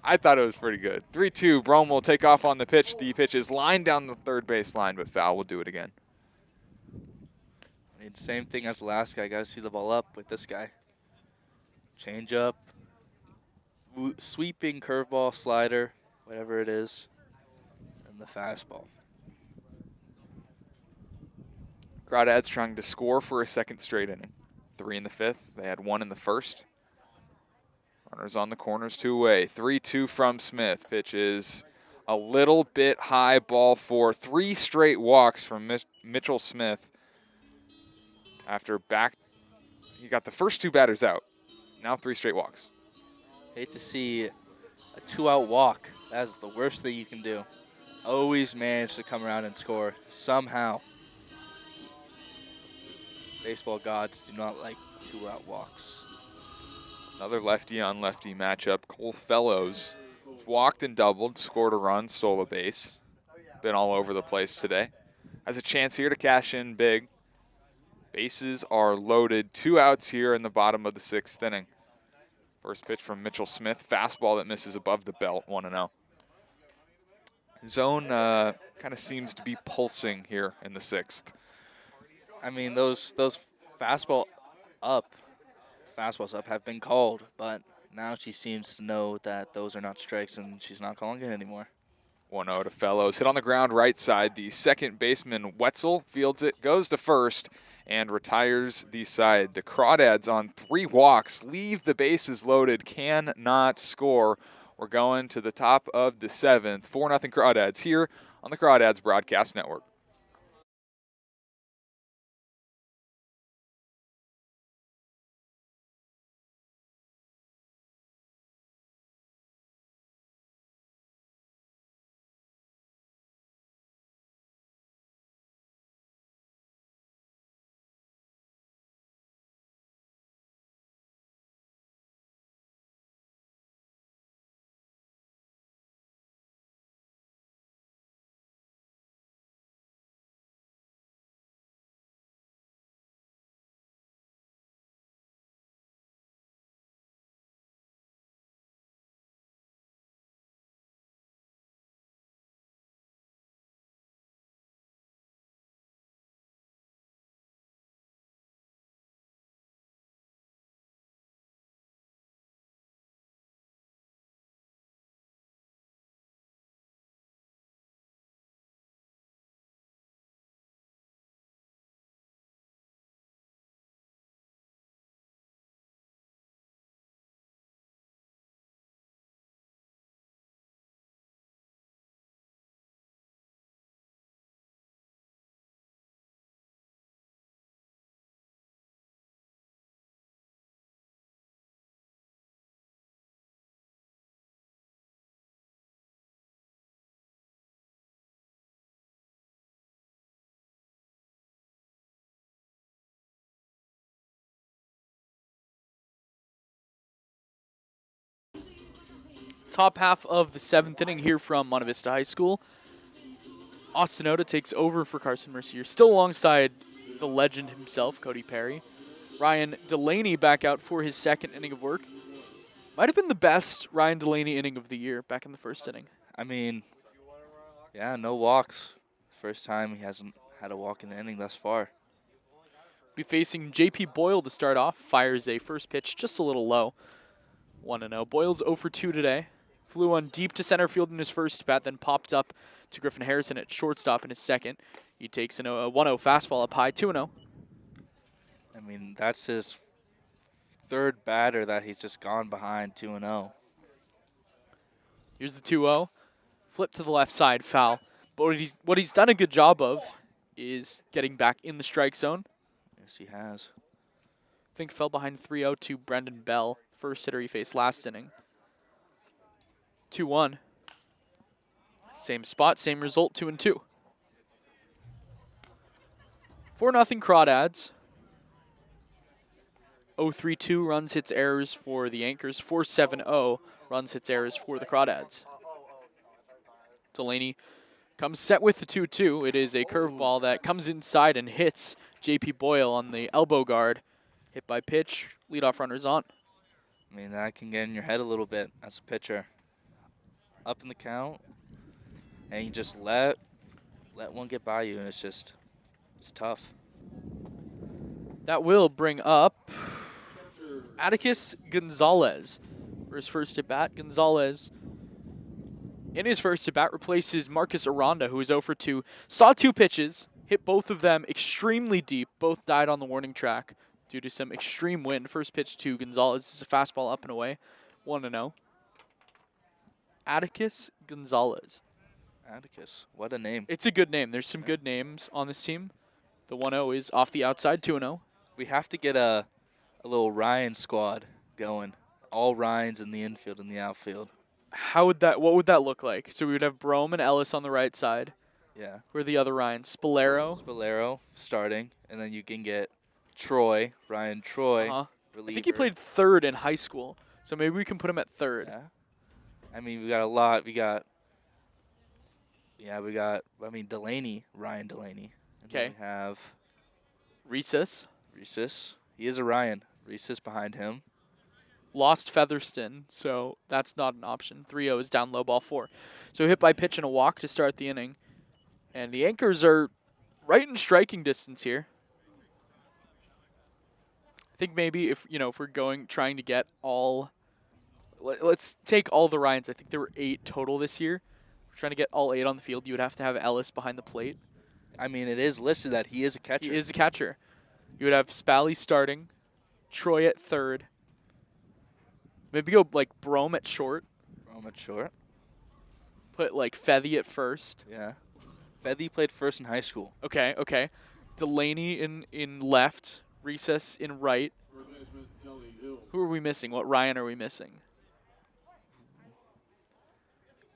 I thought it was pretty good. 3-2, Brome will take off on the pitch. The pitch is lined down the third base line, but foul will do it again. I mean, same thing as the last guy. Got to see the ball up with this guy. Change up, sweeping curveball, slider, whatever it is, and the fastball. Crawdads trying to score for a second straight inning. 3 in the 5th. They had 1 in the 1st. Runners on the corners, 2 away. 3-2 from Smith. Pitch is a little bit high, ball 4. 3 straight walks from Mitchell Smith. After he got the first 2 batters out. Now 3 straight walks. Hate to see a 2-out walk. That is the worst thing you can do. Always manage to come around and score somehow. Baseball gods do not like 2-out walks. Another lefty on lefty matchup. Cole Fellows walked and doubled, scored a run, stole a base. Been all over the place today. Has a chance here to cash in big. Bases are loaded. 2 outs here in the bottom of the 6th inning. First pitch from Mitchell Smith. Fastball that misses above the belt, 1-0. Zone kind of seems to be pulsing here in the 6th. I mean, those Fastball up. Fastballs up have been called, but now she seems to know that those are not strikes and she's not calling it anymore. 1-0 to Fellows. Hit on the ground right side. The second baseman, Wetzel, fields it, goes to first, and retires the side. The Crawdads on 3 walks, leave the bases loaded, cannot score. We're going to the top of the 7th. 4-0 Crawdads here on the Crawdads Broadcast Network. Top half of the 7th inning here from Monte Vista High School. Austin Oda takes over for Carson Mercier, still alongside the legend himself, Cody Perry. Ryan Delaney back out for his 2nd inning of work. Might have been the best Ryan Delaney inning of the year back in the 1st inning. I mean, yeah, no walks. First time he hasn't had a walk in the inning thus far. Be facing JP Boyle to start off. Fires a first pitch just a little low. 1-0. Boyle's 0 for 2 today. Flew on deep to center field in his first bat, then popped up to Griffin Harrison at shortstop in his second. He takes a 1-0 fastball up high, 2-0. I mean, that's his 3rd batter that he's just gone behind 2-0. Here's the 2-0. Flip to the left side, foul. But what he's done a good job of is getting back in the strike zone. Yes, he has. I think fell behind 3-0 to Brendan Bell, first hitter he faced last inning. 2-1. Same spot, same result, 2-2. 4-0 Crawdads. 0-3-2 runs, hits, errors for the Anchors. 4-7-0 runs, hits, errors for the Crawdads. Delaney comes set with the 2-2. It is a curveball that comes inside and hits JP Boyle on the elbow guard. Hit by pitch, leadoff runner's on. I mean, that can get in your head a little bit as a pitcher. Up in the count, and you just let one get by you, and it's tough. That will bring up Atticus Gonzalez for his first at bat. Gonzalez, in his first at bat, replaces Marcus Aranda, who is 0 for 2. Saw 2 pitches, hit both of them extremely deep. Both died on the warning track due to some extreme wind. First pitch to Gonzalez is a fastball up and away, 1-0. Atticus Gonzalez. Atticus, what a name. It's a good name. There's some good names on this team. The 1-0 is off the outside, 2-0. We have to get a little Ryan squad going. All Ryans in the infield and the outfield. What would that look like? So we would have Brome and Ellis on the right side. Yeah. Who are the other Ryans? Spolero starting, and then you can get Troy, Ryan Troy, I reliever. think he played 3rd in high school, so maybe we can put him at 3rd. Yeah. I mean, we got a lot. We got Delaney, Ryan Delaney. And then Okay. we have Recess. He is a Ryan. Reese's behind him. Lost Featherston, so that's not an option. 3-0 is down low, ball 4. So hit by pitch and a walk to start the inning. And the Anchors are right in striking distance here. think maybe if we're trying to get all, let's take all the Ryans. I think there were 8 total this year. If we're trying to get all 8 on the field, you would have to have Ellis behind the plate. I mean, it is listed that he is a catcher. He is a catcher. You would have Spally starting, Troy at third. Maybe go like Brome at short. Brome at short. Put like Fethy at first. Yeah. Fethy played first in high school. Okay. Delaney in left. Recess in right. Who are we missing? What Ryan are we missing?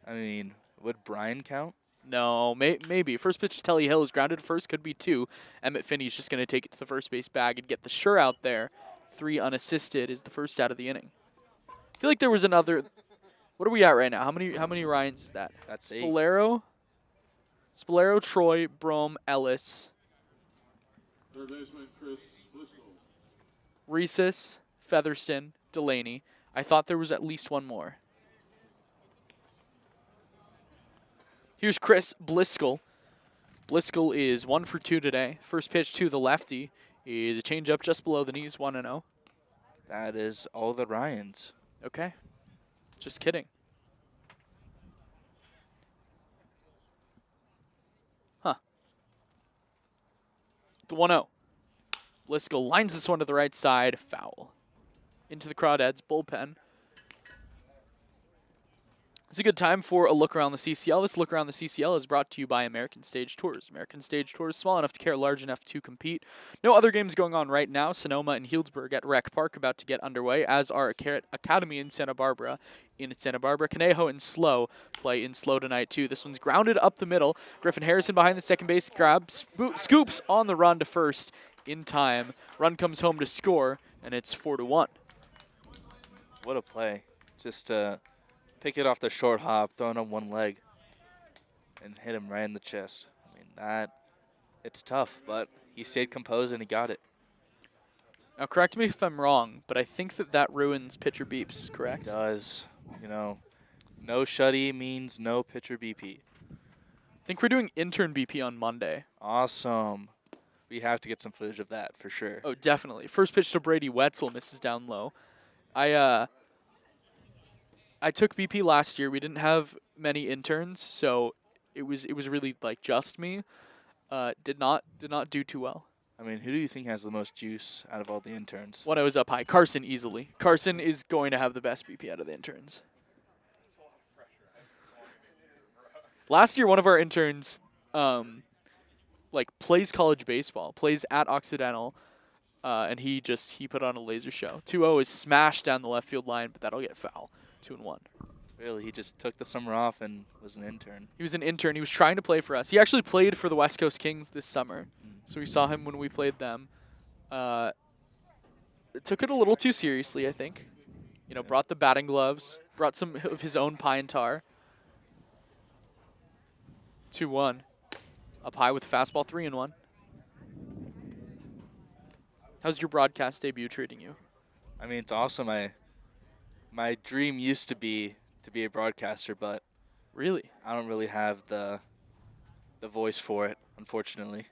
I mean, would Brian count? No, maybe. First pitch to Telly Hill is grounded first, could be 2. Emmett Finney's just going to take it to the first base bag and get the sure out there. 3 unassisted is the first out of the inning. I feel like there was another. What are we at right now? How many Ryans is that? That's 8. Spolero, Troy, Brome, Ellis. Third baseman Chris Bliscoe. Reeses, Featherston, Delaney. I thought there was at least one more. Here's Chris Bliscoe. Bliscoe is 1 for 2 today. First pitch to the lefty is a changeup just below the knees, 1-0. That is all the Ryans. Okay. Just kidding. Huh. The 1-0. Bliscoe lines this one to the right side. Foul. Into the Crawdads bullpen. It's a good time for a look around the CCL. This look around the CCL is brought to you by American Stage Tours. American Stage Tours, small enough to care, large enough to compete. No other games going on right now. Sonoma and Healdsburg at Rec Park about to get underway, as are Academy in Santa Barbara. Conejo and Slow play in Slow tonight, too. This one's grounded up the middle. Griffin Harrison behind the second base grab. Scoops on the run to first in time. Run comes home to score, and it's 4-1. What a play. Just pick it off the short hop, throw it on one leg, and hit him right in the chest. I mean, it's tough, but he stayed composed and he got it. Now, correct me if I'm wrong, but I think that ruins pitcher beeps, correct? It does. No shutty means no pitcher BP. I think we're doing intern BP on Monday. Awesome. We have to get some footage of that for sure. Oh, definitely. First pitch to Brady Wetzel, misses down low. I took BP last year. We didn't have many interns, so it was really like just me. Did not do too well. I mean, who do you think has the most juice out of all the interns? When I was up high, Carson easily. Carson is going to have the best BP out of the interns. Last year, one of our interns, plays college baseball, plays at Occidental, and he put on a laser show. 2-0 is smashed down the left field line, but that'll get foul. 2-1. Really, he just took the summer off and was an intern. He was an intern. He was trying to play for us. He actually played for the West Coast Kings this summer, so we saw him when we played them. Took it a little too seriously, I think. Brought the batting gloves, brought some of his own pine tar. 2-1. Up high with a fastball, 3-1. How's your broadcast debut treating you? I mean, it's awesome. My dream used to be a broadcaster, but Really? I don't really have the voice for it, unfortunately.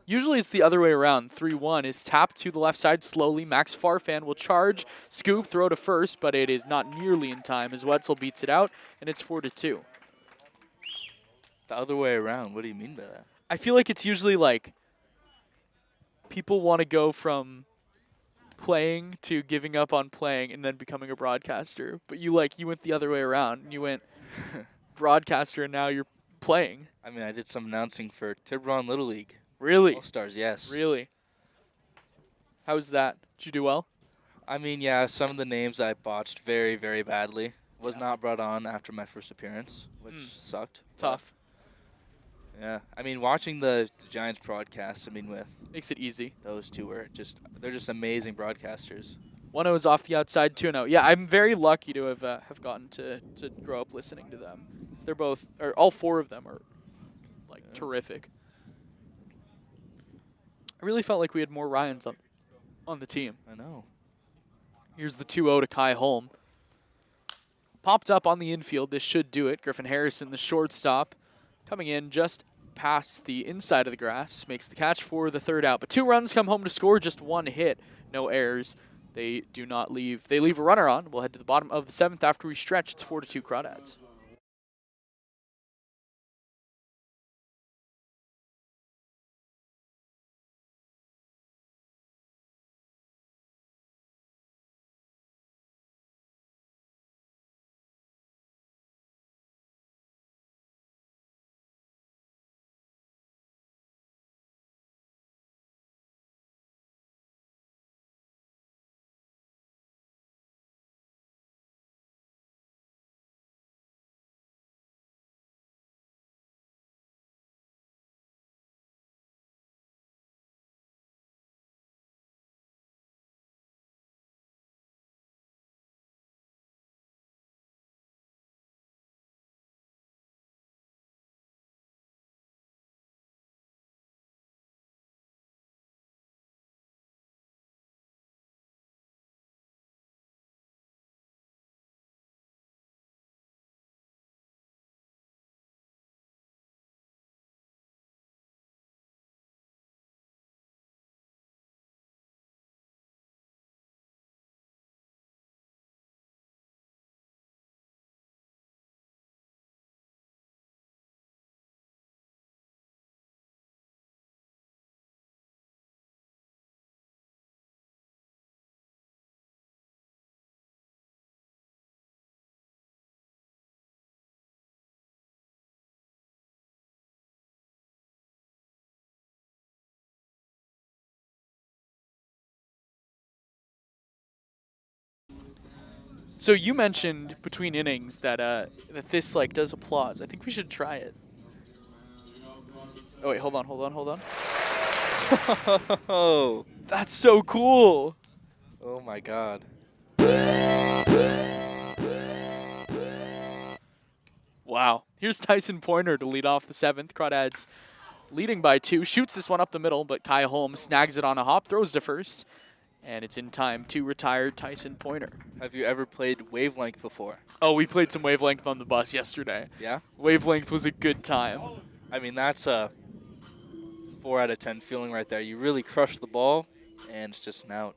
Usually it's the other way around. 3-1 is tapped to the left side slowly. Max Farfan will charge, scoop, throw to first, but it is not nearly in time as Wetzel beats it out, and it's 4-2. The other way around, what do you mean by that? I feel like it's usually like people want to go from playing to giving up on playing and then becoming a broadcaster. But you went the other way around. You went broadcaster and now you're playing. I mean, I did some announcing for Tiburon Little League. Really? All-Stars, yes. Really? How was that? Did you do well? I mean, yeah, some of the names I botched very, very badly. Was not brought on after my first appearance, which sucked. Tough. Yeah. I mean, watching the Giants broadcast, with Makes it easy. those two they're just amazing broadcasters. 1-0 is off the outside, 2-0. Yeah, I'm very lucky to have gotten to grow up listening to them. They're both, or all 4 of them are terrific. I really felt like we had more Ryans on the team. I know. Here's the 2-0 to Kai Holm. Popped up on the infield. This should do it. Griffin Harrison, the shortstop, coming in just past the inside of the grass, makes the catch for the 3rd out. But 2 runs come home to score, just 1 hit, no errors. They do not leave. They leave a runner on. We'll head to the bottom of the 7th after we stretch. It's 4-2 Crawdads. So you mentioned between innings that that this like does applause. I think we should try it. Oh wait, hold on. Oh, That's so cool. oh my God. Wow. Here's Tyson Pointer to lead off the 7th. Crawdads leading by 2. Shoots this one up the middle, but Kai Holmes snags it on a hop, throws to first, and it's in time to retire Tyson Pointer. Have you ever played Wavelength before? Oh, we played some Wavelength on the bus yesterday. Yeah? Wavelength was a good time. I mean, that's a 4 out of 10 feeling right there. You really crush the ball, and it's just an out.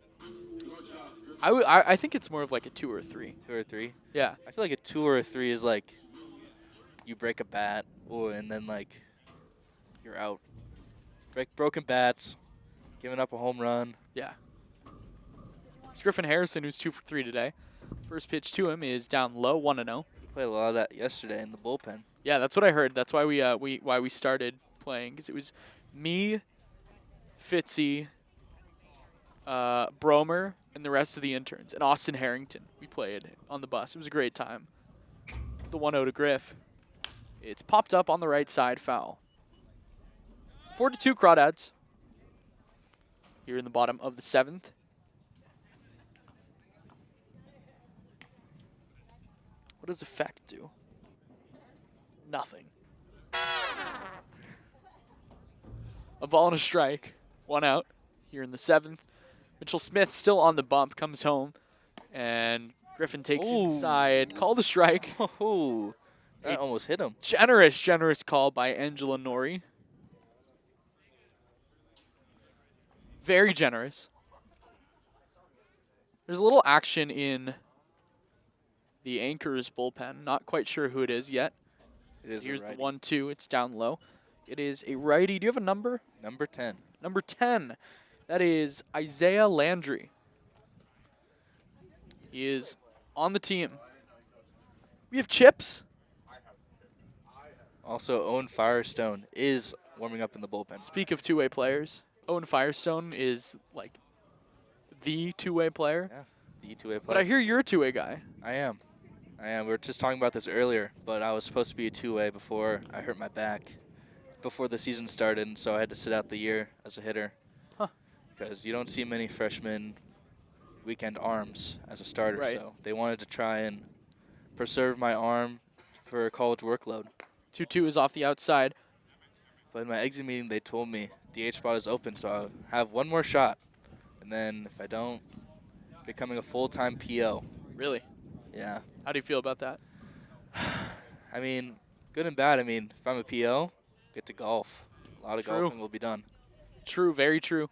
I think it's more of like a 2 or 3. 2 or 3. Yeah. I feel like a 2 or a 3 is like you break a bat, and then like you're out. Broken bats, giving up a home run. Yeah. It's Griffin Harrison, who's 2 for 3 today. First pitch to him is down low, 1-0. We played a lot of that yesterday in the bullpen. Yeah, that's what I heard. That's why we started playing, because it was me, Fitzy, Bromer, and the rest of the interns, and Austin Harrington. We played on the bus. It was a great time. It's the 1-0 to Griff. It's popped up on the right side, foul. 4-2 Crawdads. Here in the bottom of the 7th. What does effect do? Nothing. A ball and a strike. 1 out here in the 7th. Mitchell Smith still on the bump, comes home, and Griffin takes inside. Call the strike. Oh, that almost hit him. Generous call by Angela Nori. Very generous. There's a little action in the Anchors bullpen. Not quite sure who it is yet. It is Here's a the righty. 1-2. It's down low. It is a righty. Do you have a number? Number 10. Number 10. That is Isaiah Landry. He is on the team. We have Chips. Also, Owen Firestone is warming up in the bullpen. Speak of two-way players. Owen Firestone is like the two-way player. Yeah, the two-way player. But I hear you're a two-way guy. I am. We were just talking about this earlier, but I was supposed to be a two-way before I hurt my back, before the season started, and so I had to sit out the year as a hitter. Huh. Because you don't see many freshman weekend arms as a starter, Right. so they wanted to try and preserve my arm for a college workload. 2-2 is off the outside. But in my exit meeting, they told me DH spot is open, so I'll have one more shot. And then if I don't, becoming a full-time PO. Really? Yeah. How do you feel about that? I mean, good and bad. I mean, if I'm a PO, get to golf. A lot of True. golfing will be done. True, very true.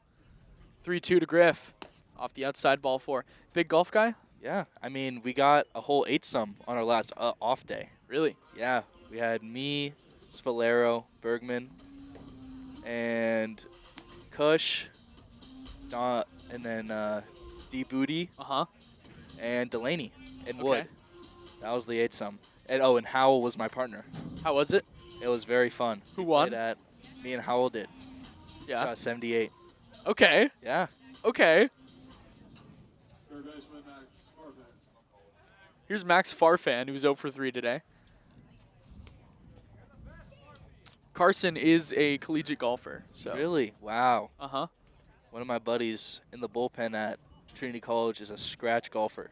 3-2 to Griff off the outside ball 4. Big golf guy? Yeah, I mean, we got a whole 8-some on our last off day. Really? Yeah, we had me, Spalero, Bergman, and Kush, Don, and then D Booty Uh-huh. and Delaney and Okay. Wood. That was the 8-some. And Howell was my partner. How was it? It was very fun. Who We won? played at, me and Howell did. Yeah. Shot 78. Okay. Yeah. Okay. Third baseman, Max Farfan. Here's Max Farfan, who's 0 for 3 today. Carson is a collegiate golfer. So. Really? Wow. Uh-huh. One of my buddies in the bullpen at Trinity College is a scratch golfer.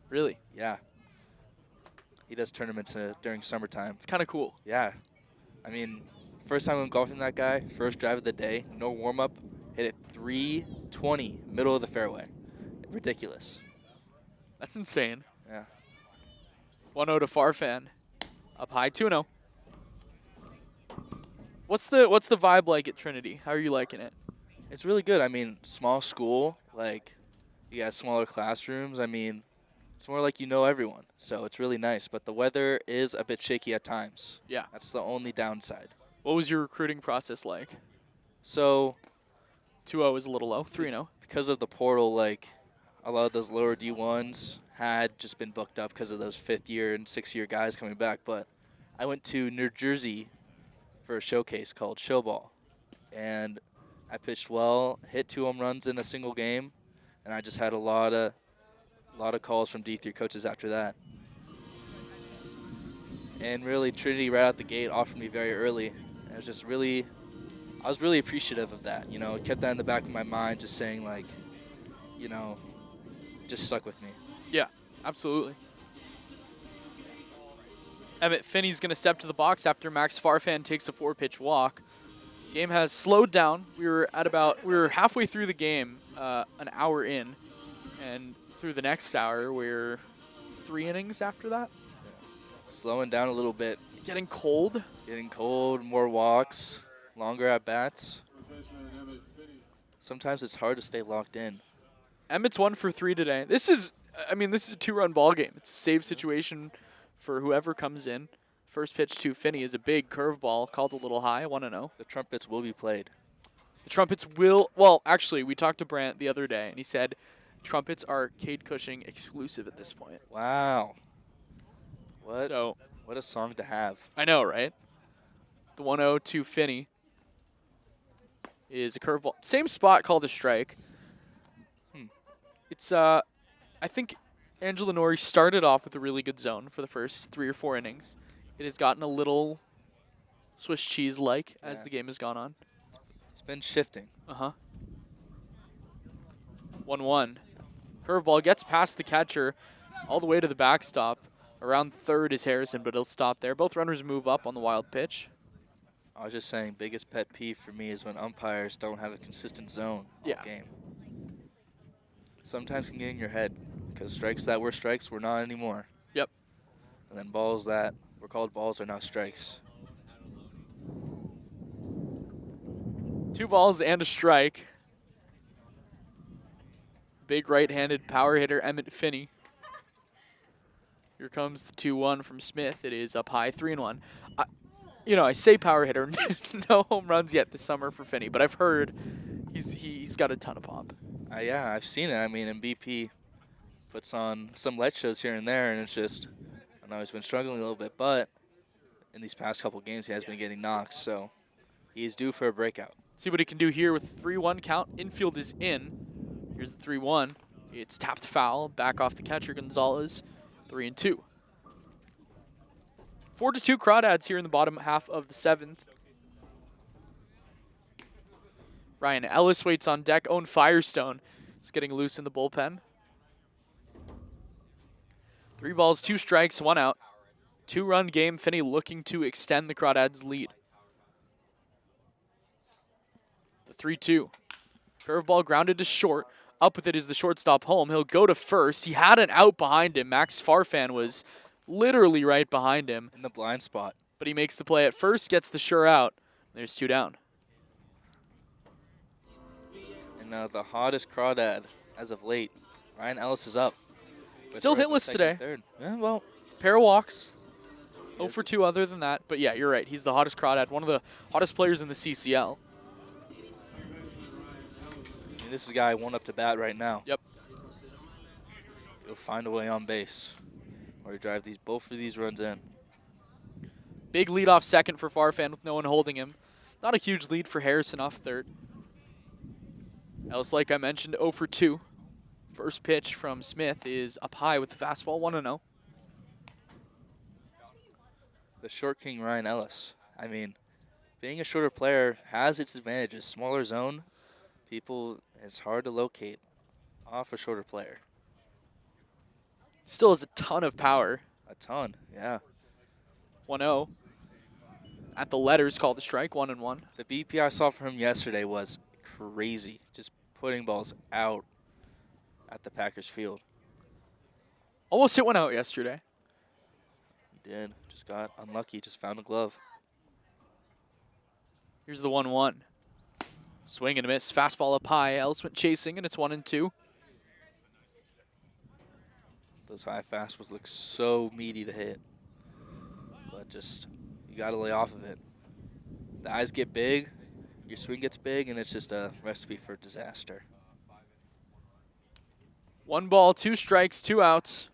Really? Yeah. He does tournaments during summertime. It's kind of cool. Yeah. I mean, first time I'm golfing that guy, first drive of the day, no warm-up, hit it 320, middle of the fairway. Ridiculous. That's insane. Yeah. 1-0 to Farfan. Up high, 2-0. What's the vibe like at Trinity? How are you liking it? It's really good. I mean, small school, like, you got smaller classrooms. I mean, it's more like you know everyone, so it's really nice. But the weather is a bit shaky at times. Yeah. That's the only downside. What was your recruiting process like? So 2-0 is a little low. 3-0. because of the portal, like, a lot of those lower D1s had just been booked up because of those 5th-year and 6th-year guys coming back. But I went to New Jersey for a showcase called Showball, and I pitched well, hit 2 home runs in a single game, and I just had a lot of calls from D3 coaches after that. And really, Trinity right out the gate offered me very early. And it was just really, I was really appreciative of that. You know, kept that in the back of my mind, just saying, like, you know, just stuck with me. Yeah, absolutely. Emmett Finney's going to step to the box after Max Farfan takes a 4-pitch walk. Game has slowed down. We were halfway through the game, an hour in, and through the next hour, we're 3 innings after that. Slowing down a little bit. Getting cold. Getting cold, more walks, longer at bats. Third baseman, Emmett Finney. Sometimes it's hard to stay locked in. Emmett's 1 for 3 today. This is a 2-run ball game. It's a save situation for whoever comes in. First pitch to Finney is a big curveball, called a little high, 1-0. The trumpets will be played. The trumpets will, well, actually, we talked to Brant the other day, and he said trumpets are Cade Cushing exclusive at this point. Wow. What? So, What a song to have. I know, right? The 1-0 to Finney is a curveball. Same spot, called a strike. It's, I think Angela Nori started off with a really good zone for the first 3 or 4 innings. It has gotten a little Swiss cheese-like as Yeah. the game has gone on. It's been shifting. Uh-huh. 1-1. Curveball gets past the catcher all the way to the backstop. Around third is Harrison, but he'll stop there. Both runners move up on the wild pitch. I was just saying, biggest pet peeve for me is when umpires don't have a consistent zone all Yeah. game. Sometimes can get in your head, because strikes that were strikes were not anymore. Yep. And then balls that were called balls are now strikes. 2 balls and a strike. Big right-handed power hitter, Emmett Finney. Here comes the 2-1 from Smith. It is up high, 3-1. I say power hitter. No home runs yet this summer for Finney, but I've heard he's got a ton of pop. Yeah, I've seen it. I mean, and BP puts on some light shows here and there, and it's just, I know he's been struggling a little bit, but in these past couple games, he has been getting knocks, so he's due for a breakout. See what he can do here with 3-1 count. Infield is in. Here's the 3-1. It's tapped foul. Back off the catcher, Gonzalez. 3-2. 4-2 Crawdads here in the bottom half of the 7th. Ryan Ellis waits on deck. Owen Firestone is getting loose in the bullpen. 3 balls, 2 strikes, 1 out. 2-run game. Finney looking to extend the Crawdads' lead. The 3-2. Curveball grounded to short. Up with it is the shortstop home. He'll go to first. He had an out behind him. Max Farfan was literally right behind him. In the blind spot. But he makes the play at first, gets the sure out. There's 2 down. And the hottest crawdad as of late, Ryan Ellis is up. with Still runners on hitless second and today. Third. Yeah, well, Pair of walks. he 0 is- for 2 other than that. But yeah, you're right. He's the hottest crawdad, one of the hottest players in the CCL. I mean, this is a guy one up to bat right now. Yep. He'll find a way on base, or he drive both of these runs in. Big lead off second for Farfan with no one holding him. Not a huge lead for Harrison off third. Else, like I mentioned, 0 for 2. First pitch from Smith is up high with the fastball, 1-0. The short king Ryan Ellis. I mean, being a shorter player has its advantages. Smaller zone, it's hard to locate off a shorter player. Still has a ton of power. A ton, yeah. 1-0. At the letters, called the strike, 1-1. The BP I saw from him yesterday was crazy. Just putting balls out at the Packers field. Almost hit one out yesterday. He did. Just got unlucky. Just found a glove. Here's the 1-1. Swing and a miss. Fastball up high. Ellis went chasing, and it's 1-2. Those high fastballs look so meaty to hit. But just, you got to lay off of it. The eyes get big, your swing gets big, and it's just a recipe for disaster. 1 ball, 2 strikes, 2 outs.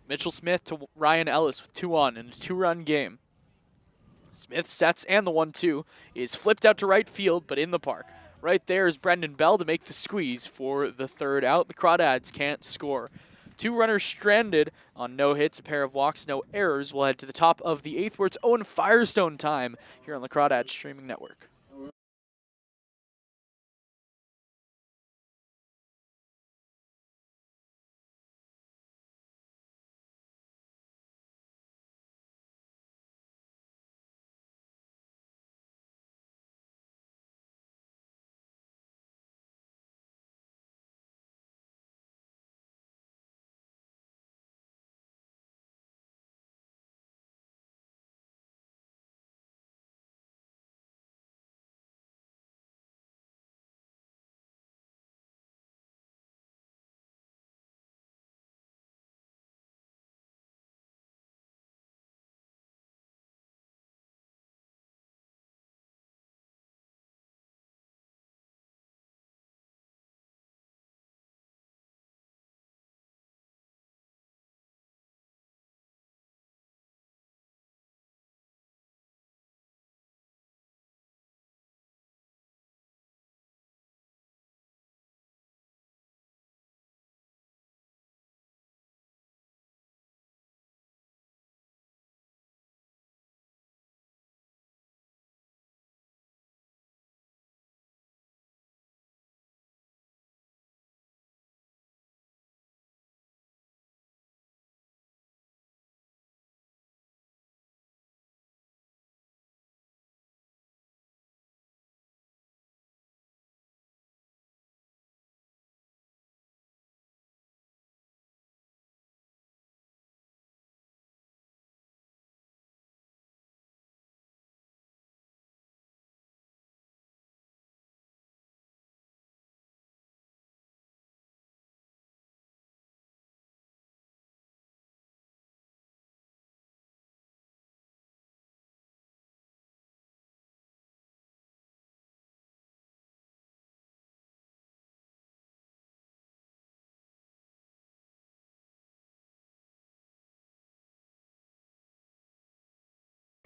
Mitchell Smith to Ryan Ellis with 2 on in a 2-run game. Smith sets, and the 1-2 is flipped out to right field, but in the park. Right there is Brendan Bell to make the squeeze for the 3rd out. The Crawdads can't score. 2 runners stranded on no hits, a pair of walks, no errors. We'll head to the top of the 8th, where it's Owen Firestone time here on the Crawdads streaming network.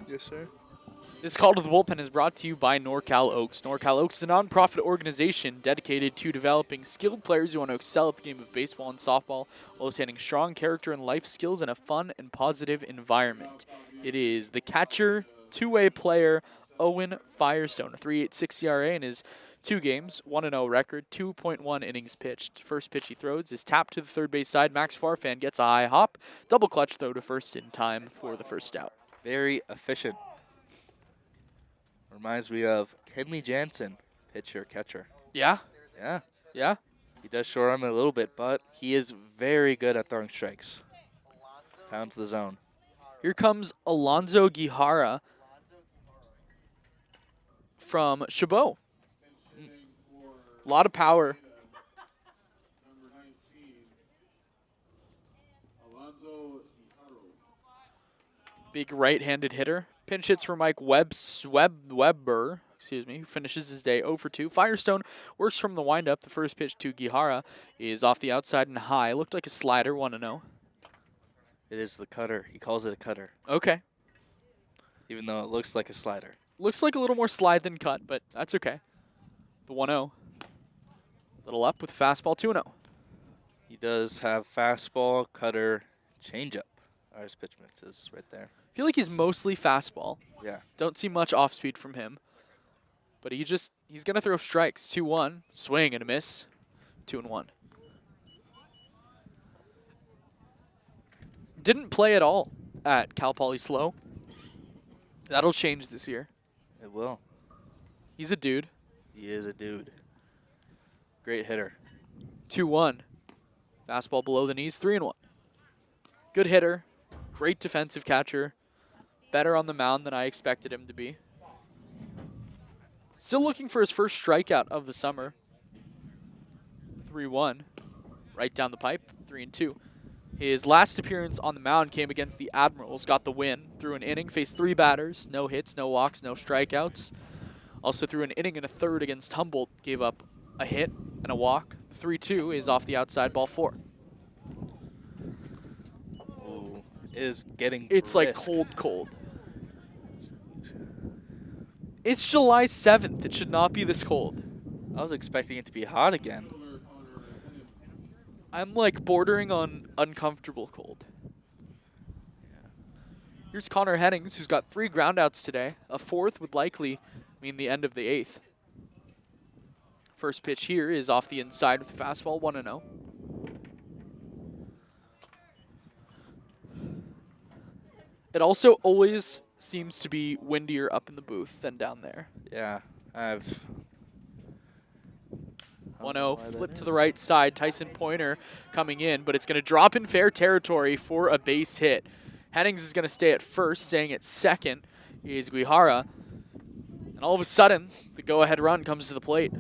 Yes, sir. This call to the bullpen is brought to you by NorCal Oaks. NorCal Oaks is a nonprofit organization dedicated to developing skilled players who want to excel at the game of baseball and softball while attaining strong character and life skills in a fun and positive environment. It is the catcher, 2-way player, Owen Firestone, a 3.86 ERA in his 2 games, 1-0 record, 2.1 innings pitched. First pitch he throws is tapped to the third base side. Max Farfan gets a high hop, double clutch throw to first in time for the first out. Very efficient. Reminds me of Kenley Jansen, pitcher, catcher. Yeah, Yeah, yeah. he does short arm it a little bit, but he is very good at throwing strikes. Pounds the zone. Here comes Alonzo Guijara from Chabot. A lot of power. Number 19, Alonzo Haro. Big right-handed hitter. Pinch hits for Mike Webber, who finishes his day 0 for 2. Firestone works from the windup. The first pitch to Guijara is off the outside and high. Looked like a slider, 1-0. It is the cutter. He calls it a cutter, Okay. even though it looks like a slider. Looks like a little more slide than cut, but that's okay. The 1-0. Little up with fastball, 2-0. He does have fastball, cutter, changeup. His pitch mix is right there. I feel like he's mostly fastball. Yeah. Don't see much off speed from him. But he's going to throw strikes. 2-1. Swing and a miss. 2-1. Didn't play at all at Cal Poly Slow. That'll change this year. It will. He's a dude. He is a dude. Great hitter. 2-1. Fastball below the knees. 3-1. Good hitter. Great defensive catcher. Better on the mound than I expected him to be. Still looking for his first strikeout of the summer. 3-1. Right down the pipe. 3-2. His last appearance on the mound came against the Admirals. Got the win. Threw an inning. Faced 3 batters. No hits, no walks, no strikeouts. Also threw an inning and a third against Humboldt. Gave up a hit and a walk. 3-2 is off the outside, ball 4. Ooh, it is getting It's like brisk. cold. It's July 7th. It should not be this cold. I was expecting it to be hot again. I'm like bordering on uncomfortable cold. Here's Connor Hennings, who's got 3 groundouts today. A 4th would likely mean the end of the 8th. First pitch here is off the inside with the fastball, 1-0. It also always seems to be windier up in the booth than down there. Yeah, I've... 1-0, flip to the right side. Tyson Pointer coming in, but it's going to drop in fair territory for a base hit. Hennings is going to stay at first. Staying at second is Guijara. And all of a sudden, the go-ahead run comes to the plate.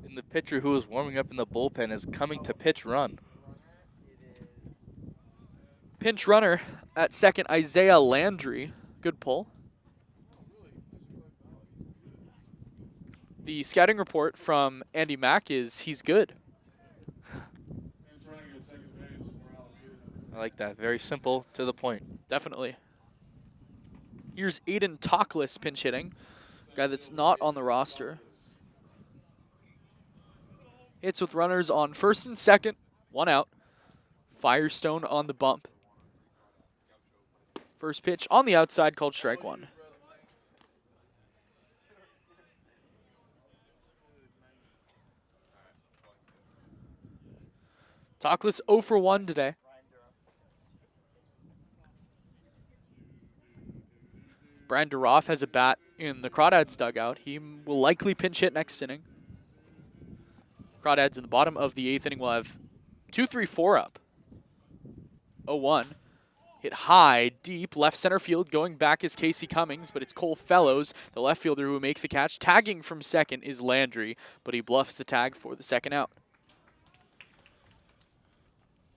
And the pitcher who was warming up in the bullpen is coming to pitch run. Pinch runner at second, Isaiah Landry. Good pull. The scouting report from Andy Mack is he's good. And trying at second base for Alameda. I like that. Very simple, to the point. Definitely. Here's Aiden Talkless pinch hitting. Guy that's not on the roster. Hits with runners on first and second. 1 out. Firestone on the bump. First pitch on the outside called strike 1. Talkless 0 for 1 today. Brian DeRoff has a bat in the Crawdads dugout. He will likely pinch hit next inning. Crawdads in the bottom of the 8th inning will have 2-3-4 up. 0-1. Hit high, deep, left center field. Going back is Casey Cummings, but it's Cole Fellows, the left fielder who makes the catch. Tagging from second is Landry, but he bluffs the tag for the second out.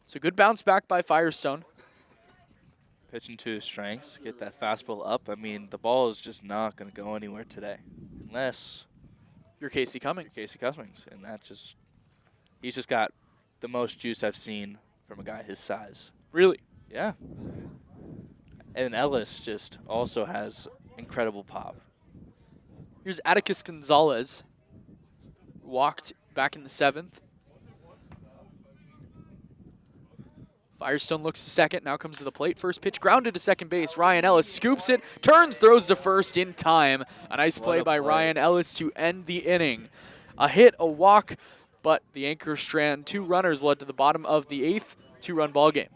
So good bounce back by Firestone. Pitching to his strengths, get that fastball up. I mean, the ball is just not going to go anywhere today. Unless You're Casey Cummings. Casey Cummings. And he's just got the most juice I've seen from a guy his size. Really? Yeah. And Ellis just also has incredible pop. Here's Atticus Gonzalez. Walked back in the 7th. Firestone looks to second, now comes to the plate. First pitch grounded to second base. Ryan Ellis scoops it, turns, throws to first in time. A nice play by Ryan Ellis to end the inning. A hit, a walk, but the anchor strand, 2 runners led to the bottom of the 8th, 2-run ball game.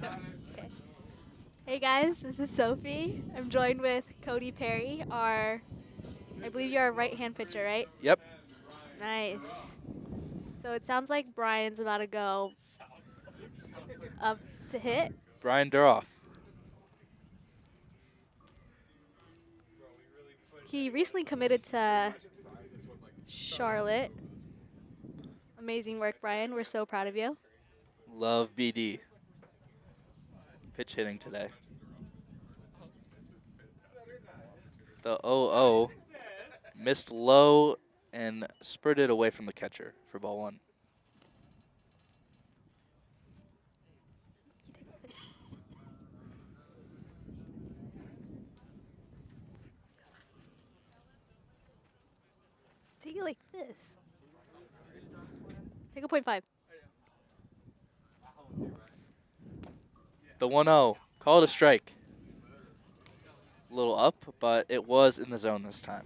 Okay. Hey guys, this is Sophie. I'm joined with Cody Perry, I believe you're a right-hand pitcher, right? Yep. Nice. So it sounds like Brian's about to go up to hit. Brian Duroff. He recently committed to Charlotte. Amazing work, Brian. We're so proud of you. Love BD. Pitch hitting today. The 0-0 missed low and spurted away from the catcher for ball 1. Take it like this. Take a 0.5. The 1-0. Call it a strike. A little up, but it was in the zone this time.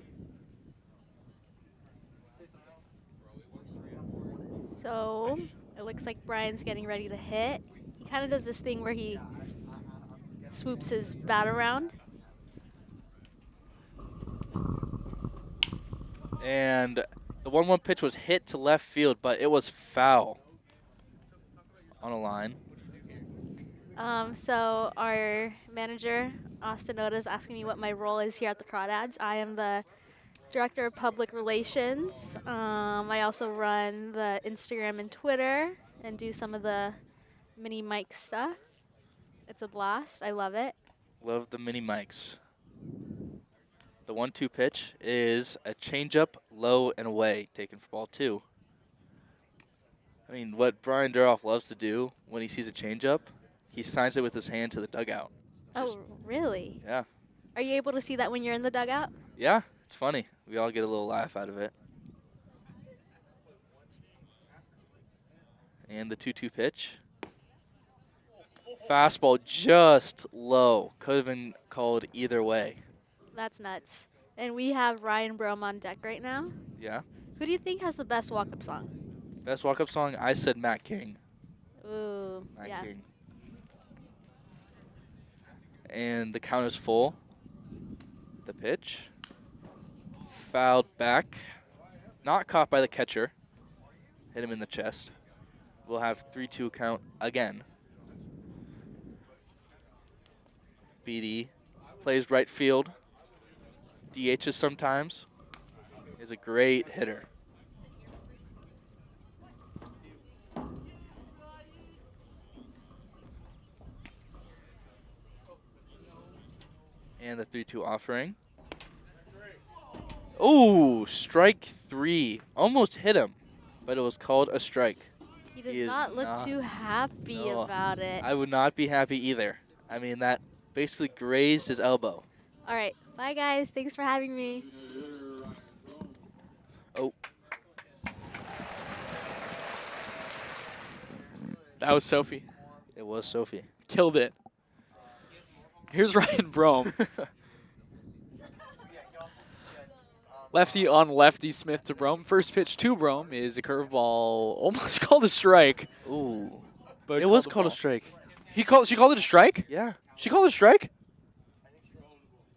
So it looks like Brian's getting ready to hit. He kind of does this thing where he swoops his bat around. And the 1-1 pitch was hit to left field, but it was foul on a line. So our manager, Austin Oda, is asking me what my role is here at the Crawdads. I am the Director of Public Relations. I also run the Instagram and Twitter and do some of the mini mic stuff. It's a blast. I love it. Love the mini mics. The 1-2 pitch is a changeup, low and away, taken for ball 2. I mean, what Brian Duroff loves to do when he sees a changeup, he signs it with his hand to the dugout. Oh, really? Yeah. Are you able to see that when you're in the dugout? Yeah, it's funny. We all get a little laugh out of it. And the 2-2 pitch. Fastball just low. Could have been called either way. That's nuts. And we have Ryan Brome on deck right now. Yeah. Who do you think has the best walk-up song? Best walk-up song, I said Matt King. Ooh, Matt yeah. King. And the count is full. The pitch. Fouled back. Not caught by the catcher. Hit him in the chest. We'll have 3-2 count again. BD plays right field. DHs sometimes. Is a great hitter. And the 3-2 offering. Oh, strike 3. Almost hit him, but it was called a strike. He does He is not look not- too happy No, about it. I would not be happy either. I mean, that basically grazed his elbow. All right. Bye, guys. Thanks for having me. Oh, That was Sophie. it was Sophie. Killed it. Here's Ryan Brome. Lefty on lefty, Smith to Brome. First pitch to Brome is a curveball, almost called a strike. Ooh. But It was the called a ball. strike. She called it a strike? Yeah. She called it a strike?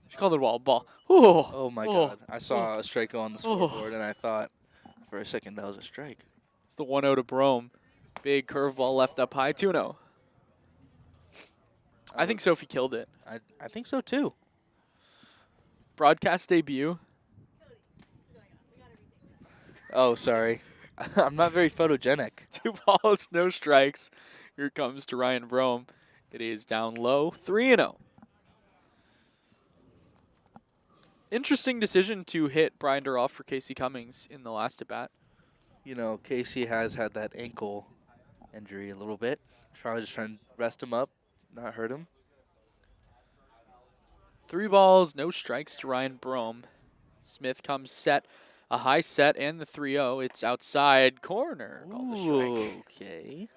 She called it a ball. Ooh. Oh, my Oh. God. I saw a strike go on the scoreboard, and I thought for a second that was a strike. It's the 1-0 to Brome. Big curveball left up high, 2-0. I think Sophie killed it. I think so, too. Broadcast debut. Oh, sorry. I'm not very photogenic. 2 balls, no strikes. Here it comes to Ryan Brome. It is down low, 3-0. Interesting decision to hit Brian Duroff for Casey Cummings in the last at bat. You know, Casey has had that ankle injury a little bit. Trying to rest him up, not hurt him. 3 balls, no strikes to Ryan Brome. Smith comes set, a high set, and the 3-0. It's outside corner. Called the strike. Okay.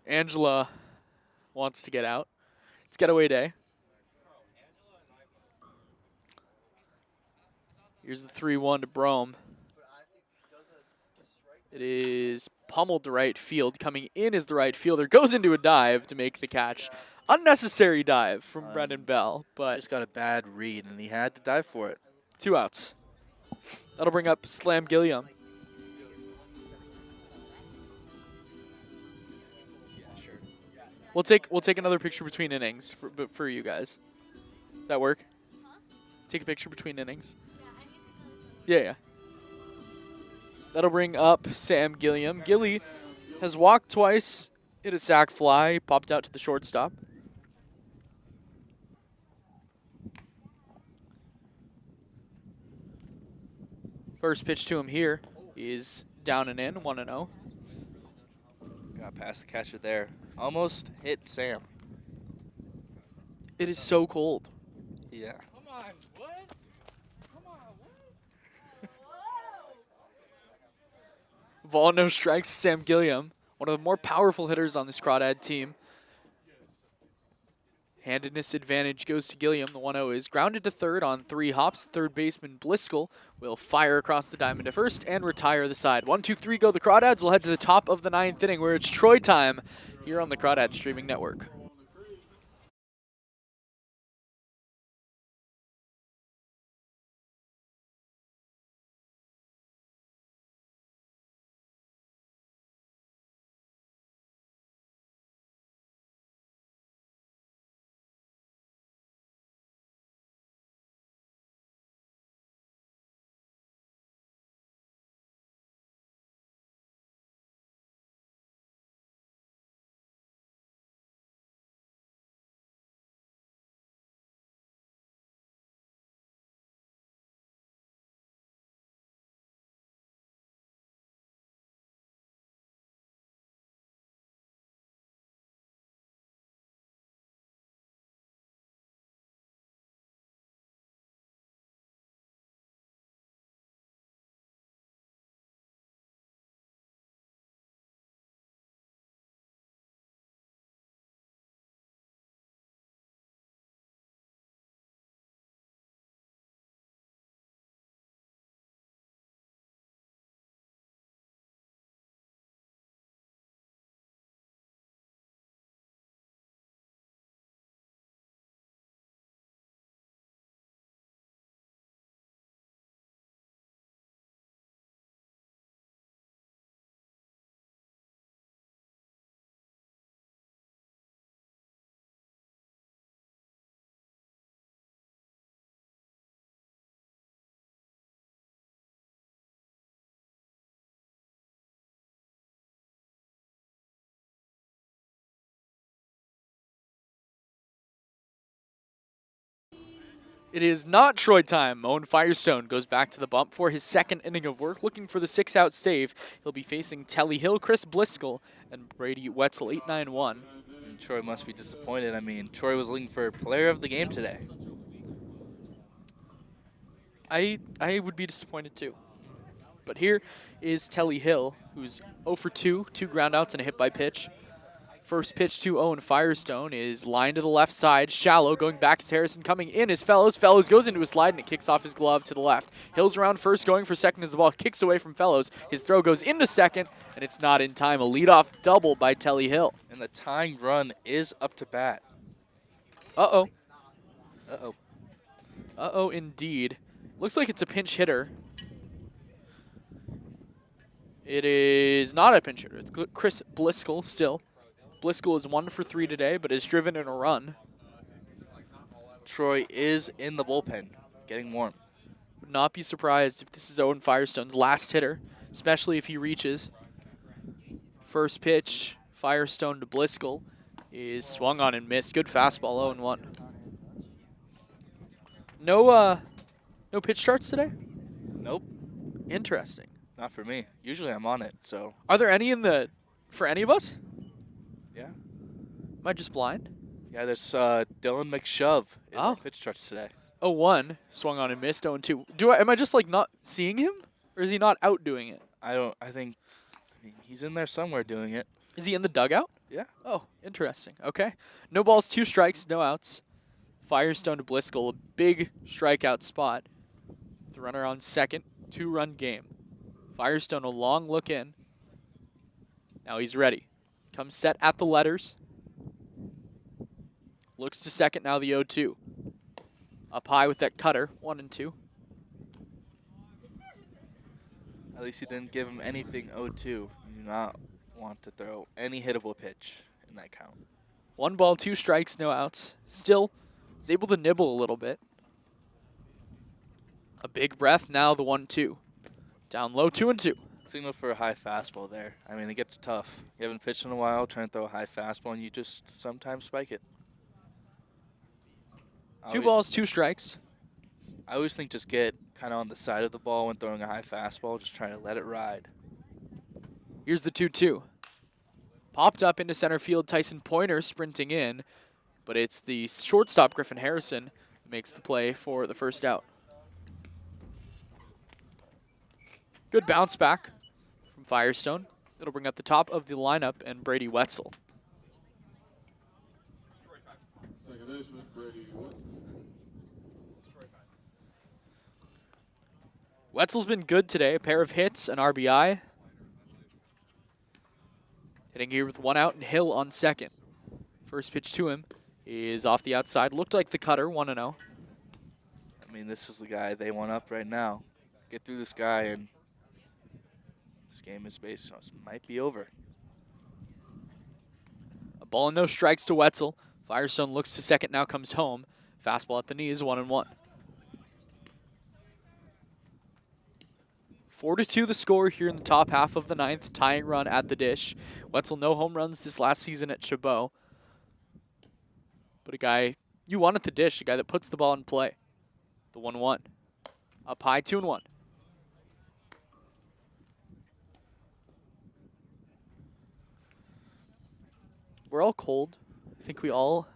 Angela wants to get out. It's getaway day. Here's the 3-1 to Brome. It is pummeled to right field. Coming in is the right fielder. Goes into a dive to make the catch. Unnecessary dive from Brendan Bell, but Just got a bad read, and he had to dive for it. 2 outs. That'll bring up Slam Gilliam. We'll take another picture between innings for you guys. Does that work? Take a picture between innings. Yeah. That'll bring up Sam Gilliam. Gilly has walked twice, hit a sac fly, popped out to the shortstop. First pitch to him here is down and in, 1-0. Got past the catcher there. Almost hit Sam. It is so cold. Yeah. Ball no strikes, Sam Gilliam, one of the more powerful hitters on this Crawdad team. Handedness advantage goes to Gilliam. The 1-0 is grounded to third on 3 hops. Third baseman Bliscoll will fire across the diamond to first and retire the side. 1-2-3 go the Crawdads. We'll head to the top of the 9th inning where it's Troy time here on the Crawdad Streaming Network. It is not Troy time. Owen Firestone goes back to the bump for his second inning of work, looking for the 6-out save. He'll be facing Telly Hill, Chris Bliscoll, and Brady Wetzel, 8-9-1. And Troy must be disappointed. I mean, Troy was looking for player of the game today. I would be disappointed too. But here is Telly Hill, who's 0 for 2, 2 groundouts and a hit by pitch. First pitch to Owen Firestone is lined to the left side, shallow, going back is Harrison, coming in is Fellows. Fellows goes into a slide and it kicks off his glove to the left. Hill's around first, going for second as the ball kicks away from Fellows. His throw goes into second, and it's not in time. A leadoff double by Telly Hill. And the tying run is up to bat. Uh-oh. Uh-oh. Uh-oh, indeed. Looks like it's a pinch hitter. It is not a pinch hitter. It's Chris Bliscoll still. Bliscoll is 1 for 3 today, but is driven in a run. Troy is in the bullpen, getting warm. Would not be surprised if this is Owen Firestone's last hitter, especially if he reaches. First pitch, Firestone to Bliscoll, is swung on and missed. Good fastball, 0-1. No pitch charts today? Nope, Interesting. not for me. Usually I'm on it, so Are there any for any of us? yeah. Am I just blind? Yeah, there's Dylan McShove is Oh. on pitch charts today. 0-1, swung on and missed. 0-2. Am I just like not seeing him, or is he not out doing it? I mean, he's in there somewhere doing it. Is he in the dugout? Yeah. Oh, interesting. Okay. No balls, 2 strikes, no outs. Firestone to Bliscoll, a big strikeout spot. The runner on second, 2-run game. Firestone a long look in. Now he's ready. Comes set at the letters. Looks to second, now the 0-2. Up high with that cutter, 1-2. At least he didn't give him anything 0-2. You do not want to throw any hittable pitch in that count. 1 ball, 2 strikes, no outs. Still is able to nibble a little bit. A big breath, now the 1-2. Down low, 2-2. Signal for a high fastball there. I mean, it gets tough. You haven't pitched in a while, trying to throw a high fastball, and you just sometimes spike it. 2 balls, 2 strikes. I always think just get kind of on the side of the ball when throwing a high fastball, just trying to let it ride. Here's the 2-2. Popped up into center field, Tyson Pointer sprinting in, but it's the shortstop, Griffin Harrison, who makes the play for the first out. Good bounce back from Firestone. It'll bring up the top of the lineup and Brady Wetzel. Second baseman, Brady Wetzel. Wetzel's been good today. A pair of hits, an RBI. Hitting here with 1 out and Hill on second. First pitch to him is off the outside. Looked like the cutter, 1-0. I mean, this is the guy they want up right now. Get through this guy, and this game is based on might be over. A ball and no strikes to Wetzel. Firestone looks to second, now comes home. Fastball at the knees, 1-1. 4-2 the score here in the top half of the 9th. Tying run at the dish. Wetzel no home runs this last season at Chabot. But a guy you want at the dish, a guy that puts the ball in play. The 1-1. Up high, 2-1. We're all cold. I think we all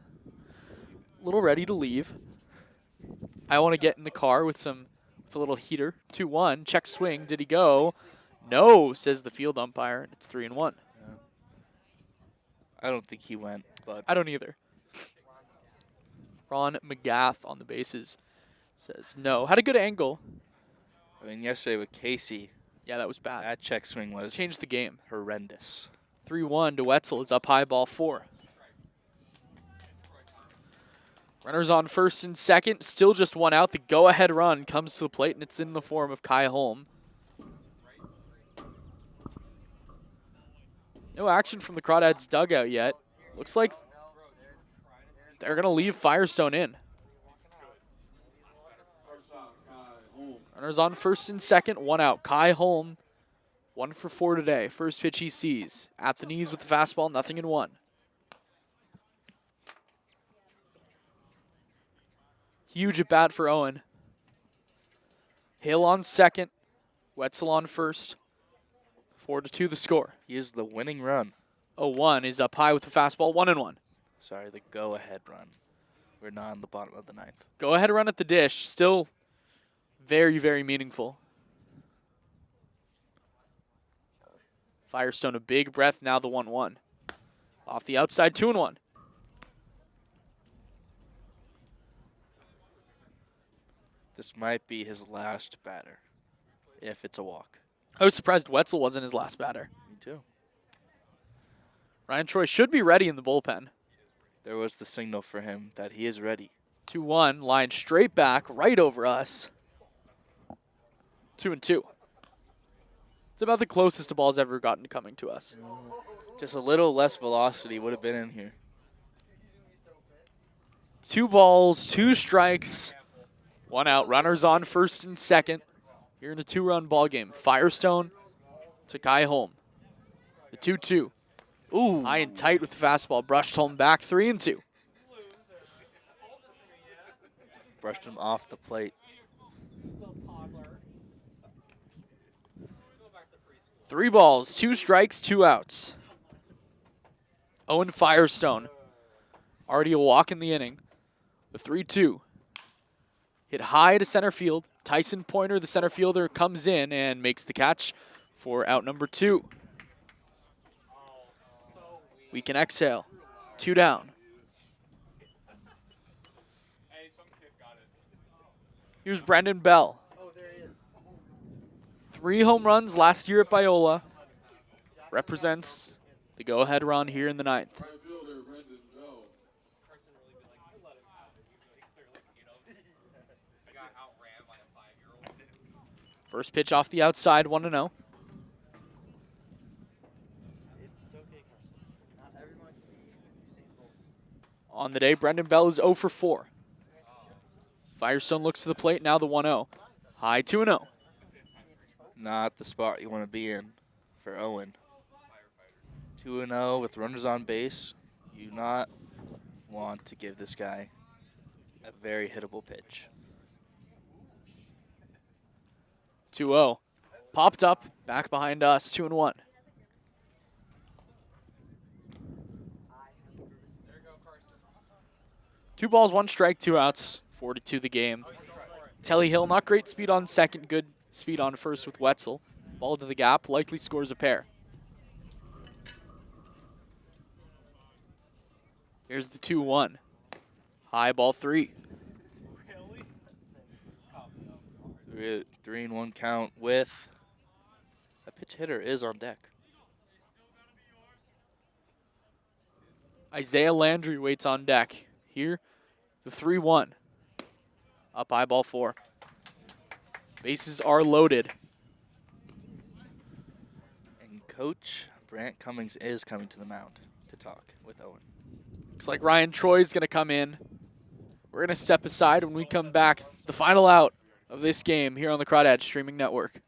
a little ready to leave. I want to get in the car with a little heater. 2-1. Check swing. Did he go? No, says the field umpire. It's 3-1. Yeah. I don't think he went, but I don't either. Ron McGath on the bases says no. Had a good angle. I mean, yesterday with Casey, Yeah, that was bad. that check swing was Changed the game. horrendous. 3-1 to Wetzel is up high, ball 4. Runners on first and second, still just 1 out. The go-ahead run comes to the plate, and it's in the form of Kai Holm. No action from the Crawdads dugout yet. Looks like they're going to leave Firestone in. Runners on first and second, 1 out. Kai Holm, 1 for 4 today. First pitch he sees. At the knees with the fastball, nothing in 1. Huge at bat for Owen. Hill on second. Wetzel on first. 4-2 the score. He is the winning run. 0-1 is up high with the fastball, 1-1. Sorry, the go-ahead run. We're not in the bottom of the 9th. Go ahead run at the dish. Still very, very meaningful. Firestone a big breath, now the 1-1. Off the outside, 2-1. This might be his last batter, if it's a walk. I was surprised Wetzel wasn't his last batter. Me too. Ryan Troy should be ready in the bullpen. There was the signal for him that he is ready. 2-1, line straight back, right over us. 2-2. It's about the closest a ball's ever gotten to coming to us. Just a little less velocity would have been in here. 2 balls, 2 strikes, 1 out. Runners on first and second. Here in a 2-run ball game. Firestone to Kai Holm. The 2-2. Ooh, high and tight with the fastball. Brushed home back, 3-2. Brushed him off the plate. 3 balls, 2 strikes, 2 outs. Owen Firestone. Already a walk in the inning. The 3-2. Hit high to center field. Tyson Pointer, the center fielder, comes in and makes the catch for out number 2. We can exhale. 2 down. Here's Brendan Bell. 3 home runs last year at Biola. Represents the go-ahead run here in the ninth. Right fielder, Brendan Bell. First pitch off the outside, 1-0. It's okay, Carson. Not everyone can be Usain Bolt. On the day, Brendan Bell is 0 for 4. Firestone looks to the plate, now the 1-0. High 2-0. Not the spot you want to be in for Owen. 2-0 with runners on base. You do not want to give this guy a very hittable pitch. 2-0. Popped up, back behind us, 2-1. Two balls, one strike, 2 outs, 4-2 the game. Telly Hill, not great speed on second, good speed on first with Wetzel. Ball to the gap, likely scores a pair. Here's the 2-1. High ball 3. 3-1 count with a pitch hitter is on deck. Isaiah Landry waits on deck. Here, the 3-1. Up high ball 4. Bases are loaded. And Coach Brant Cummings is coming to the mound to talk with Owen. Looks like Ryan Troy's going to come in. We're going to step aside when we come back. The final out of this game here on the Crawdads Streaming Network.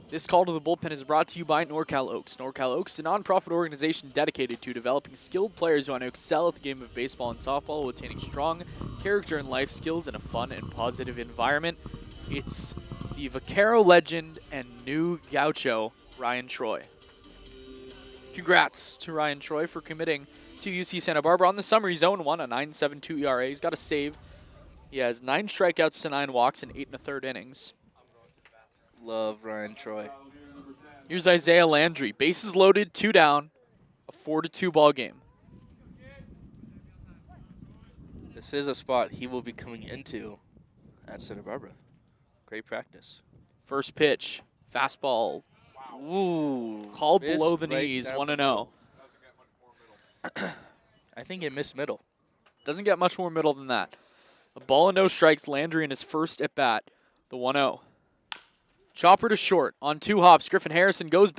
This call to the bullpen is brought to you by NorCal Oaks. NorCal Oaks is a nonprofit organization dedicated to developing skilled players who want to excel at the game of baseball and softball while attaining strong character and life skills in a fun and positive environment. It's the Vaquero legend and new gaucho, Ryan Troy. Congrats to Ryan Troy for committing to UC Santa Barbara. On the summer, he's 0-1, a 9.72 ERA. He's got a save. He has 9 strikeouts to 9 walks in 8 1/3 innings. Love Ryan Troy. Here's Isaiah Landry. Bases loaded, 2 down, a 4-2 ball game. This is a spot he will be coming into at Santa Barbara. Great practice. First pitch, fastball, Ooh. called missed below the right knees, down 1-0. I think it missed middle. Doesn't get much more middle than that. A ball and no strikes, Landry in his first at bat, the 1-0. Chopper to short on 2 hops. Griffin Harrison goes,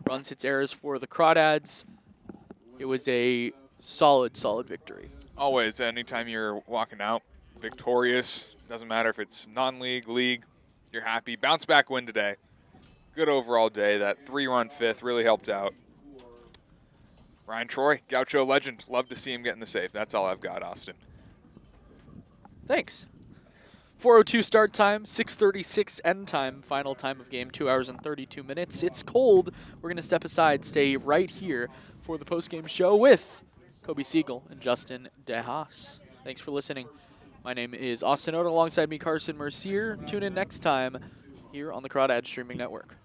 runs hits errors for the Crawdads. It was a solid victory. Always, anytime you're walking out victorious, doesn't matter if it's non-league, league, you're happy. Bounce back win today. Good overall day. That 3-run fifth really helped out. Ryan Troy, Gaucho legend. Love to see him get in the save. That's all I've got, Austin. Thanks. 4:02 start time, 6:36 end time, final time of game, 2 hours and 32 minutes. It's cold. We're going to step aside, stay right here for the postgame show with Kobe Siegel and Justin DeHaas. Thanks for listening. My name is Austin Oda, alongside me, Carson Mercier. Tune in next time here on the Crawdads Streaming Network.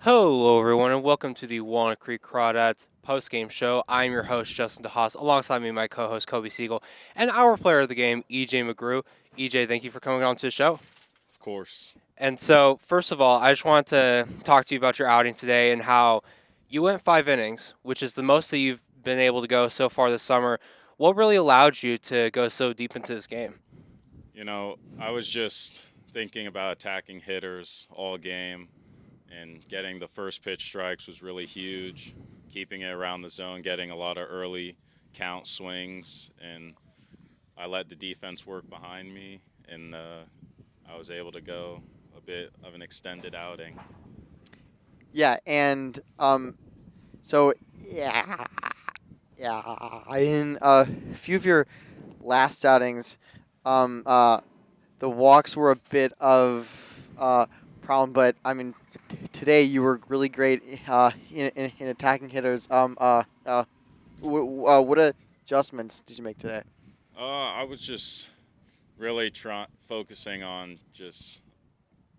Hello, everyone, and welcome to the Walnut Creek Crawdads postgame show. I'm your host, Justin DeHaas, alongside me, my co-host, Kobe Siegel, and our player of the game, EJ McGrew. EJ, thank you for coming on to the show. Of course. And so, first of all, I just wanted to talk to you about your outing today and how you went 5 innings, which is the most that you've been able to go so far this summer. What really allowed you to go so deep into this game? You know, I was just thinking about attacking hitters all game, and getting the first pitch strikes was really huge. Keeping it around the zone, getting a lot of early count swings, and I let the defense work behind me, and I was able to go a bit of an extended outing. Yeah, and so in a few of your last outings, the walks were a bit of problem, but I mean, today you were really great in attacking hitters. What adjustments did you make today? I was just really focusing on just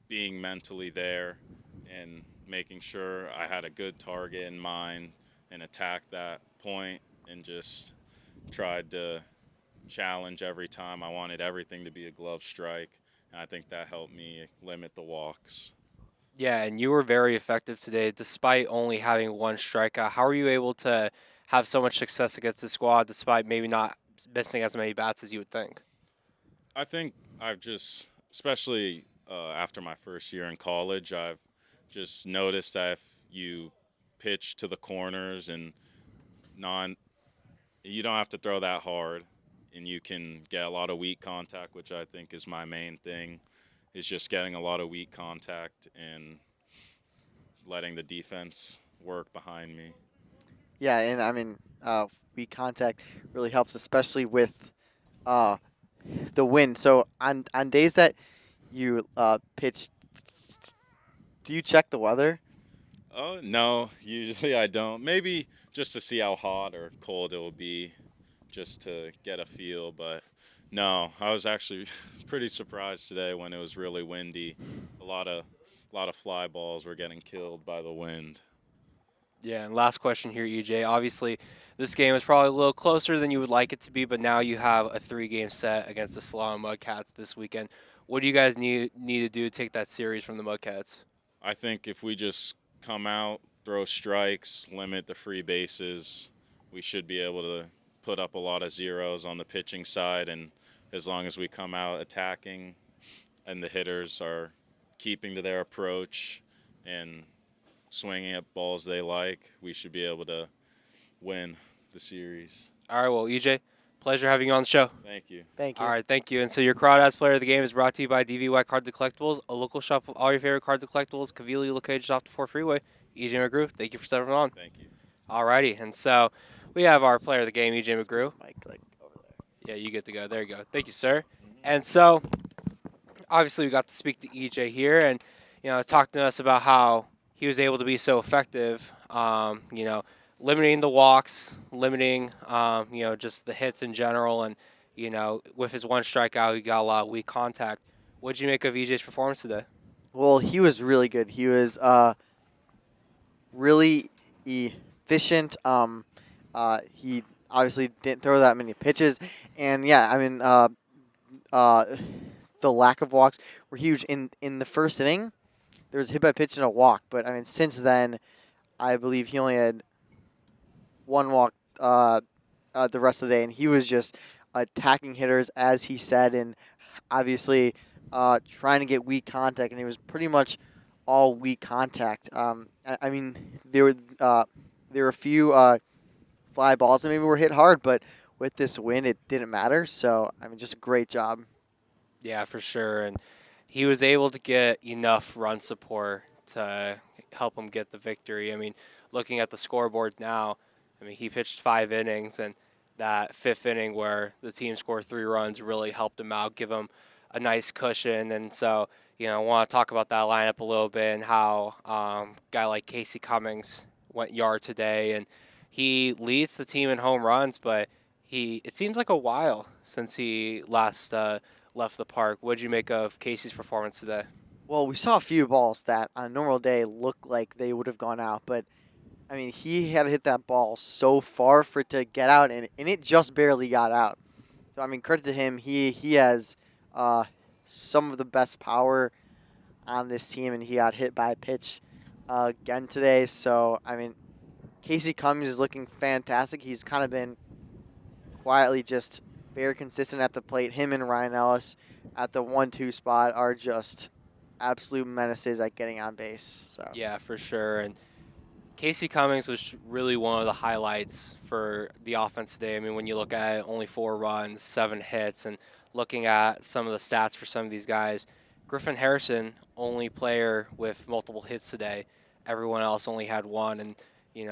being mentally there and making sure I had a good target in mind and attacked that point, and just tried to challenge every time. I wanted everything to be a glove strike, and I think that helped me limit the walks. Yeah, and you were very effective today despite only having 1 strikeout. How were you able to have so much success against the squad despite maybe not missing as many bats as you would think? I think I've just, especially after my first year in college, I've just noticed that if you pitch to the corners and you don't have to throw that hard, and you can get a lot of weak contact, which I think is my main thing, is just getting a lot of weak contact and letting the defense work behind me. Yeah, and I mean, weak contact really helps, especially with the wind. So on days that you pitch, do you check the weather? Oh, no, usually I don't. Maybe just to see how hot or cold it will be, just to get a feel. But no, I was actually pretty surprised today when it was really windy. A lot of fly balls were getting killed by the wind. Yeah, and last question here, EJ. Obviously, this game is probably a little closer than you would like it to be, but now you have a 3-game set against the Solana Mudcats this weekend. What do you guys need to do to take that series from the Mudcats? I think if we just come out, throw strikes, limit the free bases, we should be able to put up a lot of zeros on the pitching side. And as long as we come out attacking and the hitters are keeping to their approach and swinging at balls they like, we should be able to win the series. All right, well, EJ, pleasure having you on the show. Thank you. Thank you. All right, thank you. And so your Crawdads player of the game is brought to you by DVY Cards and Collectibles, a local shop of all your favorite cards and collectibles, conveniently located just off the 4 freeway. EJ McGrew, thank you for stepping on. Thank you. All righty, and so we have our player of the game, EJ McGrew. Mike, like over there. Yeah, you get to go. There you go. Thank you, sir. And so, obviously, we got to speak to EJ here, and talk to us about how he was able to be so effective. Limiting the walks, limiting just the hits in general, and with his 1 strikeout, he got a lot of weak contact. What did you make of EJ's performance today? Well, he was really good. He was really efficient. He obviously didn't throw that many pitches, and yeah, I mean, the lack of walks were huge. In the first inning, there was a hit by pitch and a walk, but I mean, since then, I believe he only had 1 walk the rest of the day, and he was just attacking hitters, as he said, and obviously trying to get weak contact, and it was pretty much all weak contact. I mean, there were a few fly balls that maybe were hit hard, but with this win, it didn't matter. So, I mean, just a great job. Yeah, for sure. And he was able to get enough run support to help him get the victory. I mean, looking at the scoreboard now, I mean, he pitched 5 innings, and that 5th inning where the team scored 3 runs really helped him out, give him a nice cushion. And so, I want to talk about that lineup a little bit and how a guy like Casey Cummings went yard today, and he leads the team in home runs, but it seems like a while since he last left the park. What did you make of Casey's performance today? Well, we saw a few balls that on a normal day look like they would have gone out, but I mean, he had to hit that ball so far for it to get out, and it just barely got out. So I mean, credit to him. He has some of the best power on this team, and he got hit by a pitch again today. So I mean, Casey Cummings is looking fantastic. He's kind of been quietly just very consistent at the plate. Him and Ryan Ellis at the 1-2 spot are just absolute menaces at getting on base. So Yeah, for sure. And Casey Cummings was really one of the highlights for the offense today. I mean, when you look at it, only 4 runs, 7 hits, and looking at some of the stats for some of these guys, Griffin Harrison, only player with multiple hits today. Everyone else only had 1. And,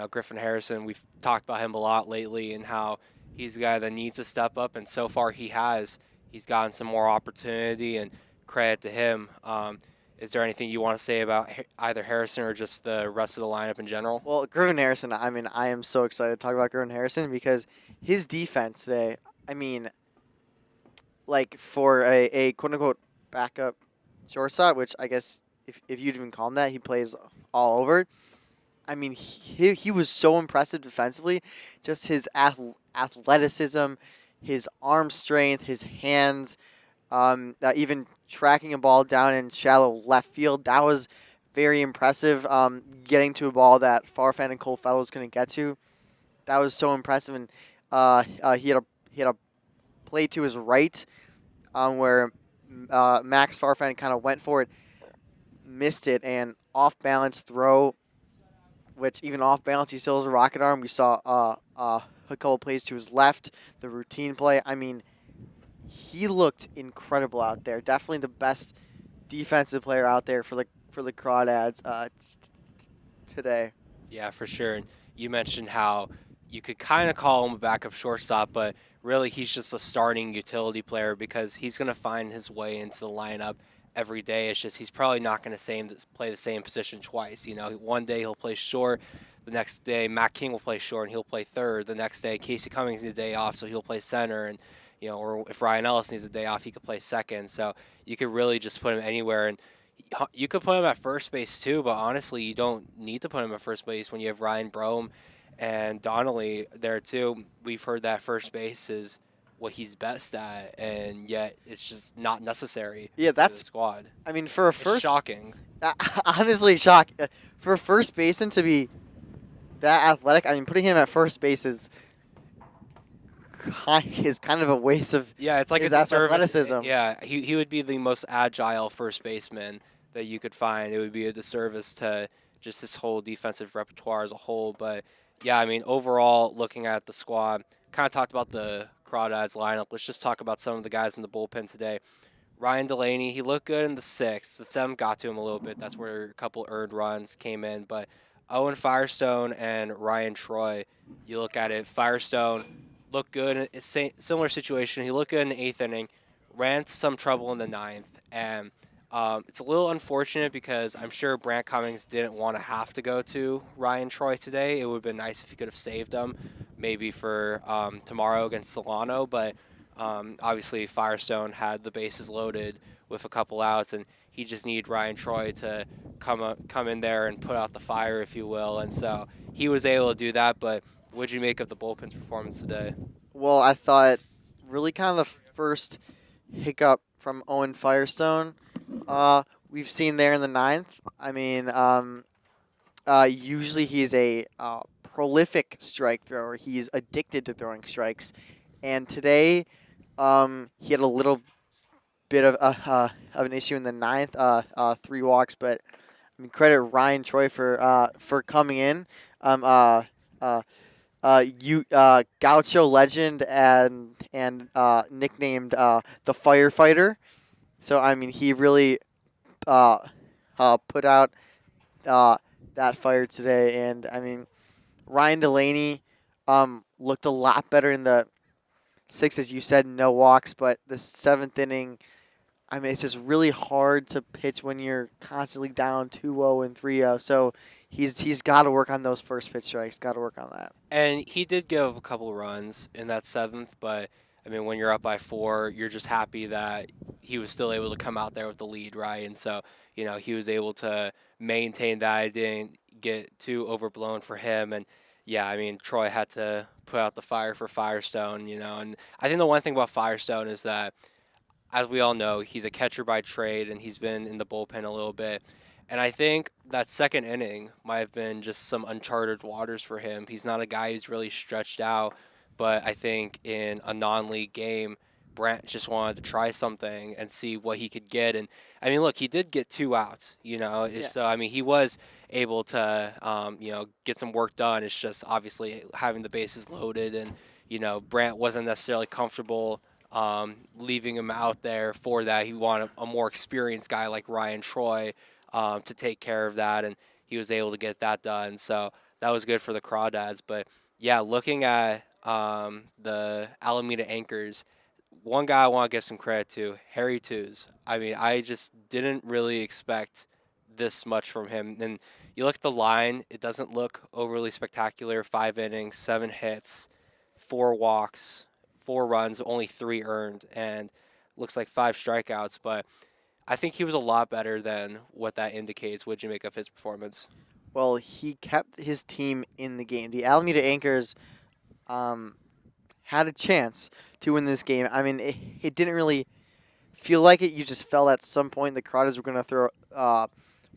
Griffin Harrison, we've talked about him a lot lately and how he's a guy that needs to step up, and so far he has. He's gotten some more opportunity, and credit to him. Is there anything you want to say about either Harrison or just the rest of the lineup in general? Well, Griffin Harrison, I mean, I am so excited to talk about Griffin Harrison because his defense today, I mean, like for a quote-unquote backup shortstop, which I guess if you'd even call him that, he plays all over. I mean, he was so impressive defensively. Just his athleticism, his arm strength, his hands, even tracking a ball down in shallow left field. That was very impressive. Getting to a ball that Farfan and Cole Fellow was going to get to. That was so impressive. And he had a play to his right where Max Farfan kind of went for it, missed it, and off-balance throw, which even off-balance he still has a rocket arm. We saw a couple plays to his left, the routine play. I mean, he looked incredible out there. Definitely the best defensive player out there for the Crawdads today. Yeah, for sure. And you mentioned how you could kind of call him a backup shortstop, but really he's just a starting utility player because he's going to find his way into the lineup every day. It's just he's probably not going to play the same position twice. One day he'll play short. The next day Matt King will play short and he'll play third. The next day Casey Cummings needs a day off, so he'll play center. And or if Ryan Ellis needs a day off, he could play second. So you could really just put him anywhere. And you could put him at first base too, but honestly, you don't need to put him at first base when you have Ryan Brome and Donnelly there too. We've heard that first base is what he's best at, and yet it's just not necessary. Yeah, that's the squad. I mean, for a It's first, shocking. honestly, shock for a first baseman to be that athletic. I mean, putting him at first base is kind of a waste of Yeah, it's like his a disservice. athleticism. Yeah, he would be the most agile first baseman that you could find. It would be a disservice to just this whole defensive repertoire as a whole. But yeah, I mean, overall, looking at the squad, kind of talked about the Crawdads lineup. Let's just talk about some of the guys in the bullpen today. Ryan Delaney, he looked good in the 6th. The 7th got to him a little bit. That's where a couple earned runs came in. But Owen Firestone and Ryan Troy, you look at it, Firestone looked good. It's a similar situation. He looked good in the 8th inning, ran into some trouble in the 9th. And it's a little unfortunate because I'm sure Brant Cummings didn't want to have to go to Ryan Troy today. It would have been nice if he could have saved him maybe for tomorrow against Solano. But obviously Firestone had the bases loaded with a couple outs, and he just needed Ryan Troy to come in there and put out the fire, if you will. And so he was able to do that. But what did you make of the bullpen's performance today? Well, I thought really kind of the first hiccup from Owen Firestone we've seen there in the 9th. I mean, usually he's a prolific strike thrower. He's addicted to throwing strikes. And today he had a little bit of an issue in the 9th, 3 walks. But I mean, credit Ryan Troy for coming in. Gaucho legend and nicknamed the Firefighter. So I mean, he really put out that fire today, and I mean, Ryan Delaney looked a lot better in the 6th, as you said, no walks, but the 7th inning. I mean, it's just really hard to pitch when you're constantly down 2-0 and 3-0. So he's got to work on those first pitch strikes. Got to work on that. And he did give a couple runs in that 7th, but I mean, when you're up by 4, you're just happy that he was still able to come out there with the lead, right? And so, he was able to maintain that. It didn't get too overblown for him. And yeah, I mean, Troy had to put out the fire for Firestone, and I think the one thing about Firestone is that, as we all know, he's a catcher by trade, and he's been in the bullpen a little bit. And I think that second inning might have been just some uncharted waters for him. He's not a guy who's really stretched out, but I think in a non-league game, Brant just wanted to try something and see what he could get. And I mean, look, he did get 2 outs, Yeah. so I mean, he was able to, get some work done. It's just obviously having the bases loaded, and Brant wasn't necessarily comfortable leaving him out there for that. He wanted a more experienced guy like Ryan Troy to take care of that, and he was able to get that done. So that was good for the Crawdads. But yeah, looking at the Alameda Anchors, one guy I want to give some credit to, Harry Tews. I mean, I just didn't really expect this much from him. And you look at the line, it doesn't look overly spectacular. 5 innings, 7 hits, 4 walks, 4 runs, only 3 earned, and looks like 5 strikeouts. But I think he was a lot better than what that indicates. What'd you make of his performance? Well, he kept his team in the game. The Alameda Anchors had a chance to win this game. I mean, it didn't really feel like it. You just felt at some point the Crawdads were going to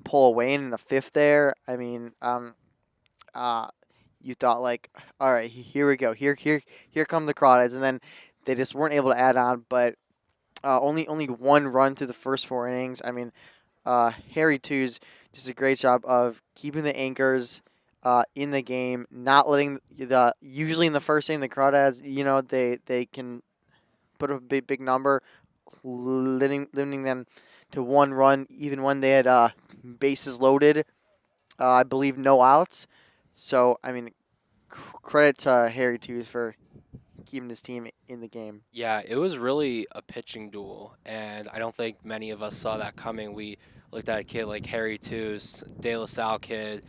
pull away in the 5th there. I mean, you thought like, all right, here we go. Here come the Crawdads, and then they just weren't able to add on. But only 1 run through the first 4 innings. I mean, Harry Tews just a great job of keeping the Anchors in the game, not letting usually in the first inning the Crawdads, they can put a big number, limiting them to 1 run even when they had bases loaded. I believe no outs. So I mean, credit to Harry Tews for keeping his team in the game. Yeah, it was really a pitching duel, and I don't think many of us saw that coming. We looked at a kid like Harry Tews, De La Salle kid,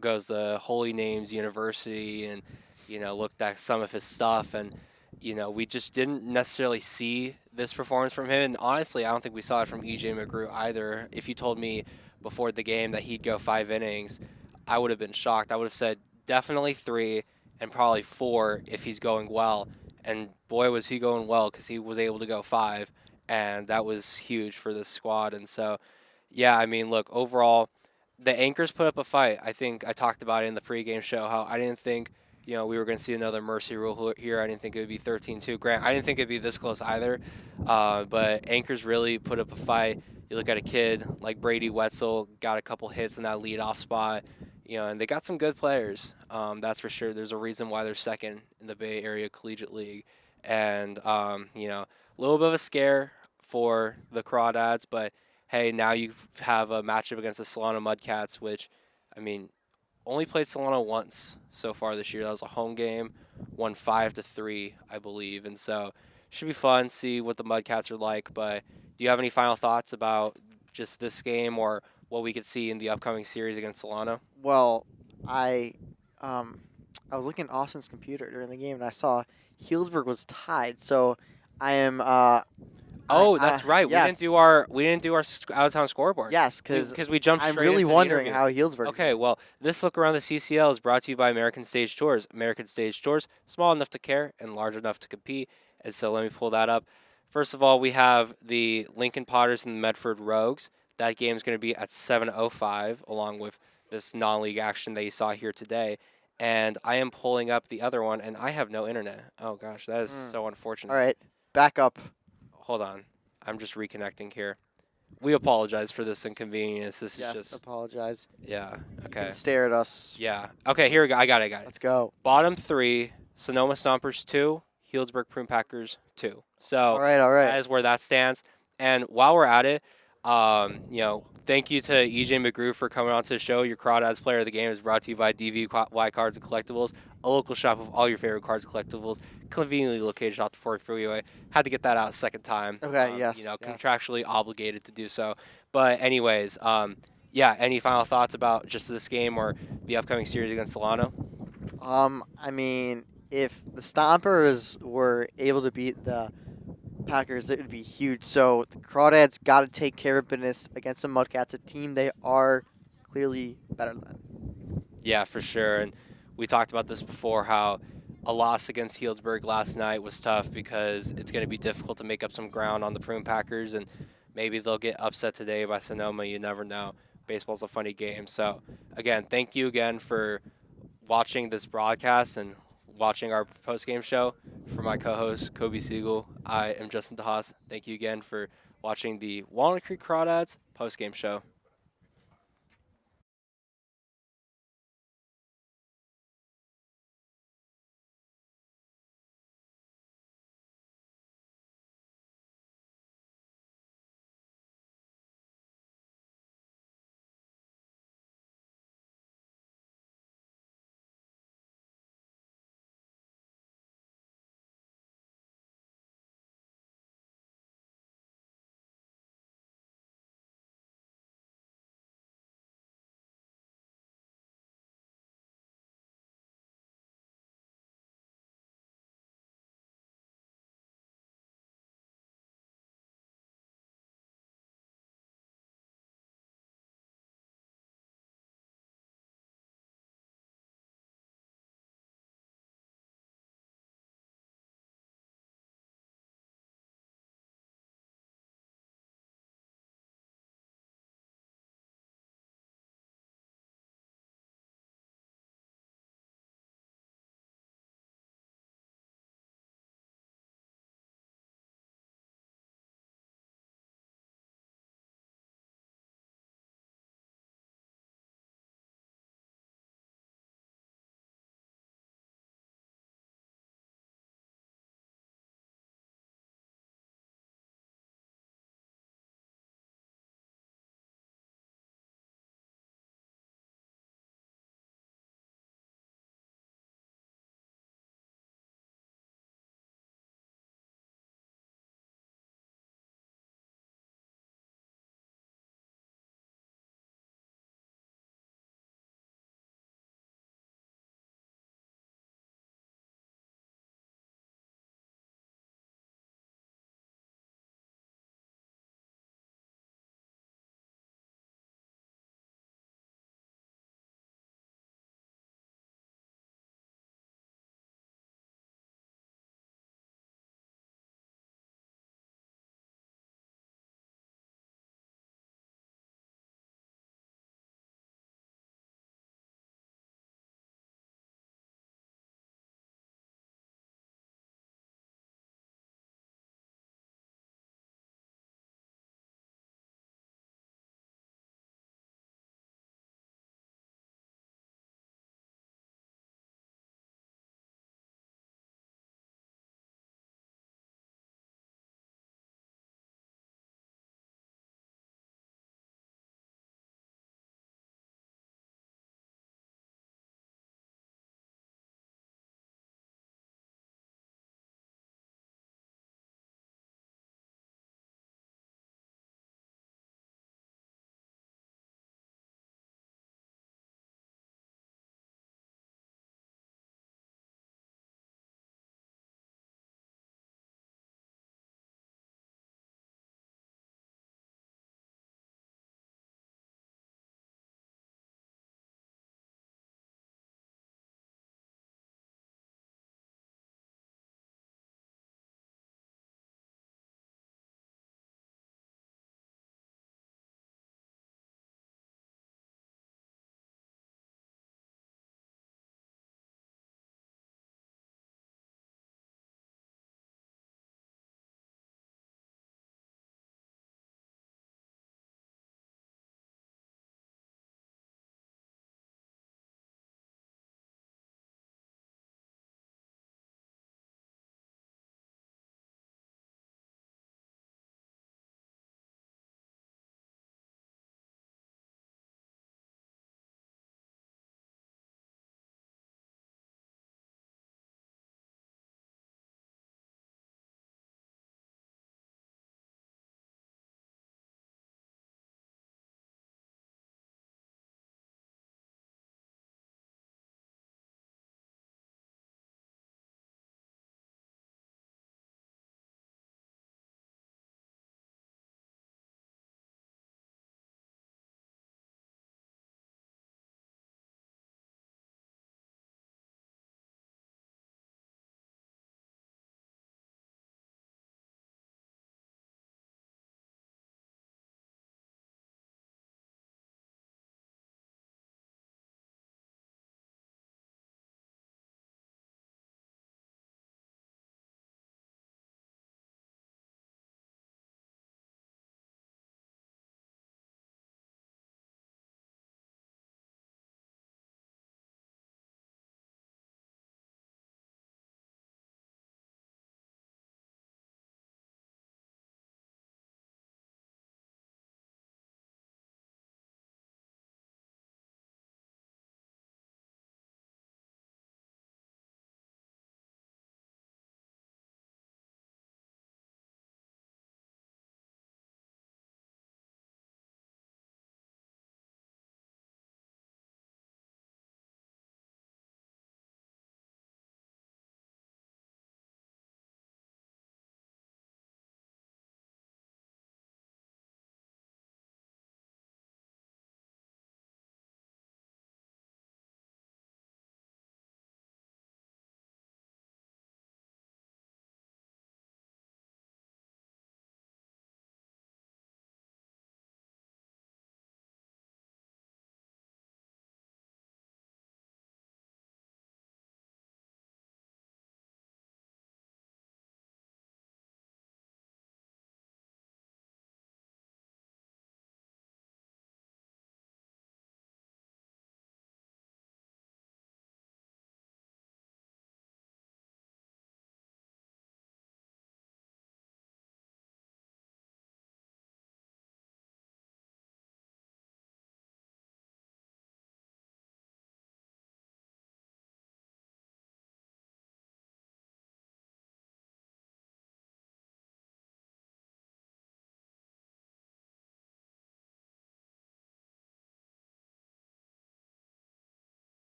goes to Holy Names University, and looked at some of his stuff, and we just didn't necessarily see this performance from him. And honestly, I don't think we saw it from EJ McGrew either. If you told me before the game that he'd go 5 innings, I would have been shocked. I would have said definitely 3 and probably 4 if he's going well. And boy, was he going well, because he was able to go 5, and that was huge for this squad. And so, yeah, I mean, look, overall, the Anchors put up a fight. I think I talked about it in the pregame show, how I didn't think, we were going to see another mercy rule here. I didn't think it would be 13-2. Grant, I didn't think it would be this close either. But Anchors really put up a fight. You look at a kid like Brady Wetzel, got a couple hits in that leadoff spot. And they got some good players. That's for sure. There's a reason why they're second in the Bay Area Collegiate League. And, a little bit of a scare for the Crawdads. But, hey, now you have a matchup against the Solano Mudcats, which, I mean, only played Solano once so far this year. That was a home game, won 5-3, I believe. And so should be fun, see what the Mudcats are like. But do you have any final thoughts about just this game or what we could see in the upcoming series against Solano? Well, I was looking at Austin's computer during the game, and I saw Healdsburg was tied. So I am. That's right. Yes. We didn't do our out of town scoreboard. Yes, because we jumped I'm straight really into the wondering interview. how Healdsburg. Okay, well, this look around the CCL is brought to you by American Stage Tours. American Stage Tours, small enough to care and large enough to compete. And so let me pull that up. First of all, we have the Lincoln Potters and the Medford Rogues. That game is going to be at 7:05, along with this non-league action that you saw here today. And I am pulling up the other one, and I have no internet. Oh, gosh, that is so unfortunate. All right, back up. Hold on. I'm just reconnecting here. We apologize for this inconvenience. This Yes, is just... apologize. Yeah, You okay. can stare at us. Yeah. Okay, here we go. I got it. Let's go. Bottom 3, Sonoma Stompers 2, Healdsburg Prune Packers 2. So All right. that is where that stands. And while we're at it, thank you to EJ McGrew for coming on to the show. Your Crawdads Player of the Game is brought to you by DVY Cards and Collectibles, a local shop of all your favorite cards and collectibles, conveniently located off the Ford Freeway. Had to get that out a second time. Okay, yes. Contractually obligated to do so. But anyways, any final thoughts about just this game or the upcoming series against Solano? I mean, if the Stompers were able to beat the Packers, it would be huge. So the Crawdads got to take care of business against the Mudcats, a team they are clearly better than. Yeah, for sure. And we talked about this before, how a loss against Healdsburg last night was tough because it's going to be difficult to make up some ground on the Prune Packers, and maybe they'll get upset today by Sonoma. You never know. Baseball's a funny game. So, again, thank you again for watching this broadcast and watching our post-game show. For my co-host, Kobe Siegel, I am Justin DeHaas. Thank you again for watching the Walnut Creek Crawdads post-game show.